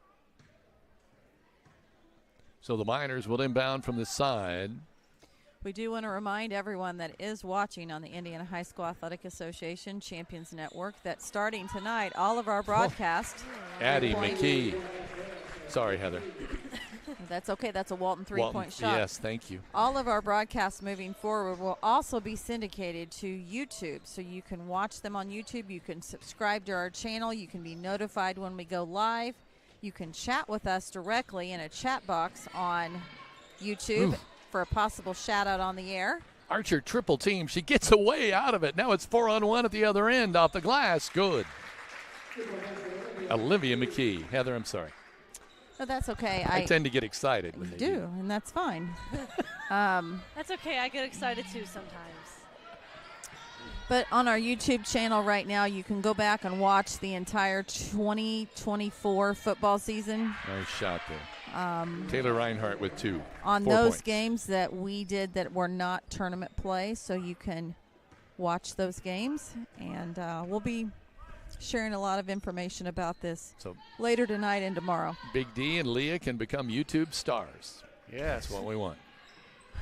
So the Miners will inbound from the side.
We do want to remind everyone that is watching on the Indiana High School Athletic Association Champions Network that starting tonight, all of our broadcasts.
Addie McKee. Sorry, Heather.
That's okay. That's a Walton three-point shot.
Yes, thank you.
All of our broadcasts moving forward will also be syndicated to YouTube, so you can watch them on YouTube. You can subscribe to our channel. You can be notified when we go live. You can chat with us directly in a chat box on YouTube. Ooh. For a possible shout-out on the air.
Archer triple team. She gets away out of it. Now it's 4-on-1 at the other end off the glass. Good. Olivia McKee. Heather, I'm sorry.
No, that's okay.
I tend to get excited.
You do, and that's fine.
That's okay. I get excited too sometimes.
But on our YouTube channel right now, you can go back and watch the entire 2024 football season.
Nice shot there. Taylor Reinhardt with 2.
On those games that we did that were not tournament play, so you can watch those games. And we'll be sharing a lot of information about this later tonight and tomorrow.
Big D and Leah can become YouTube stars.
Yes.
That's what we want.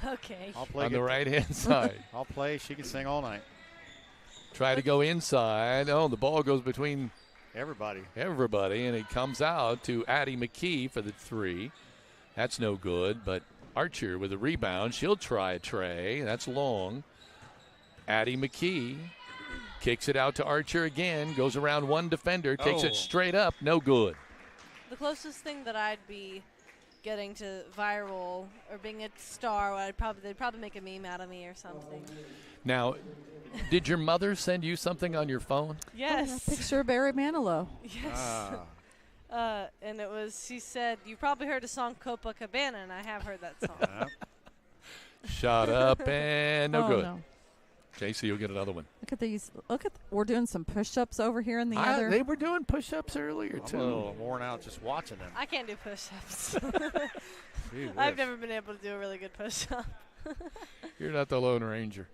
Okay.
I'll play
on the right-hand side.
I'll play. She can sing all night.
Try to go inside. Oh, the ball goes between
everybody,
and it comes out to Addie McKee for the 3. That's no good, but Archer with a rebound. She'll try a tray. That's long. Addie McKee kicks it out to Archer again, goes around one defender, takes it straight up, no good.
The closest thing that I'd be getting to viral or being a star, they'd probably make a meme out of me or something.
Now, did your mother send you something on your phone?
Yes.
Picture of Barry Manilow.
Yes. And it was, she said, you probably heard the song Copacabana, and I have heard that song.
Shot up and no good.
No.
JC, you'll get another one.
Look at these. We're doing some push-ups over here in the other.
They were doing push-ups earlier,
I'm
too.
a little worn out just watching them.
I can't do push-ups. I've never been able to do a really good push-up.
You're not the Lone Ranger.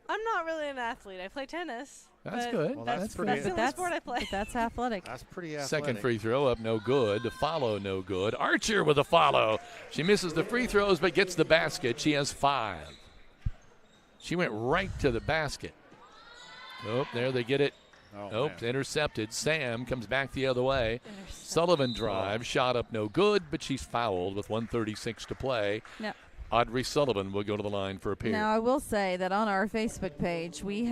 I'm not really an athlete. I play tennis.
That's good.
Well,
that's the only sport I play.
But that's athletic.
That's pretty athletic.
Second free throw up, no good. The follow, no good. Archer with a follow. She misses the free throws but gets the basket. She has 5. She went right to the basket. Oh, there they get it. Intercepted. Sam comes back the other way. Sullivan drives, shot up no good, but she's fouled with 1:36 to play.
Now,
Audrey Sullivan will go to the line for a pair.
Now, I will say that on our Facebook page, we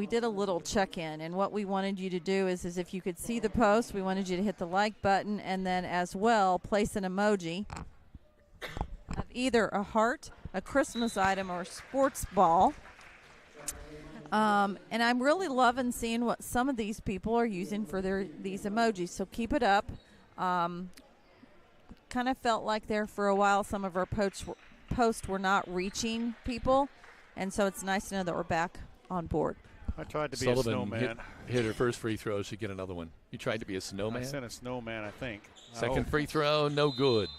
did a little check-in, and what we wanted you to do is if you could see the post, we wanted you to hit the like button, and then as well place an emoji of either a heart, a Christmas item, or a sports ball. And I'm really loving seeing what some of these people are using for these emojis, so keep it up. Kind of felt like there for a while some of our posts were not reaching people, and so it's nice to know that we're back on board.
I tried to be
Sullivan
a snowman.
Hit her first free throw. She get another one. You tried to be a snowman?
I sent a snowman, I think.
Second free throw, no good.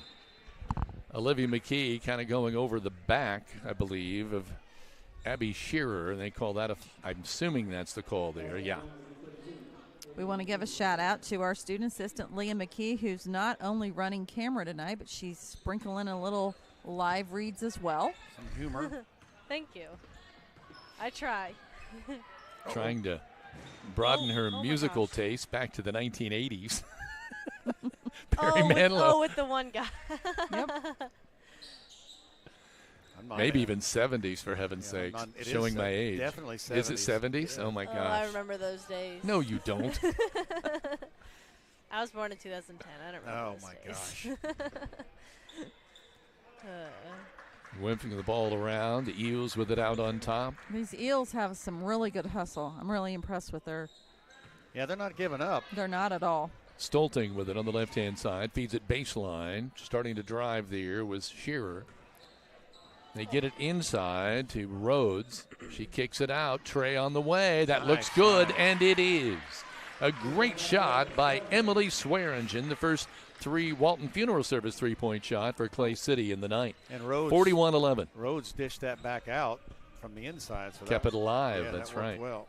Olivia McKee kind of going over the back, I believe, of Abby Shearer, and they call that I'm assuming that's the call there. Yeah.
We want to give a shout-out to our student assistant, Leah McKee, who's not only running camera tonight, but she's sprinkling a little live reads as well.
Some humor.
Thank you. I try.
Trying to broaden her musical taste back to the 1980s. Barry Manilow.
With the one guy.
Yep.
Maybe even 70s, for heaven's sake. Showing my age.
Definitely 70s.
Is it 70s? Yeah. Oh, my gosh.
I remember those days.
No, you don't.
I was born in 2010. I don't remember those days.
Gosh. Whipping the ball around. The Eels with it out on top.
These Eels have some really good hustle. I'm really impressed with their.
Yeah, they're not giving up.
They're not at all.
Stolting with it on the left-hand side. Feeds it baseline. Starting to drive there was Shearer. They get it inside to Rhodes. She kicks it out. Trey on the way. That looks good, and it is. A great shot by Emily Swearingen, the first Walton Funeral Service three-point shot for Clay City in the night.
And Rhodes,
41-11.
Rhodes dished that back out from the inside. So
kept it alive,
yeah,
that's
that worked
right.
Well.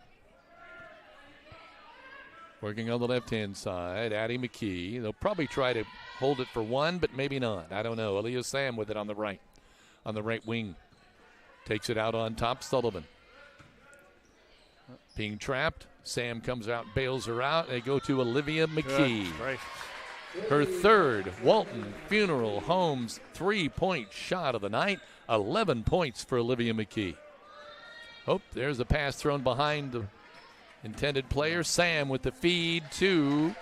Working on the left-hand side, Addie McKee. They'll probably try to hold it for one, but maybe not. I don't know. Aaliyah Sam with it on the right wing. Takes it out on top, Sullivan. Being trapped. Sam comes out, bails her out. They go to Olivia McKee. Her third Walton Funeral Homes three-point shot of the night. 11 points for Olivia McKee. There's a pass thrown behind the intended player. Sam with the feed to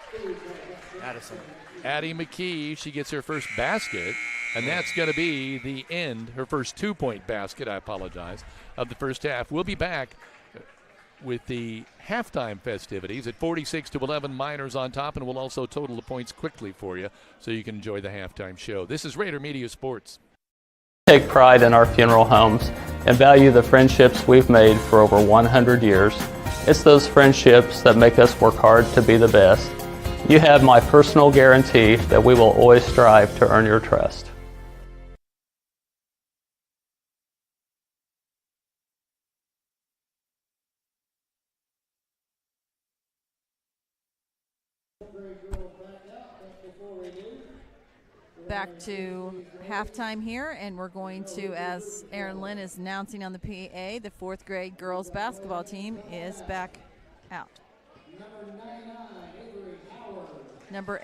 Addie McKee. She gets her first basket, and that's going to be the end, her first two-point basket, of the first half. We'll be back with the halftime festivities at 46-11, Miners on top, and we'll also total the points quickly for you so you can enjoy the halftime show. This is Rader Media Sports.
Take pride in our funeral homes and value the friendships we've made for over 100 years. It's those friendships that make us work hard to be the best. You have my personal guarantee that we will always strive to earn your trust.
Back to halftime here, and we're going to, as Aaron Lynn is announcing on the PA, the fourth grade girls basketball team is back out. Number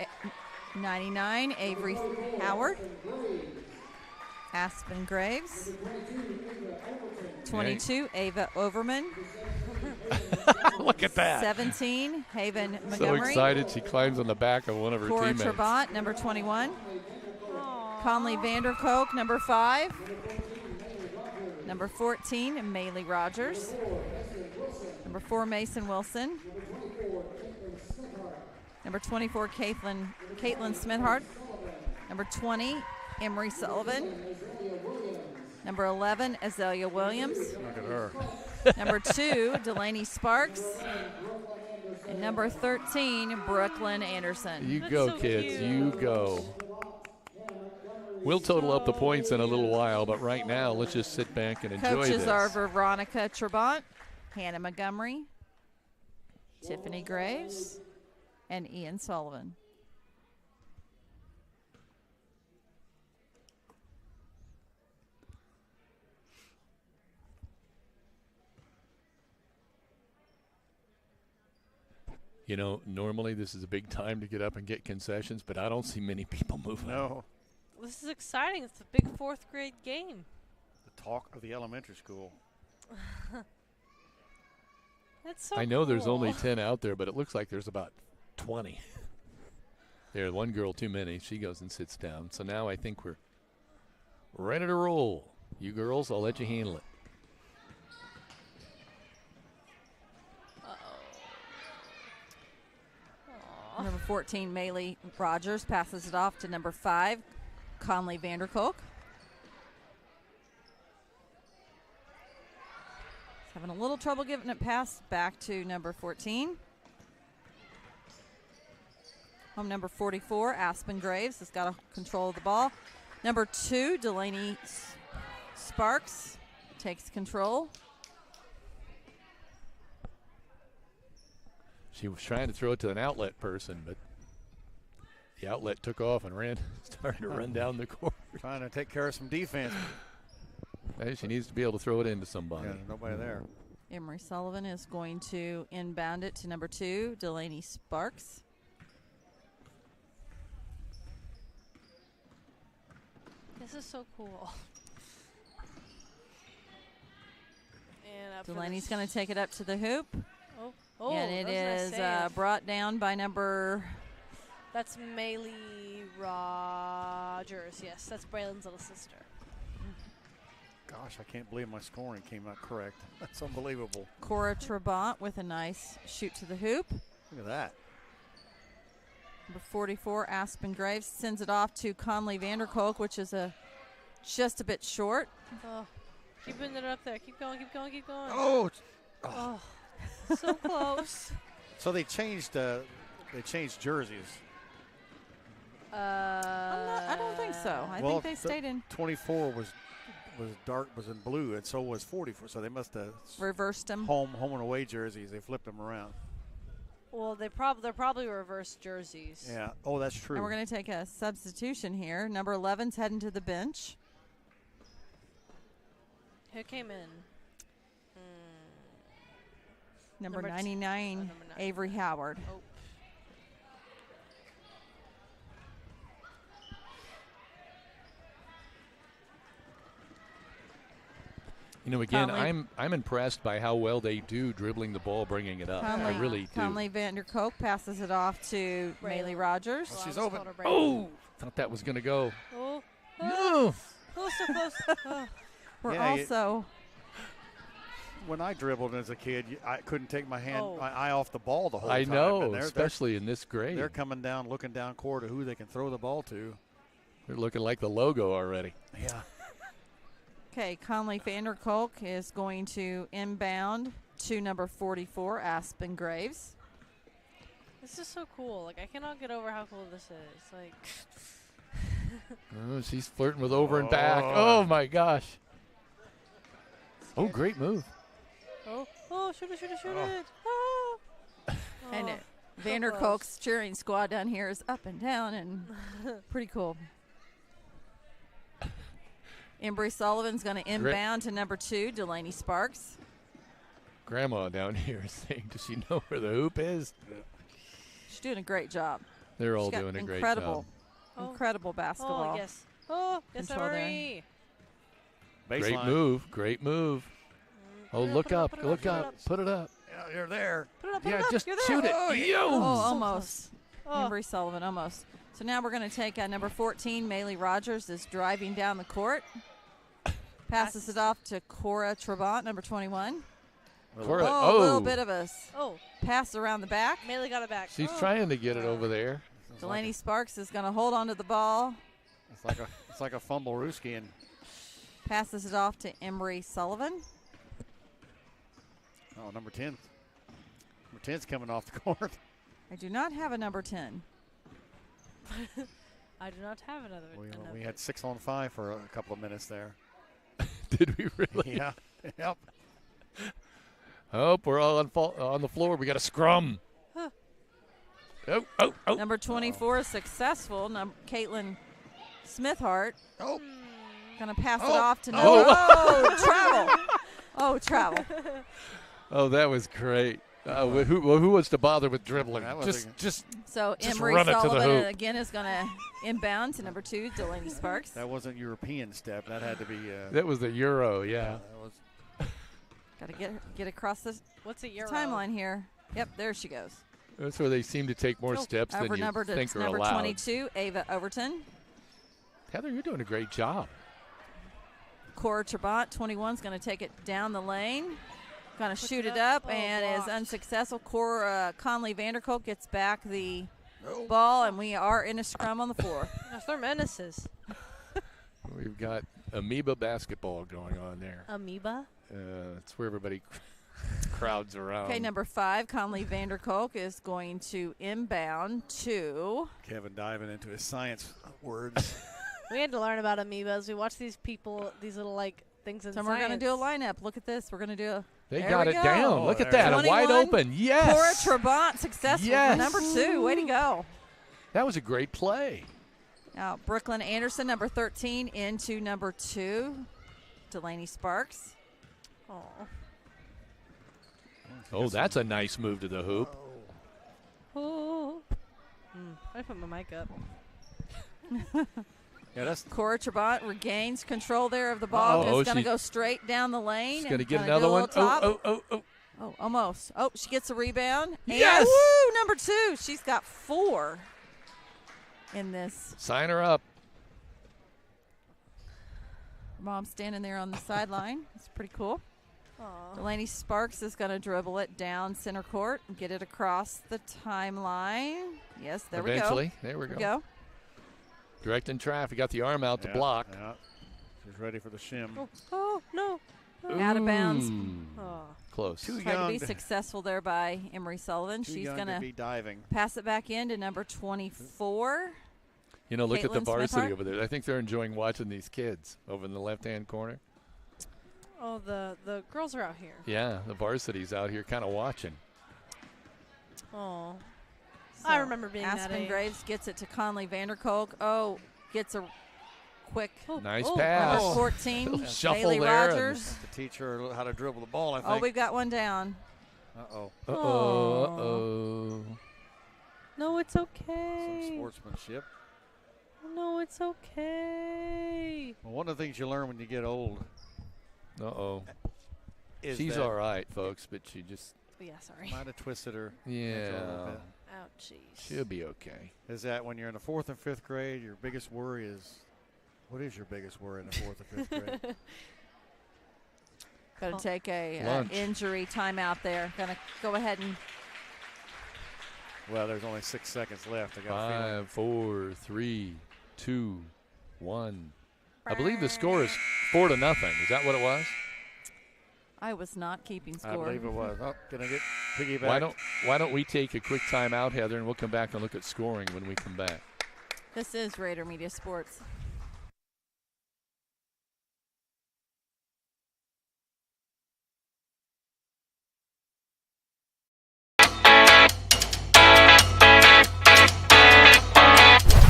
99, Avery Howard. Aspen Graves. 22, Ava Overman.
Look at that.
17, Haven
So
Montgomery.
excited she climbs on the back of one of her
Cora
teammates.
Trabant, number 21. Conley Vanderkook, number 5. Number 14, Maylee Rogers. Number 4, Mason Wilson. Number 24, Caitlin Smithhart. Number 20, Emery Sullivan. Number 11, Azalea Williams.
Look at her.
Number 2, Delaney Sparks. And number 13, Brooklyn Anderson.
You go,
so
kids.
cute.
You go. We'll total up the points in a little while, but right now, let's just sit back and enjoy
Coaches
this.
are Veronica Trabant, Hannah Montgomery, Tiffany Graves, and Ian Sullivan.
You know, normally this is a big time to get up and get concessions, but I don't see many people moving.
No.
This is exciting. It's a big 4th grade game.
The talk of the elementary school.
That's so
I know there's
cool.
only 10 out there, but it looks like there's about 20. There's one girl too many. She goes and sits down. So now I think we're ready to roll. You girls, I'll let you handle it.
Number 14, Maylee Rogers passes it off to number 5, Conley Vanderkook. Having a little trouble giving it past back to number 14. Home number 44, Aspen Graves, has got control of the ball. Number 2, Delaney Sparks takes control.
She was trying to throw it to an outlet person, but the outlet took off and started to run down the court.
Trying to take care of some defense.
Hey, she needs to be able to throw it into somebody.
Yeah, there's nobody there.
Emery Sullivan is going to inbound it to number 2, Delaney Sparks.
This is so cool. And
Delaney's going to take it up to the hoop.
Oh,
and it
that was a
is
nice save.
brought down by number...
That's Maylee Rogers. Yes, that's Braylon's little sister.
Gosh, I can't believe my scoring came out correct. That's unbelievable.
Cora Trabant with a nice shoot to the hoop.
Look at that.
Number 44, Aspen Graves, sends it off to Conley Vanderkook, which is just a bit short.
Oh, keeping it up there. Keep going, keep going, keep going.
Oh.
So close.
So they changed jerseys.
I don't think so. I think they stayed in.
24 was in blue, and so was 44. So they must have
reversed them.
Home and away jerseys. They flipped them around.
Well, they're probably reversed jerseys.
Yeah. Oh, that's true.
And we're going to take a substitution here. Number 11's heading to the bench.
Who came in?
Number 99, Avery Howard.
Oh.
You know, again, I'm impressed by how well they do dribbling the ball, bringing it up. I really do.
Conley Vanderkook passes it off to Maylee Rogers.
Oh, she's open.
Oh, thought that was going to go.
Oh.
No.
Oh, so close. Oh.
We're also...
When I dribbled as a kid, I couldn't take my eye off the ball the whole time.
I know, especially in this grade.
They're coming down, looking down court to who they can throw the ball to.
They're looking like the logo already.
Yeah.
Okay, Conley Vanderkook is going to inbound to number 44, Aspen Graves.
This is so cool. Like, I cannot get over how cool this is. Like,
oh, she's flirting with over and back. Oh my gosh. Oh, great move.
Shoot it. Oh.
And Vanderkook's cheering squad down here is up and down and pretty cool. Emery Sullivan's going to inbound to number 2, Delaney Sparks.
Grandma down here is saying, does she know where the hoop is?
She's doing a great job.
They're all doing a great job.
Incredible basketball.
Oh, yes. Oh, yes, Emery.
Great move. Great move. Oh, look up. Look up. Put it up.
You're there.
Put it up,
Yeah,
put it up.
just
You're there.
shoot it.
Oh,
Yo!
Oh, almost.
Oh.
Embry Sullivan, almost. So now we're going to take number 14, Maylee Rogers, is driving down the court. Passes it off to Cora Trabant, number 21.
Cora,
a little bit of a
Oh,
pass around the back.
Maylee got it back.
She's trying to get it over there.
Delaney Sparks is going to hold on to the ball.
It's like a fumble Ruski and
Passes it off to Embry Sullivan.
oh, number 10. Number 10's coming off the court.
I do not have a number 10.
I do not have another.
We had 6-on-5 for a couple of minutes there.
Did we really?
Yeah. Yep.
Oh, we're all on the floor. We got a scrum.
Huh.
Oh.
Number 24 is successful. Caitlin Smithhart.
Oh.
Going to pass it off to number.
Oh.
Travel. Oh, travel.
Oh, that was great. Who wants to bother with dribbling? Just
So
just
Embry
run it to the
Sullivan
hoop.
again is going to inbound to number 2, Delaney Sparks.
That wasn't European step. That had to be.
That was the Euro, yeah.
That was.
Got to get across this
What's a Euro?
timeline here. Yep, there she goes.
That's where they seem to take more steps than
Over
you
number
think are
number
allowed.
22, Ava Overton.
Heather, you're doing a great job.
Cora Trabant, 21, is going to take it down the lane. Going to shoot it up and is unsuccessful. Cora Conley Vanderkolk gets back the ball, and we are in a scrum on the floor.
Gosh, they're menaces.
We've got amoeba basketball going on there.
Amoeba?
It's where everybody crowds around.
Okay, number 5, Conley Vanderkolk is going to inbound to
Kevin diving into his science words.
We had to learn about amoebas. We watched these people, these little things in
So
science.
we're going to do a lineup. Look at this. We're going to do a.
They
there
got
we
it
go.
down. Look at that. A wide open. Yes.
Cora Trabant successful for number 2. Way to go.
That was a great play.
Now, Brooklyn Anderson, number 13, into number 2, Delaney Sparks.
Oh, that's a nice move to the hoop.
Oh. I put my mic up.
Yeah, that's
Cora Trabant regains control there of the ball. It's going to go straight down the lane.
She's going to
and
get
gonna
another
do a
one.
little top.
Oh,
almost. Oh, she gets a rebound. And
yes!
Woo, number 2. She's got 4 in this.
Sign her up.
Mom's standing there on the sideline. It's pretty cool.
Aww.
Delaney Sparks is going to dribble it down center court and get it across the timeline. Yes, there
Eventually.
we go.
There we go.
There we go.
Directing traffic. Got the arm out to block.
Yeah. She's ready for the shim.
Oh, no.
Out of bounds.
Oh.
Close.
Tried to be successful there by Embry Sullivan. She's going to
be diving.
Pass it back in to number 24.
You know, look at the
Caitlin
varsity
Smithhart.
over there. I think they're enjoying watching these kids over in the left-hand corner.
Oh, the girls are out here.
Yeah, the varsity's out here kind of watching.
Oh.
So
I remember being that
Aspen
age.
Graves gets it to Conley Vanderkolk. Oh, gets a quick
Nice pass.
number 14,
Shuffle
Bailey
there.
Rogers.
To teach her how to dribble the ball, I think.
Oh, we've got one down.
Uh-oh.
Uh-oh.
No, it's okay.
Some sportsmanship.
No, it's okay.
Well, one of the things you learn when you get old.
Uh-oh.
Is
She's
that
all right, folks, but she just...
Yeah, sorry.
Might have twisted her.
Yeah.
ankle a little bit.
Ouchies.
She'll be okay.
Is that when you're in the 4th and 5th grade, your biggest worry is, what is your biggest worry in the 4th and 5th grade?
Got to take a
Lunch.
injury timeout there. Going to go ahead and
Well, there's only 6 seconds left. I got a feeling.
5, 4, 3, 2, 1. I believe the score is 4-0. Is that what it was?
I was not keeping score.
I believe it was. Oh, gonna get piggyback.
Why don't we take a quick timeout, Heather, and we'll come back and look at scoring when we come back.
This is Rader Media Sports.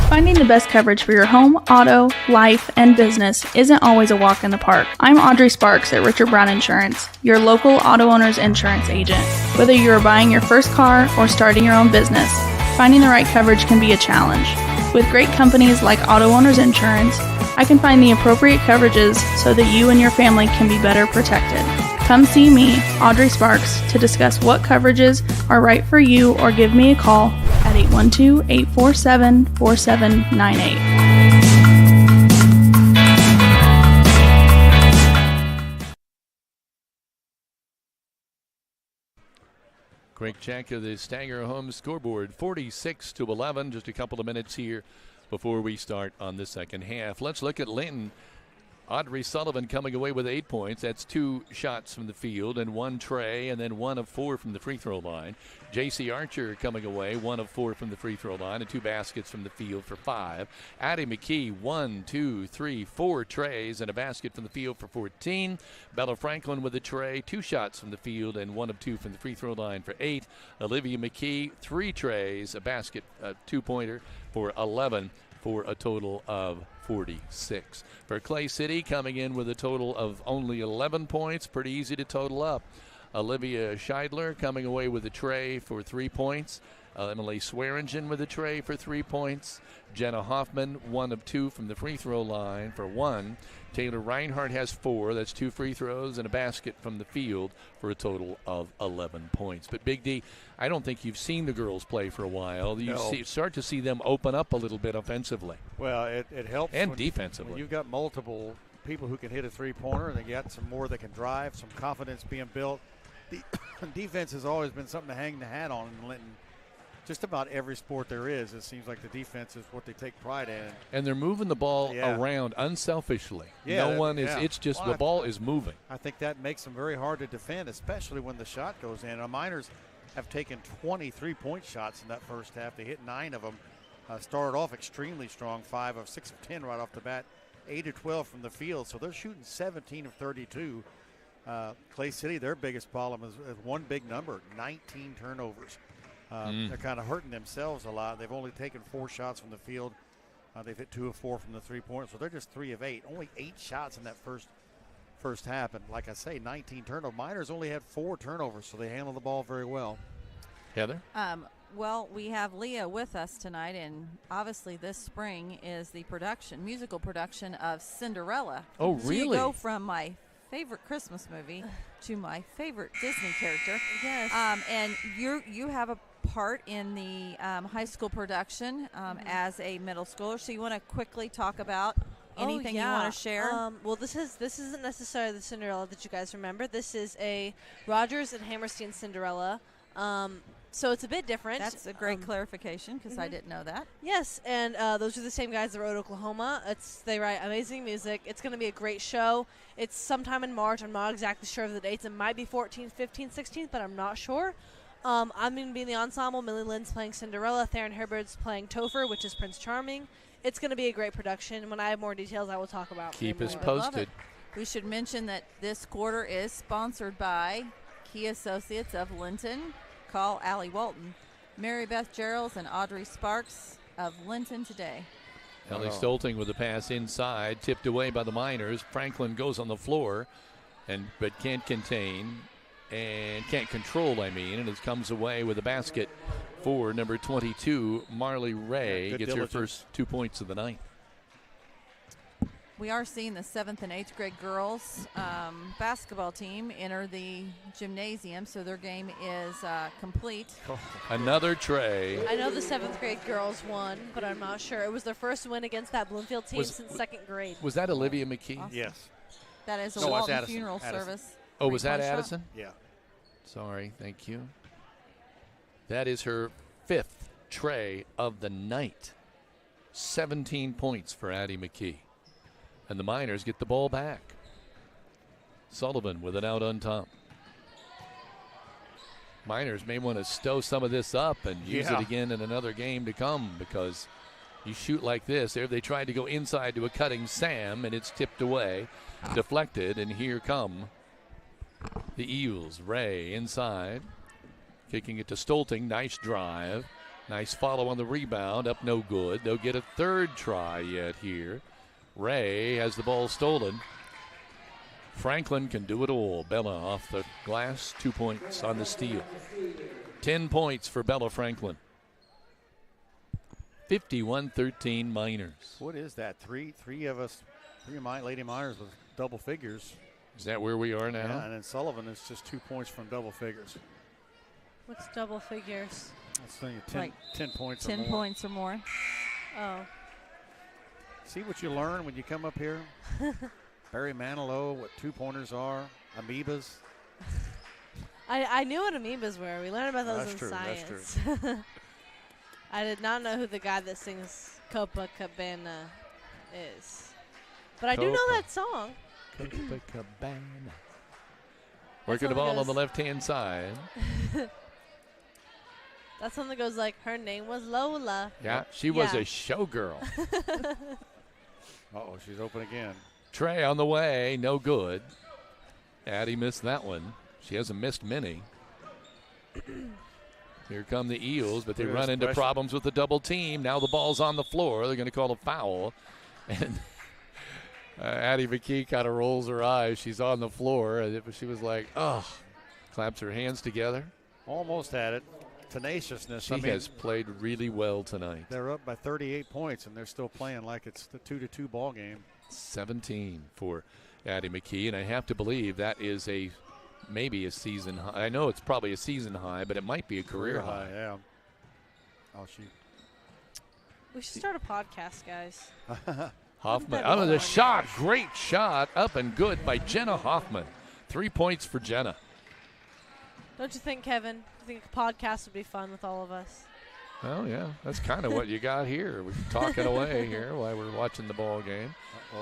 Finding the best coverage for your home, auto, life, and business isn't always a walk in the park. I'm Audrey Sparks at Richard Brown Insurance, your local auto owner's insurance agent. Whether you are buying your first car or starting your own business, finding the right coverage can be a challenge. With great companies like Auto Owners Insurance, I can find the appropriate coverages so that you and your family can be better protected. Come see me, Audrey Sparks, to discuss what coverages are right for you or give me a call at 812-847-4798.
Quick check of the Stanger home scoreboard, 46-11. Just a couple of minutes here before we start on the second half. Let's look at Linton. Audrey Sullivan coming away with 8 points. That's 2 shots from the field and 1 tray, and then 1 of 4 from the free throw line. J.C. Archer coming away 1 of 4 from the free throw line and 2 baskets from the field for 5. Addie McKee 1, 2, 3, 4 trays and a basket from the field for 14. Bella Franklin with a tray, 2 shots from the field and 1 of 2 from the free throw line for 8. Olivia McKee 3 trays, a basket, a 2-pointer for 11 for a total of 46. For Clay City, coming in with a total of only 11 points. Pretty easy to total up. Olivia Scheidler coming away with a tray for 3 points. Emily Swearingen with a tray for 3 points. Jenna Hoffman, 1 of 2 from the free throw line for 1. Taylor Reinhardt has 4. That's 2 free throws and a basket from the field for a total of 11 points. But Big D, I don't think you've seen the girls play for a while. You start to see them open up a little bit offensively.
Well, it helps.
And defensively.
When you've got multiple people who can hit a three-pointer, and they got some more that can drive, some confidence being built. The defense has always been something to hang the hat on in Linton. Just about every sport there is, it seems like the defense is what they take pride in.
And they're moving the ball around unselfishly.
Yeah,
no one is, it's just the ball is moving.
I think that makes them very hard to defend, especially when the shot goes in. Our Miners have taken 23-point shots in that first half. They hit 9 of them. Started off extremely strong, 5 of 6 of 10 right off the bat, 8 of 12 from the field. So they're shooting 17 of 32. Clay City, their biggest problem is one big number, 19 turnovers. They're kind of hurting themselves a lot. They've only taken 4 shots from the field. They've hit 2 of 4 from the three-pointer, so they're just 3 of 8. Only 8 shots in that first half, and like I say, 19 turnovers. Miners only had 4 turnovers, so they handle the ball very well.
Heather?
Well, we have Leah with us tonight, and obviously this spring is the musical production of Cinderella.
Oh, really?
So you go from my favorite Christmas movie to my favorite Disney character.
Yes.
And you have a part in the high school production as a middle schooler. So you want to quickly talk about anything you want to share?
Well, this isn't necessarily the Cinderella that you guys remember. This is a Rogers and Hammerstein Cinderella. So it's a bit different.
That's a great clarification because I didn't know that.
Yes, and those are the same guys that wrote Oklahoma. They write amazing music. It's going to be a great show. It's sometime in March. I'm not exactly sure of the dates. It might be 14th, 15th, 16th, but I'm not sure. I'm going to be in the ensemble. Millie Lynn's playing Cinderella. Theron Herbert's playing Topher, which is Prince Charming. It's going to be a great production. When I have more details, I will talk about it.
Keep us posted.
We should mention that this quarter is sponsored by Key Associates of Linton. Call Allie Walton, Mary Beth Geralds, and Audrey Sparks of Linton today.
Ellie Stolting with the pass inside, tipped away by the Miners. Franklin goes on the floor, but can't contain and can't control, and it comes away with a basket for number 22, Marley Ray. Gets her first 2 points of the night.
We are seeing the 7th and 8th grade girls basketball team enter the gymnasium, so their game is complete.
Another tray.
I know the 7th grade girls won, but I'm not sure. It was their first win against that Bloomfield team since 2nd grade.
Was that Olivia McKee?
Awesome.
Yes.
That is a Walton funeral service.
Oh, was that Addison?
Yeah.
Sorry, thank you. That is her 5th tray of the night. 17 points for Addie McKee. And the Miners get the ball back. Sullivan with it out on top. Miners may want to stow some of this up and use it again in another game to come, because you shoot like this. There they tried to go inside to a cutting Sam, and it's tipped away, deflected, and here come the Eels. Ray inside, kicking it to Stolting. Nice drive. Nice follow on the rebound. Up no good. They'll get a third try yet here. Ray has the ball stolen. Franklin can do it all. Bella off the glass, 2 points on the steal. 10 points for Bella Franklin. 51-13 Miners.
What is that? Three of Lady Miners with double figures.
Is that where we are now?
Yeah, and then Sullivan is just 2 points from double figures.
What's double figures?
That's 10,
Like
10 points
10
or more.
points or more.
Oh.
See what you learn when you come up here? Barry Manilow, what 2-pointers are, amoebas.
I knew what amoebas were. We learned about those
That's
in
true,
science.
that's true.
I did not know who the guy that sings Copacabana is. But I do know that song.
Copacabana.
That's
Working the
one that
ball on the
goes-
left-hand side.
That's one that goes like, her name was Lola.
Yeah, she was
Yeah.
a showgirl.
Uh-oh, she's open again.
Trey on the way, no good. Addie missed that one. She hasn't missed many. Here come the Eels, but they
Look at
run
this
into
pressure.
problems with the double team. Now the ball's on the floor. They're going to call a foul. And Addie McKee kind of rolls her eyes. She's on the floor. And she was like, oh, claps her hands together.
Almost had it. Tenaciousness.
She has played really well tonight.
They're up by 38 points, and they're still playing like it's the 2-2 ball game.
17 for Addie McKee, and I have to believe that is maybe a season high. I know it's probably a season high, but it might be a career high.
Yeah. Oh, she.
We should start a podcast, guys.
Hoffman,
Wouldn't that be
the
fun?
shot, great shot, up and good by Jenna Hoffman. 3 points for Jenna.
Don't you think, Kevin? I think a podcast would be fun with all of us.
Well, yeah, that's kind of what you got here. We're talking away here while we're watching the ball game.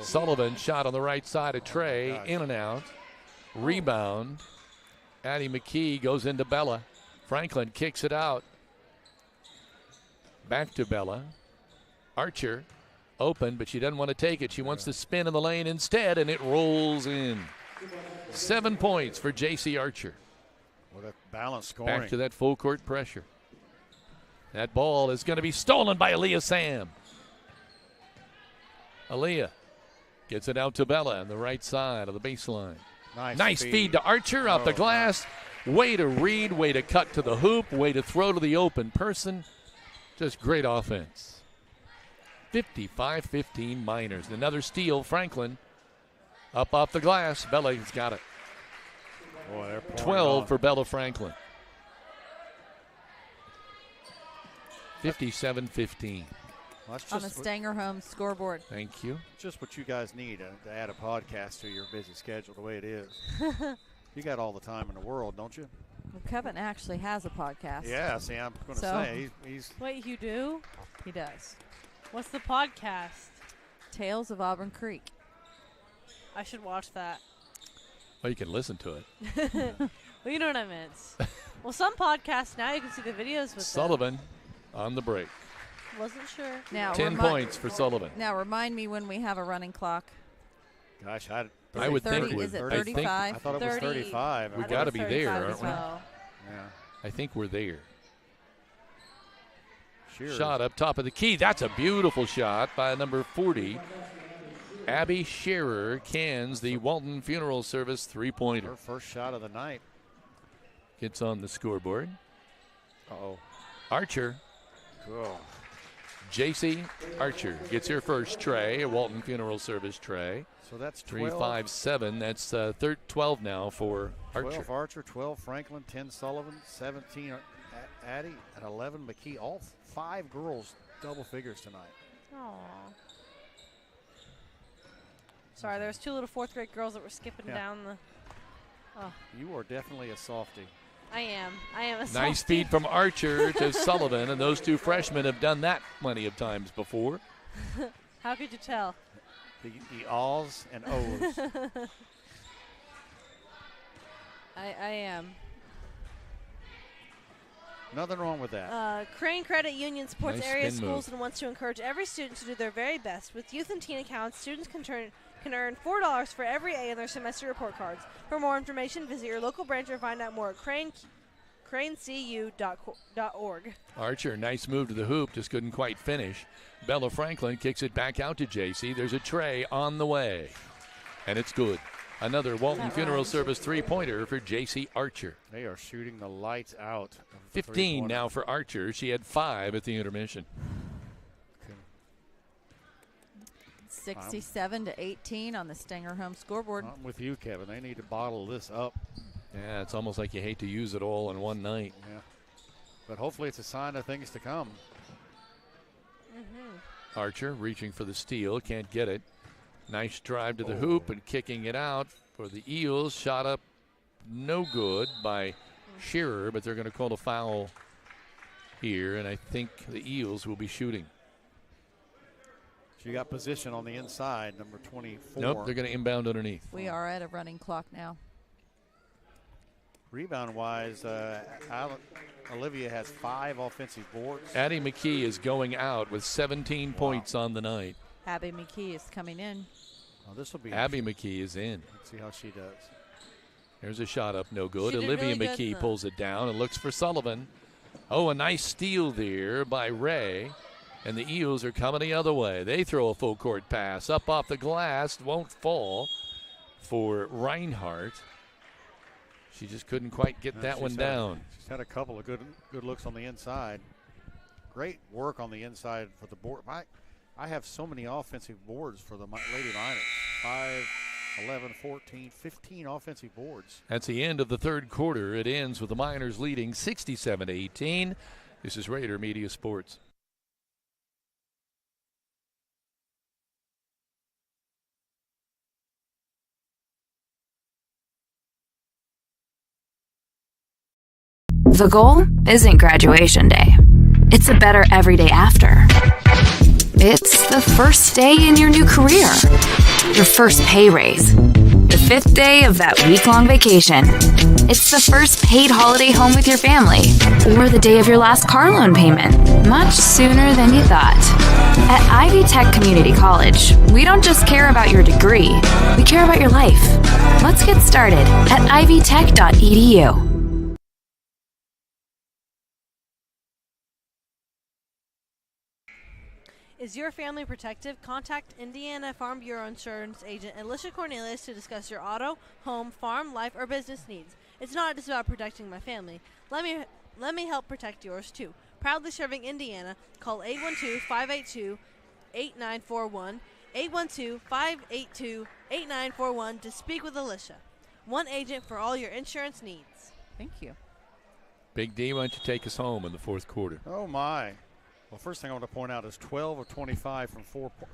Sullivan shot on the right side of Trey, in and out. Rebound. Addie McKee goes into Bella. Franklin kicks it out. Back to Bella. Archer open, but she doesn't want to take it. She wants to spin in the lane instead, and it rolls in. 7 points for J.C. Archer.
What a balanced scoring.
Back to that full court pressure. That ball is going to be stolen by Aaliyah Sam. Aaliyah gets it out to Bella on the right side of the baseline. Nice feed to Archer off the glass. Way to read, way to cut to the hoop, way to throw to the open person. Just great offense. 55-15 Miners. Another steal, Franklin. Up off the glass. Bella's got it.
Boy, they're pouring
12
on.
for Bella Franklin. 57-15.
Well, that's
On the
just
Stanger Home scoreboard.
Thank you.
just what you guys need to add a podcast to your busy schedule the way it is. You got all the time in the world, don't you?
Well, Kevin actually has a podcast.
Yeah, see, I'm going to
So-
say he's
Wait, you do?
He does.
What's the podcast?
Tales of Auburn Creek.
I should watch that.
Well, you can listen to it.
Well, you know what I meant. Well, some podcasts now you can see the videos with
Sullivan on the break.
them. Wasn't sure.
Now
10 points for Sullivan.
Now remind me when we have a running clock.
Gosh,
I
it
would
30?
think
Is it
I
35?
I thought it was
30.
35.
We
I
got to
think
be
it's
there,
35
aren't
as
we?
well.
Yeah.
I think we're there.
Shearer.
Shot up top of the key. That's a beautiful shot by number 40. Abby Shearer cans the Walton Funeral Service three-pointer.
Her first shot of the night.
Gets on the scoreboard.
Uh-oh.
Archer.
Cool.
J.C. Archer gets her first tray, a Walton Funeral Service tray.
So that's 12.
3-5-7. That's 12 now for Archer.
12 Archer, 12 Franklin, 10 Sullivan, 17 Addie, and 11 McKee. All 5 girls double figures tonight.
Aw. Sorry, there was 2 little 4th grade girls that were skipping
Yeah.
down the. Oh,
You are definitely a softie.
I am. I am a
Nice
softie.
feed from Archer to Sullivan, and those two freshmen have done that plenty of times before.
How could you tell?
The ahs and ohs.
I am.
Nothing wrong with that.
Crane Credit Union supports
Nice
area
spin
schools
move.
and wants to encourage every student to do their very best. With youth and teen accounts, students can earn $4 for every A in their semester report cards. For more information, visit your local branch or find out more at cranecu.org.
Archer, nice move to the hoop, just couldn't quite finish. Bella Franklin kicks it back out to JC. There's a tray on the way, and it's good. Another Walton Funeral Service three-pointer for JC Archer.
They are shooting the lights out. of the
15
three-pointer.
now for Archer. She had 5 at the intermission.
67-18 on the Stanger home scoreboard.
I'm with you, Kevin. They need to bottle this up.
Yeah, it's almost like you hate to use it all in one night.
Yeah. But hopefully it's a sign of things to come.
Archer reaching for the steal, can't get it. Nice drive to the hoop and kicking it out for the Eels. Shot up no good by Shearer, but they're going to call a foul here, and I think the Eels will be shooting.
So you got position on the inside, number 24.
Nope, they're going to inbound underneath.
We are at a running clock now.
Rebound-wise, Olivia has 5 offensive boards.
Addie McKee is going out with 17 points on the night.
Abby McKee is coming in.
Oh, this will be
Abby McKee is in.
Let's see how she does.
There's a shot up, no good.
She did
Olivia
really good,
McKee
though.
pulls it down and looks for Sullivan. Oh, a nice steal there by Ray. And the Eels are coming the other way. They throw a full court pass up off the glass. Won't fall for Reinhardt. She just couldn't quite get that one down.
She's had a couple of good looks on the inside. Great work on the inside for the board. I have so many offensive boards for the Lady Miners. 5, 11, 14, 15 offensive boards.
That's the end of the third quarter. It ends with the Miners leading 67-18. This is Rader Media Sports.
The goal isn't graduation day. It's a better every day after. It's the first day in your new career. Your first pay raise. The 5th day of that week-long vacation. It's the first paid holiday home with your family. Or the day of your last car loan payment. Much sooner than you thought. At Ivy Tech Community College, we don't just care about your degree. We care about your life. Let's get started at ivytech.edu.
Is your family protected? Contact Indiana Farm Bureau Insurance Agent Alicia Cornelius to discuss your auto, home, farm, life, or business needs. It's not just about protecting my family. Let me help protect yours too. Proudly serving Indiana. Call 812-582-8941, 812-582-8941 to speak with Alicia. One agent for all your insurance needs.
Thank you.
Big D, why don't you take us home in the fourth quarter?
Oh, my. Well, first thing I want to point out is 12 of 25 from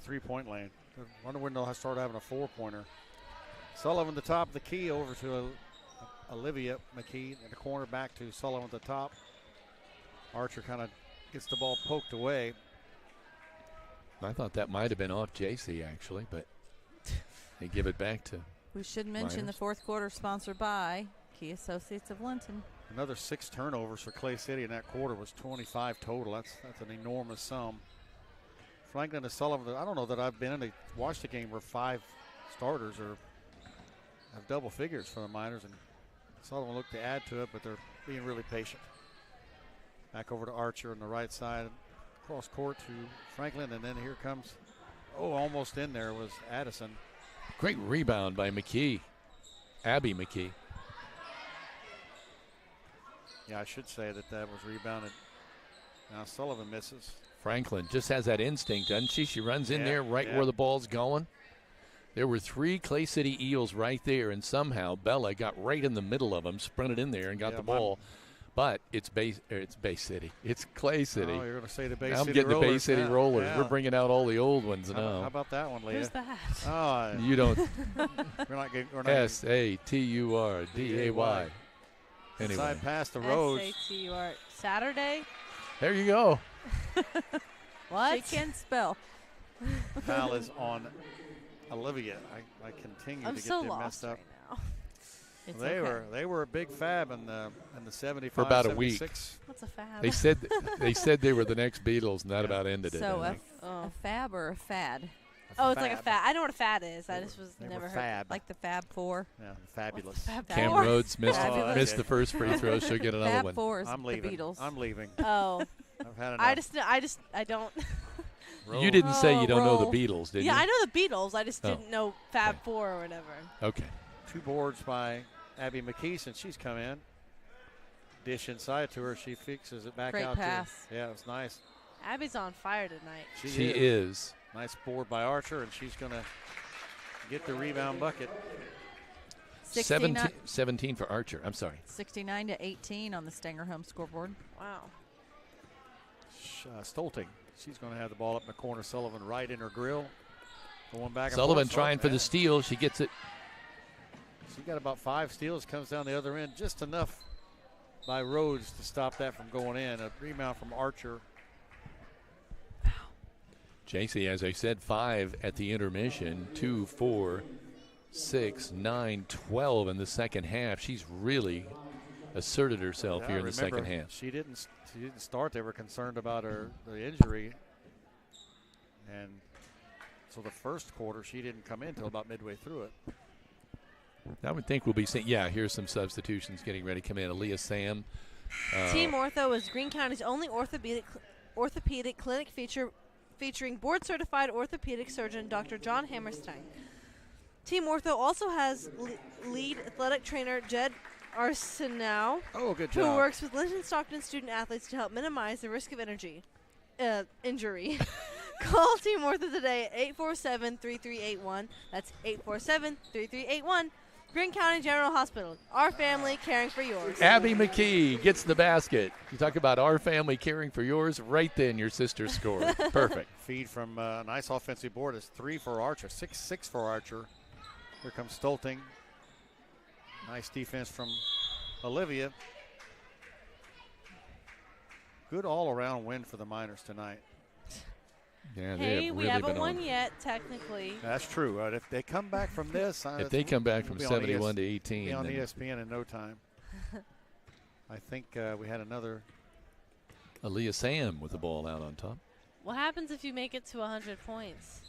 3-point lane. I wonder when they'll start having a 4-pointer. Sullivan the top of the key over to Olivia McKee in the corner, back to Sullivan at the top. Archer kind of gets the ball poked away.
I thought that might have been off JC, actually, but they give it back to
We should mention the fourth quarter sponsored by Key Associates of Linton.
Another 6 turnovers for Clay City in that quarter was 25 total. That's an enormous sum. Franklin and Sullivan, I don't know that I've watched a game where 5 starters have double figures for the Miners, and Sullivan looked to add to it, but they're being really patient. Back over to Archer on the right side, cross court to Franklin, and then here comes, almost in there was Addison.
Great rebound by McKee, Abby McKee.
Yeah, I should say that was rebounded. Now Sullivan misses.
Franklin just has that instinct, doesn't she? She runs in there right where the ball's going. There were 3 Clay City Eels right there, and somehow Bella got right in the middle of them, sprinted in there and got the ball. But it's Bay City. It's Clay City.
Oh, you're going to say the Bay
now
City
I'm getting
Rollers.
the Bay City Rollers.
Yeah.
We're bringing out all the old ones now.
How about that one, Leah?
Who's that?
Oh,
you don't.
we're not
SATURDAY. Anyway.
Side pass to Rose.
SATUR. Saturday?
There you go.
What?
She can spell.
Foul is on Olivia. I continue to get them messed up.
Right now.
They were a big fab in the 75
for about
76.
a week.
What's a fab?
They said they were the next Beatles, and that about ended it.
So a fab or a fad?
Oh, it's like a fad. I know what a fad is. I just never heard.
Fab.
Like the Fab Four.
Yeah, fabulous.
Cam Rhodes missed the first free throw. She'll get another
Fab
one.
Four is
I'm leaving.
the Beatles.
I'm leaving.
Oh.
I've had enough.
I don't.
You didn't say you don't know the Beatles, did you?
Yeah, I know the Beatles. I just didn't know Fab Four or whatever.
Okay.
2 boards by Abby McKee since she's come in. Dish inside to her. She fixes it back
Great
out
pass.
to her. Yeah, it was nice.
Abby's on fire tonight.
She is.
Nice board by Archer, and she's going to get the rebound bucket.
17 for Archer. I'm sorry.
69-18 on the Stanger home scoreboard.
Wow.
Stolting. She's going to have the ball up in the corner. Sullivan right in her grill. Going back and
Sullivan
forth.
trying for the steal. She gets it.
She got about 5 steals. Comes down the other end. Just enough by Rhodes to stop that from going in. A rebound from Archer.
JC, as I said, 5 at the intermission. 2, 4, 6, 9, 12 in the second half. She's really asserted herself here in the second half.
She didn't start. They were concerned about the injury. And so the first quarter, she didn't come in until about midway through it.
I would think we'll be seeing, here's some substitutions getting ready to come in. Aaliyah Sam.
Team Ortho is Greene County's only orthopedic clinic featuring board-certified orthopedic surgeon Dr. John Hammerstein. Team Ortho also has lead athletic trainer Jed Arsenault,
good
who
job.
works with Linton-Stockton student-athletes to help minimize the risk of injury. Call Team Ortho today at 847-3381. That's 847-3381. Greene County General Hospital. Our family caring for yours.
Abby McKee gets the basket. You talk about our family caring for yours. Right then, your sister scored. Perfect.
Feed from a nice offensive board. It's 3 for Archer. 6-6 for Archer. Here comes Stolting. Nice defense from Olivia. Good all-around win for the Miners tonight.
Yeah,
hey, we haven't won yet, technically.
That's true. If they come back from this,
if they come back from 71 to 18,
be on ESPN in no time. I think we had another.
Aaliyah Sam with the ball out on top.
What happens if you make it to 100 points?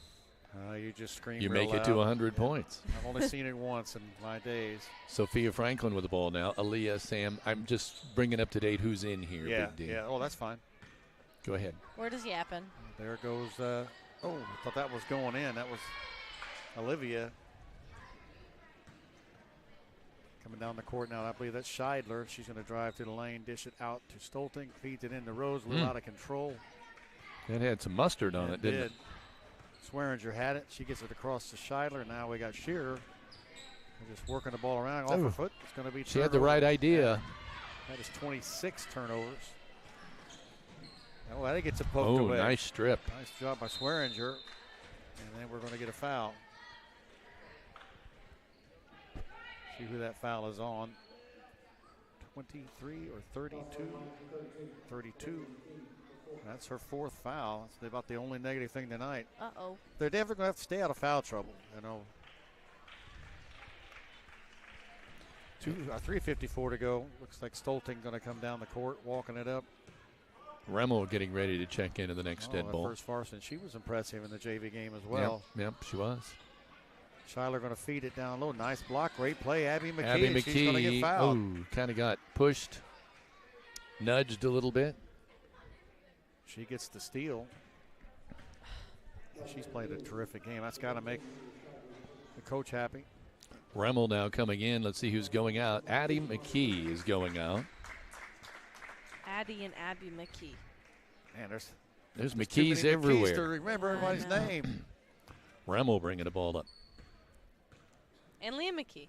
You just scream.
You
real
make it
loud.
to 100 points.
I've only seen it once in my days.
Sophia Franklin with the ball now. Aaliyah Sam. I'm just bringing up to date who's in here.
Yeah,
Big D.
yeah. Oh, that's fine.
Go ahead.
Where does he happen?
There goes. I thought that was going in. That was Olivia coming down the court now. I believe that's Scheidler. She's going to drive to the lane, dish it out to Stolting, feeds it into Rose. A little out of control.
That had some mustard on it, didn't it?
Swearinger had it. She gets it across to Scheidler. Now we got Shearer. They're just working the ball around off her foot. It's going to be.
She had the right idea.
That is 26 turnovers. Oh, I think it's a poke away.
Nice strip.
Nice job by Swearinger. And then we're going to get a foul. See who that foul is on. 23 or 32? 32. That's her 4th foul. That's about the only negative thing tonight.
Uh-oh.
They're definitely going to have to stay out of foul trouble, 3:54 to go. Looks like Stolting going to come down the court, walking it up.
Remmel getting ready to check into the next dead ball.
First Farson, she was impressive in the JV game as well.
Yep, she was.
Schuyler going to feed it down low. Nice block, great play. Abby McKee.
Abby McKee.
She's going to get fouled.
Kind of got pushed, nudged a little bit.
She gets the steal. She's played a terrific game. That's got to make the coach happy.
Remmel now coming in. Let's see who's going out. Addie McKee is going out.
Addie and Abby McKee.
Man,
there's McKees everywhere.
McKees to remember everybody's name.
Remmel bringing the ball up.
And Leah McKee.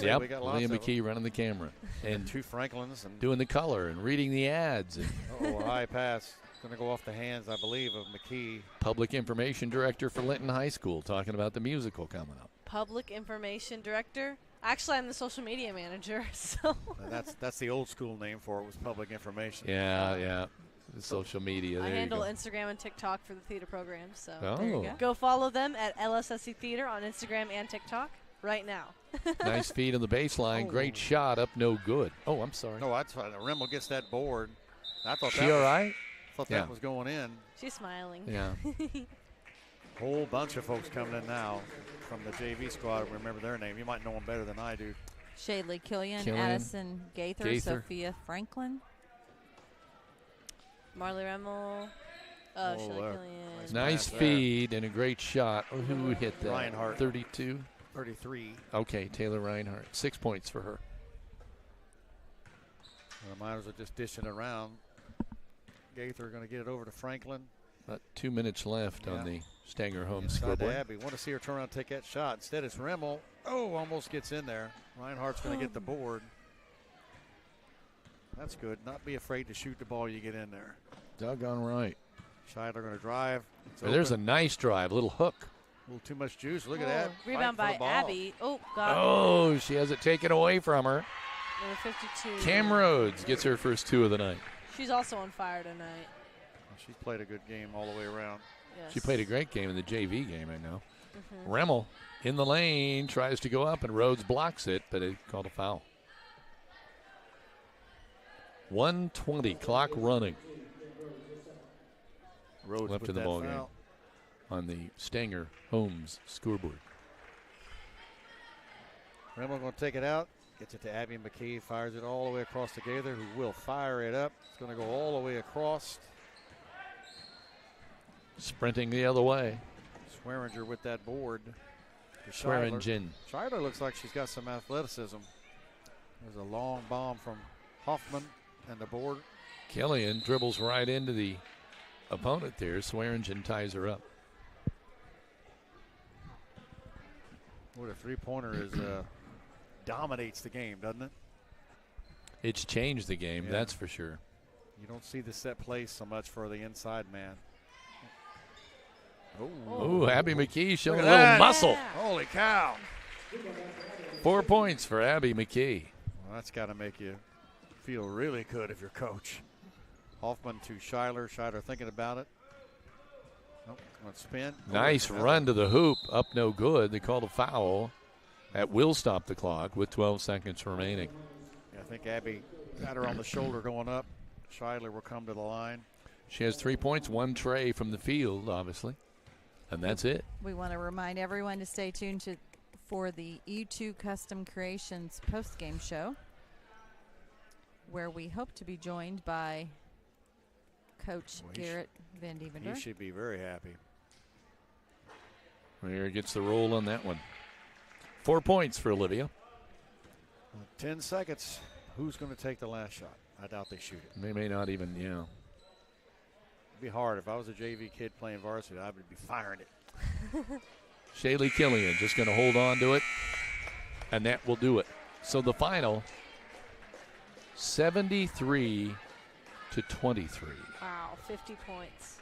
Yep, Leah McKee running the camera.
And 2 Franklins. And
doing the color and reading the ads.
A high pass. Going to go off the hands, I believe, of McKee.
Public Information Director for Linton High School, talking about the musical coming up.
Public Information Director? Actually, I'm the social media manager, so.
That's the old school name for it, was Public Information.
Yeah. The social media.
I
there
handle
you go.
Instagram and TikTok for the theater program, so
there
you go. Go follow them at LSSC Theater on Instagram and TikTok right now.
Nice feed on the baseline. Great shot up, no good. Oh, I'm sorry.
No, that's fine. Remmel gets that board. I thought
she all right?
Thought that was going in.
She's smiling.
Yeah.
Whole bunch of folks coming in now from the JV squad. Remember their name. You might know them better than I do.
Shadley Killian, Addison Gaither, Sophia Franklin.
Marley Remmel. Shadley Killian.
Nice feed and a great shot. Oh, who hit that?
Reinhardt.
32?
33.
Okay, Taylor Reinhardt. 6 points for her.
The Miners are just dishing it around. Gaither going to get it over to Franklin.
About 2 minutes left on the Stanger home
Inside
scoreboard.
to Abby. Want to see her turn around and take that shot. Instead, it's Rimmel. Oh, almost gets in there. Reinhardt's going to get the board. That's good. Not be afraid to shoot the ball you get in there.
Doggone right.
Scheidler going to drive.
There's a nice drive, little hook.
A little too much juice. Look at that.
Rebound by Abby. Oh, God.
Oh, she has it taken away from her.
Number 52.
Cam Rhodes gets her first 2 of the night.
She's also on fire tonight.
She's played a good game all the way around.
Yes.
She played a great game in the JV game, I know. Rimmel in the lane, tries to go up, and Rhodes blocks it, but it called a foul. 1:20, clock running.
Rhodes
left
with
in the
that
ball
foul.
game on the Stanger Homes scoreboard.
Rimmel going to take it out. Gets it to Abby McKee. Fires it all the way across to Gaither, who will fire it up. It's going to go all the way across.
Sprinting the other way.
Swearinger with that board.
Swearingen.
Scheidler looks like she's got some athleticism. There's a long bomb from Hoffman and the board.
Killian dribbles right into the opponent there. Swearingen ties her up.
What a three-pointer is dominates the game, doesn't it?
It's changed the game,
Yeah.
that's for sure.
You don't see the set plays so much for the inside man.
Oh, Abby McKee showing a
Look at
little
that.
muscle.
Holy cow.
4 points for Abby McKee.
Well, that's got to make you feel really good if you're coach. Hoffman to Scheidler. Scheidler thinking about it. Nope, going to spin.
Nice run to the hoop. Up no good. They called a foul. That will stop the clock with 12 seconds remaining.
Yeah, I think Abby got her on the shoulder going up. Scheidler will come to the line.
She has 3 points, 1 tray from the field, obviously. And that's it.
We want to remind everyone to stay tuned for the E2 Custom Creations post-game show, where we hope to be joined by Coach Garrett Van Devender.
He should be very happy.
Here gets the roll on that one. 4 points for Olivia.
10 seconds. Who's going to take the last shot? I doubt they shoot it.
They may not even,
It'd be hard. If I was a JV kid playing varsity, I would be firing it.
Shaylee Killian just going to hold on to it, and that will do it. So the final, 73-23.
Wow, 50 points.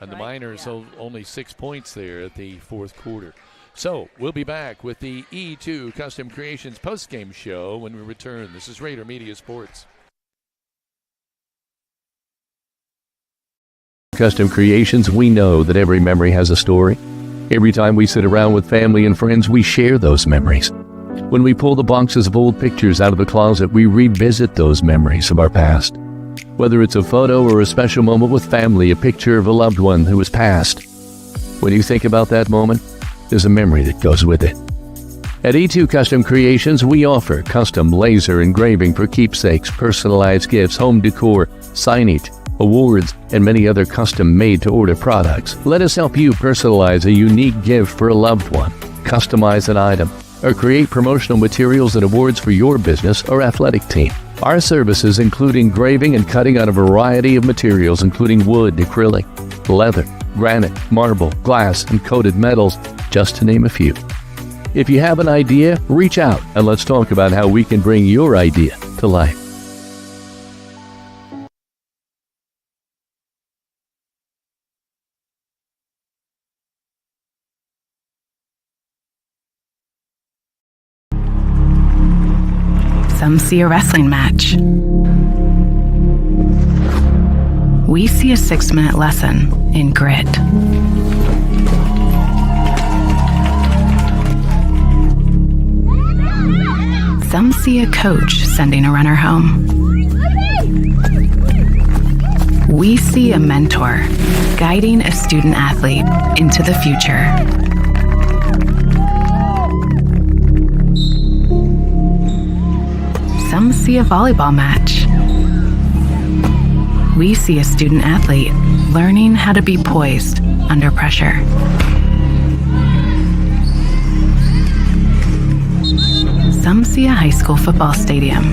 And the
Right?
Miners
Yeah.
only 6 points there at the fourth quarter. So we'll be back with the E2 Custom Creations postgame show when we return. This is Raider Media Sports.
Custom Creations, we know that every memory has a story. Every time we sit around with family and friends, we share those memories. When we pull the boxes of old pictures out of the closet, we revisit those memories of our past. Whether it's a photo or a special moment with family, a picture of a loved one who has passed. When you think about that moment, there's a memory that goes with it. At E2 Custom Creations, we offer custom laser engraving for keepsakes, personalized gifts, home decor, signage, awards, and many other custom made-to-order products. Let us help you personalize a unique gift for a loved one, customize an item, or create promotional materials and awards for your business or athletic team. Our services include engraving and cutting out a variety of materials, including wood, acrylic, leather, granite, marble, glass, and coated metals, just to name a few. If you have an idea, reach out and let's talk about how we can bring your idea to life.
Some see a wrestling match. We see a 6-minute lesson in grit. Some see a coach sending a runner home. We see a mentor guiding a student athlete into the future. Some see a volleyball match. We see a student athlete learning how to be poised under pressure. Some see a high school football stadium.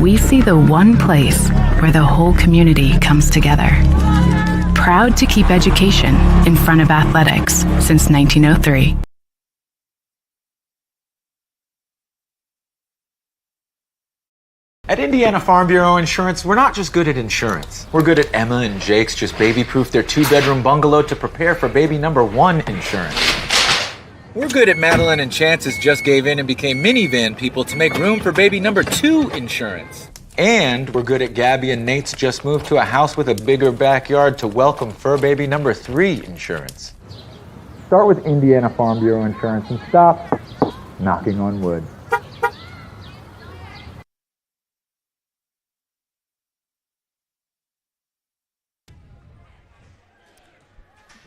We see the one place where the whole community comes together. Proud to keep education in front of athletics since 1903.
At Indiana Farm Bureau Insurance, we're not just good at insurance. We're good at Emma and Jake's just baby-proof their 2-bedroom bungalow to prepare for baby number 1 insurance. We're good at Madeline and Chance's just gave in and became minivan people to make room for baby number 2 insurance. And we're good at Gabby and Nate's just moved to a house with a bigger backyard to welcome fur baby number 3 insurance. Start with Indiana Farm Bureau Insurance and stop knocking on wood.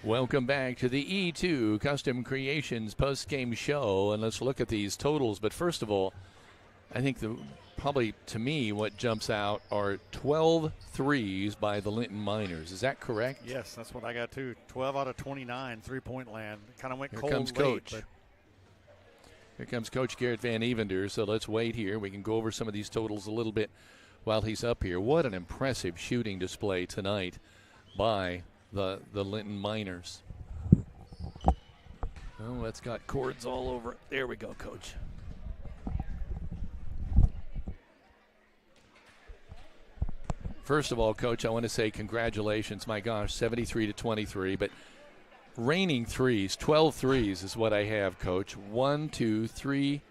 Welcome back to the E2 Custom Creations post-game show, and let's look at these totals. But first of all, I think probably to me what jumps out are 12 threes by the Linton Miners. Is that correct?
Yes, that's what I got too. 12 out of 29 three-point land. Kind of went
Here
cold
comes
late.
Coach.
But
Here comes Coach Garrett Van Evender. So let's wait here. We can go over some of these totals a little bit while he's up here. What an impressive shooting display tonight by the Linton Miners. Oh, that's got cords all over it. There we go, Coach. First of all, Coach, I want to say congratulations. My gosh, 73-23. But raining threes, 12 threes is what I have, Coach. 1, 2, 3,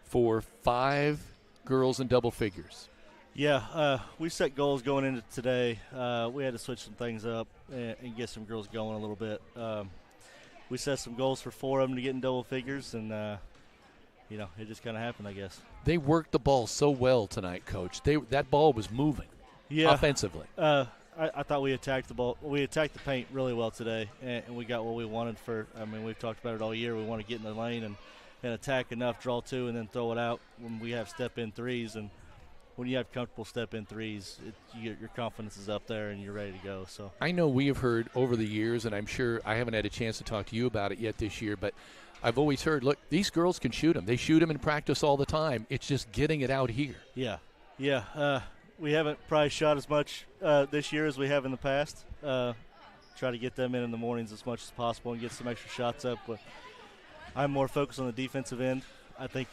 4, 5 girls in double figures.
Yeah, we set goals going into today. We had to switch some things up and get some girls going a little bit. We set some goals for 4 of them to get in double figures, and, it just kind of happened, I guess.
They worked the ball so well tonight, Coach. That ball was moving offensively.
I thought we attacked the ball. We attacked the paint really well today, and we got what we wanted we've talked about it all year. We want to get in the lane and attack enough, draw 2, and then throw it out when we have step-in threes. And when you have comfortable step-in threes, your confidence is up there and you're ready to go. So
I know we have heard over the years, and I'm sure I haven't had a chance to talk to you about it yet this year, but I've always heard, look, these girls can shoot them. They shoot them in practice all the time. It's just getting it out here.
Yeah. We haven't probably shot as much this year as we have in the past. Try to get them in the mornings as much as possible and get some extra shots up. But I'm more focused on the defensive end. I think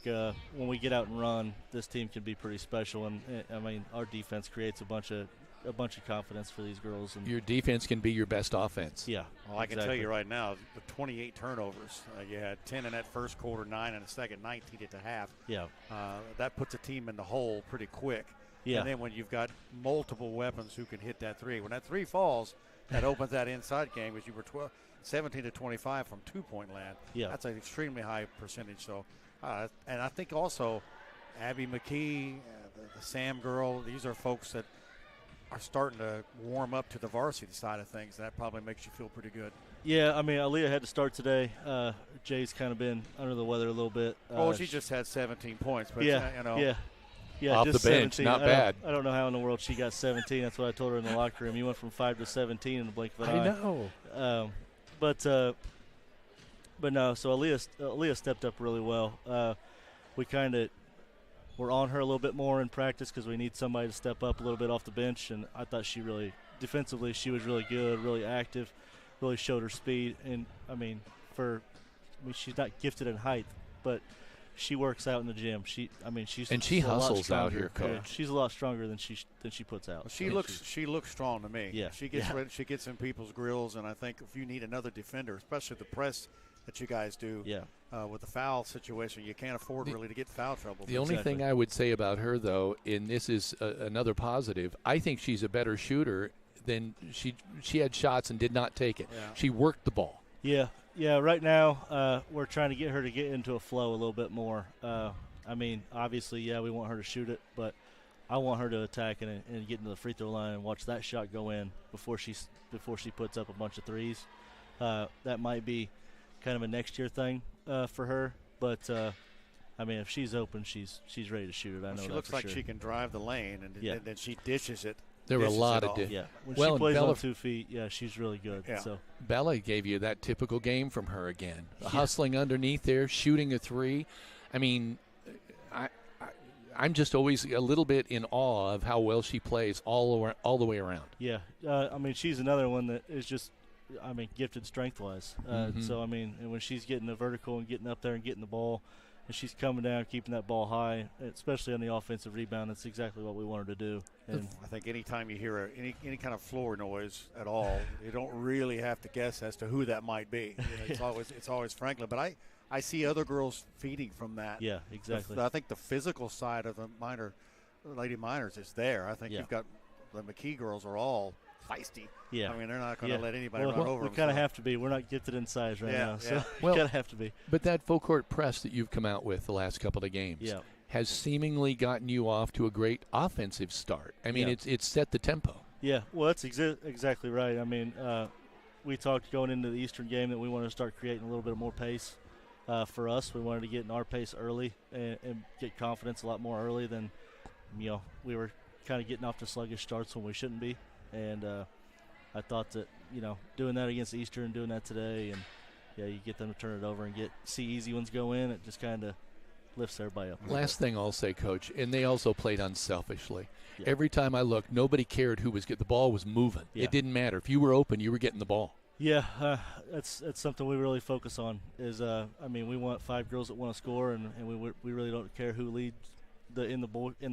when we get out and run, this team can be pretty special. And our defense creates a bunch of confidence for these girls. And
your defense can be your best offense.
Yeah.
Well, I can tell you right now, the 28 turnovers. You had 10 in that first quarter, 9 in the second, 19 at the half.
Yeah.
That puts a team in the hole pretty quick.
Yeah.
And then when you've got multiple weapons who can hit that three, when that three falls, that opens that inside game because you were 17-25 from 2-point land.
Yeah.
That's an extremely high percentage. So, and I think also Abby McKee, the Sam girl, these are folks that are starting to warm up to the varsity side of things. That probably makes you feel pretty good.
Yeah, Aaliyah had to start today. Jay's kind of been under the weather a little bit.
She just had 17 points. But,
Yeah,
off
just
the bench,
17.
not bad.
I don't know how in the world she got 17. That's what I told her in the locker room. You went from 5 to 17 in the blink of an eye.
I know.
But no. So Aaliyah stepped up really well. We kind of were on her a little bit more in practice because we need somebody to step up a little bit off the bench. And I thought defensively, she was really good, really active, really showed her speed. And she's not gifted in height, but she works out in the gym. She
hustles out here, Coach.
Yeah, she's a lot stronger than she puts out.
Well, she looks strong to me.
Yeah,
she gets in people's grills, and I think if you need another defender, especially the press that you guys do, with the foul situation, you can't afford really to get foul trouble.
The only thing I would say about her, though, and this is another positive, I think she's a better shooter than she had shots and did not take it.
Yeah.
She worked the ball.
Yeah. Yeah, right now we're trying to get her to get into a flow a little bit more. Obviously, we want her to shoot it, but I want her to attack and get into the free throw line and watch that shot go in before she puts up a bunch of threes. That might be kind of a next year thing for her, but if she's open, she's ready to shoot it. I know
she
that
looks
for
like
sure.
she can drive the lane, and then she dishes it.
There were a lot of
when she plays on 2 feet, she's really good.
Yeah.
So
Bella gave you that typical game from her again. Hustling underneath there, shooting a three. I I'm just always a little bit in awe of how well she plays all the way around.
Yeah, I mean, she's another one that is just, I mean, gifted strength-wise. So, I mean, and when she's getting the vertical and getting up there and getting the ball, and she's coming down, keeping that ball high, especially on the offensive rebound, that's exactly what we want her to do. And
I think anytime you hear any kind of floor noise at all, you don't really have to guess as to who that might be. It's always Franklin. But I see other girls feeding from that.
Yeah, exactly.
I think the physical side of the Lady Miners is there. I think you've got the McKee girls are all feisty.
Yeah.
I mean, they're not going to let anybody run over them.
We kind of have to be. We're not gifted in size right now, so we kind of have to be.
But that full court press that you've come out with the last couple of games has seemingly gotten you off to a great offensive start. I mean, it's set the tempo.
Yeah, well, that's exactly right. I mean, we talked going into the Eastern game that we wanted to start creating a little bit more pace for us. We wanted to get in our pace early and get confidence a lot more early than, we were kind of getting off to sluggish starts when we shouldn't be. And I thought that, doing that against Eastern and doing that today, and, you get them to turn it over and see easy ones go in, it just kind of lifts everybody up.
Last thing I'll say, Coach, and they also played unselfishly. Yeah. Every time I looked, nobody cared who was getting. The ball was moving. Yeah. It didn't matter. If you were open, you were getting the ball.
Yeah, that's something we really focus on. We want 5 girls that want to score, and we really don't care who leads in the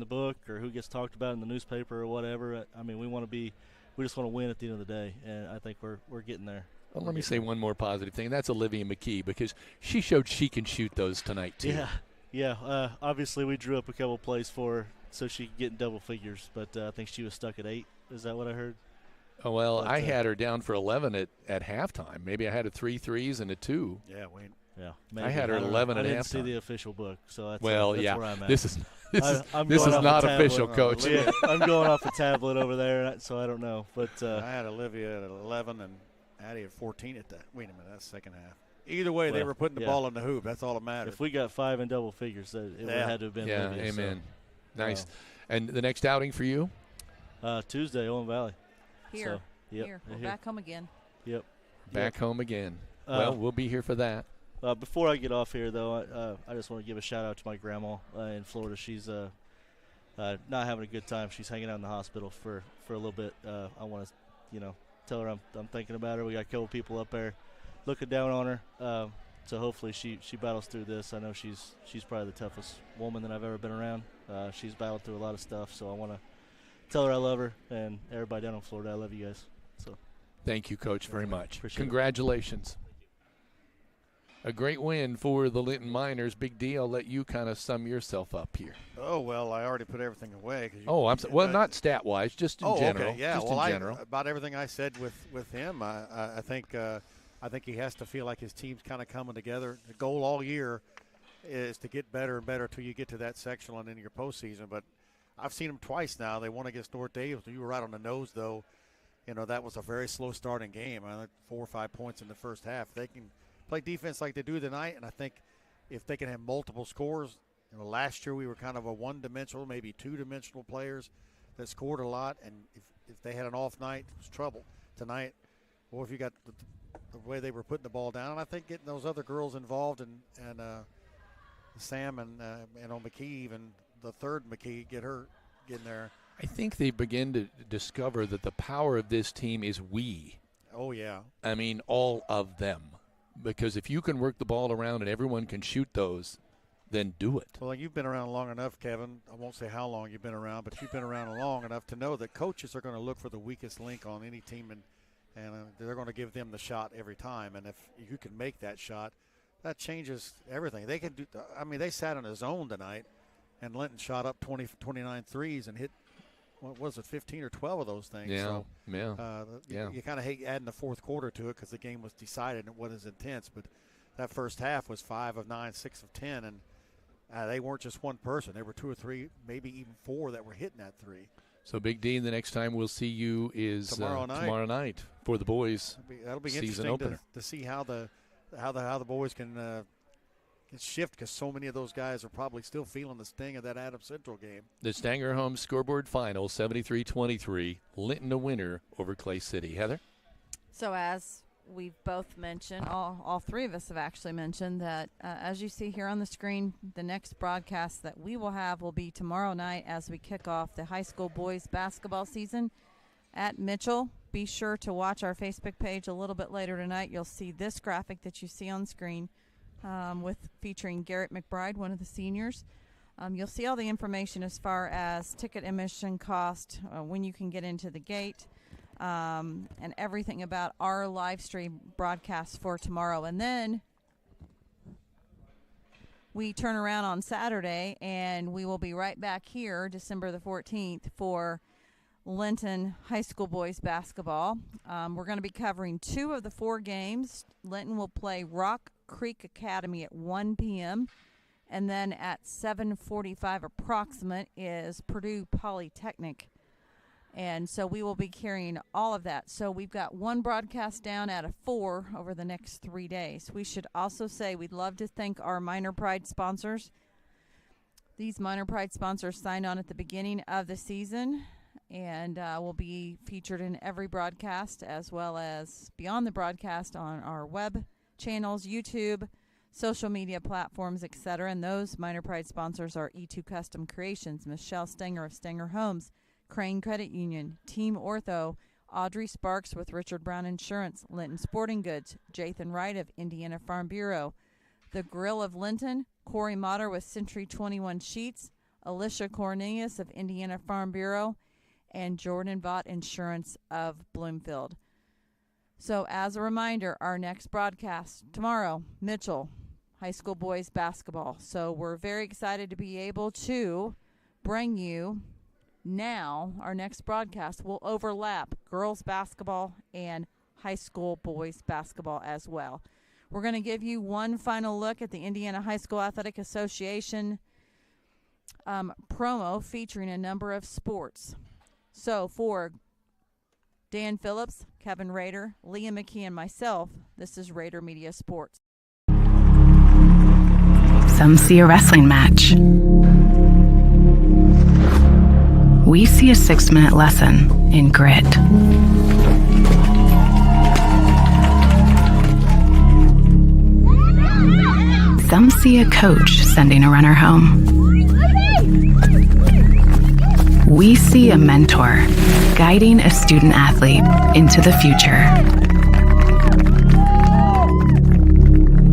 book or who gets talked about in the newspaper or whatever. I mean, we just want to win at the end of the day, and I think we're getting there.
Well, let me say one more positive thing. That's Olivia McKee, because she showed she can shoot those tonight too.
Yeah. Obviously, we drew up a couple plays for her so she could get in double figures, but I think she was stuck at 8. Is that what I heard?
Oh, well, I had her down for 11 at halftime. Maybe I had 3 threes and 2.
Yeah, Wayne.
Yeah,
maybe. I had her 11 at halftime.
I didn't see the official book, so that's
where
I'm at.
This is not official, Coach.
I'm going off a tablet over there, so I don't know. But
I had Olivia at 11 and Addie at 14 at that. Wait a minute, that's second half. Either way, they were putting the ball in the hoop. That's all that matters.
If we got 5 in double figures, it would have had to have been
Olivia. Yeah, amen. So, nice. And the next outing for you?
Tuesday, Owen Valley.
Here.
So,
Here. We're back home again.
Yep.
Back home again. Well, we'll be here for that.
Before I get off here, though, I just want to give a shout-out to my grandma in Florida. She's not having a good time. She's hanging out in the hospital for a little bit. I want to, tell her I'm thinking about her. We got a couple people up there looking down on her. So hopefully she battles through this. I know she's probably the toughest woman that I've ever been around. She's battled through a lot of stuff, so I want to tell her I love her, and everybody down in Florida, I love you guys. So,
thank you, Coach, very much.
Appreciate
Congratulations. A great win for the Linton Miners. Big D, I'll let you kind of sum yourself up here.
Oh, well, I already put everything away.
Not stat-wise, just in general.
Okay, yeah.
Just in general.
About everything I said with him, I think he has to feel like his team's kind of coming together. The goal all year is to get better and better until you get to that sectional and in your postseason. But I've seen them twice now. They won against North Davis. You were right on the nose, though. That was a very slow starting game. I think 4 or 5 points in the first half. They can play defense like they do tonight, and I think if they can have multiple scores, last year we were kind of a one-dimensional, maybe two-dimensional players that scored a lot, and if they had an off night, it was trouble. Tonight, if you got the way they were putting the ball down, and I think getting those other girls involved and Sam and McKee, even the third McKee, getting there.
I think they begin to discover that the power of this team is we.
Oh, yeah.
I mean, all of them. Because if you can work the ball around and everyone can shoot those, then do it.
Well, you've been around long enough, Kevin. I won't say how long you've been around, but you've been around long enough to know that coaches are going to look for the weakest link on any team, and they're going to give them the shot every time. And if you can make that shot, that changes everything. They can do. They sat in a zone tonight, and Linton shot up 29 threes and hit, what was it, 15 or 12 of those things.
Yeah,
so, You kind of hate adding the fourth quarter to it because the game was decided and it wasn't as intense. But that first half was 5 of 9, 6 of 10, and they weren't just one person. There were 2 or 3, maybe even 4 that were hitting that 3.
So, Big D, the next time we'll see you is tomorrow night for the boys.
That'll be
season
interesting
opener.
To see how the boys can shift, because so many of those guys are probably still feeling the sting of that Adams Central game.
The Stanger Home scoreboard final, 73-23. Linton a winner over Clay City. Heather?
So as we've both mentioned, all three of us have actually mentioned that, as you see here on the screen, the next broadcast that we will have will be tomorrow night as we kick off the high school boys basketball season at Mitchell. Be sure to watch our Facebook page a little bit later tonight. You'll see this graphic that you see on screen featuring Garrett McBride, one of the seniors. You'll see all the information as far as ticket admission cost, when you can get into the gate, and everything about our live stream broadcast for tomorrow. And then we turn around on Saturday, and we will be right back here December the 14th for Linton High School boys basketball. We're going to be covering 2 of the 4 games. Linton will play Rock Creek Academy at 1 p.m., and then at 7:45 approximate is Purdue Polytechnic. And so we will be carrying all of that. So we've got 1 broadcast down out of 4 over the next 3 days. We should also say we'd love to thank our Minor Pride sponsors. These Minor Pride sponsors signed on at the beginning of the season and will be featured in every broadcast as well as beyond the broadcast on our web channels, YouTube, social media platforms, etc. And those Minor Pride sponsors are E2 Custom Creations, Michelle Stenger of Stenger Homes, Crane Credit Union, Team Ortho, Audrey Sparks with Richard Brown Insurance, Linton Sporting Goods, Jathan Wright of Indiana Farm Bureau, The Grill of Linton, Corey Motter with Century 21 Sheets, Alicia Cornelius of Indiana Farm Bureau, and Jordan Vaught Insurance of Bloomfield. So as a reminder, our next broadcast tomorrow, Mitchell High School boys basketball. So we're very excited to be able to bring you now. Our next broadcast will overlap girls basketball and high school boys basketball as well. We're going to give you one final look at the Indiana High School Athletic Association promo featuring a number of sports. So for Dan Phillips, Kevin Rader, Leah McKee, and myself, this is Rader Media Sports.
Some see a wrestling match. We see a 6-minute lesson in grit. Some see a coach sending a runner home. We see a mentor guiding a student athlete into the future.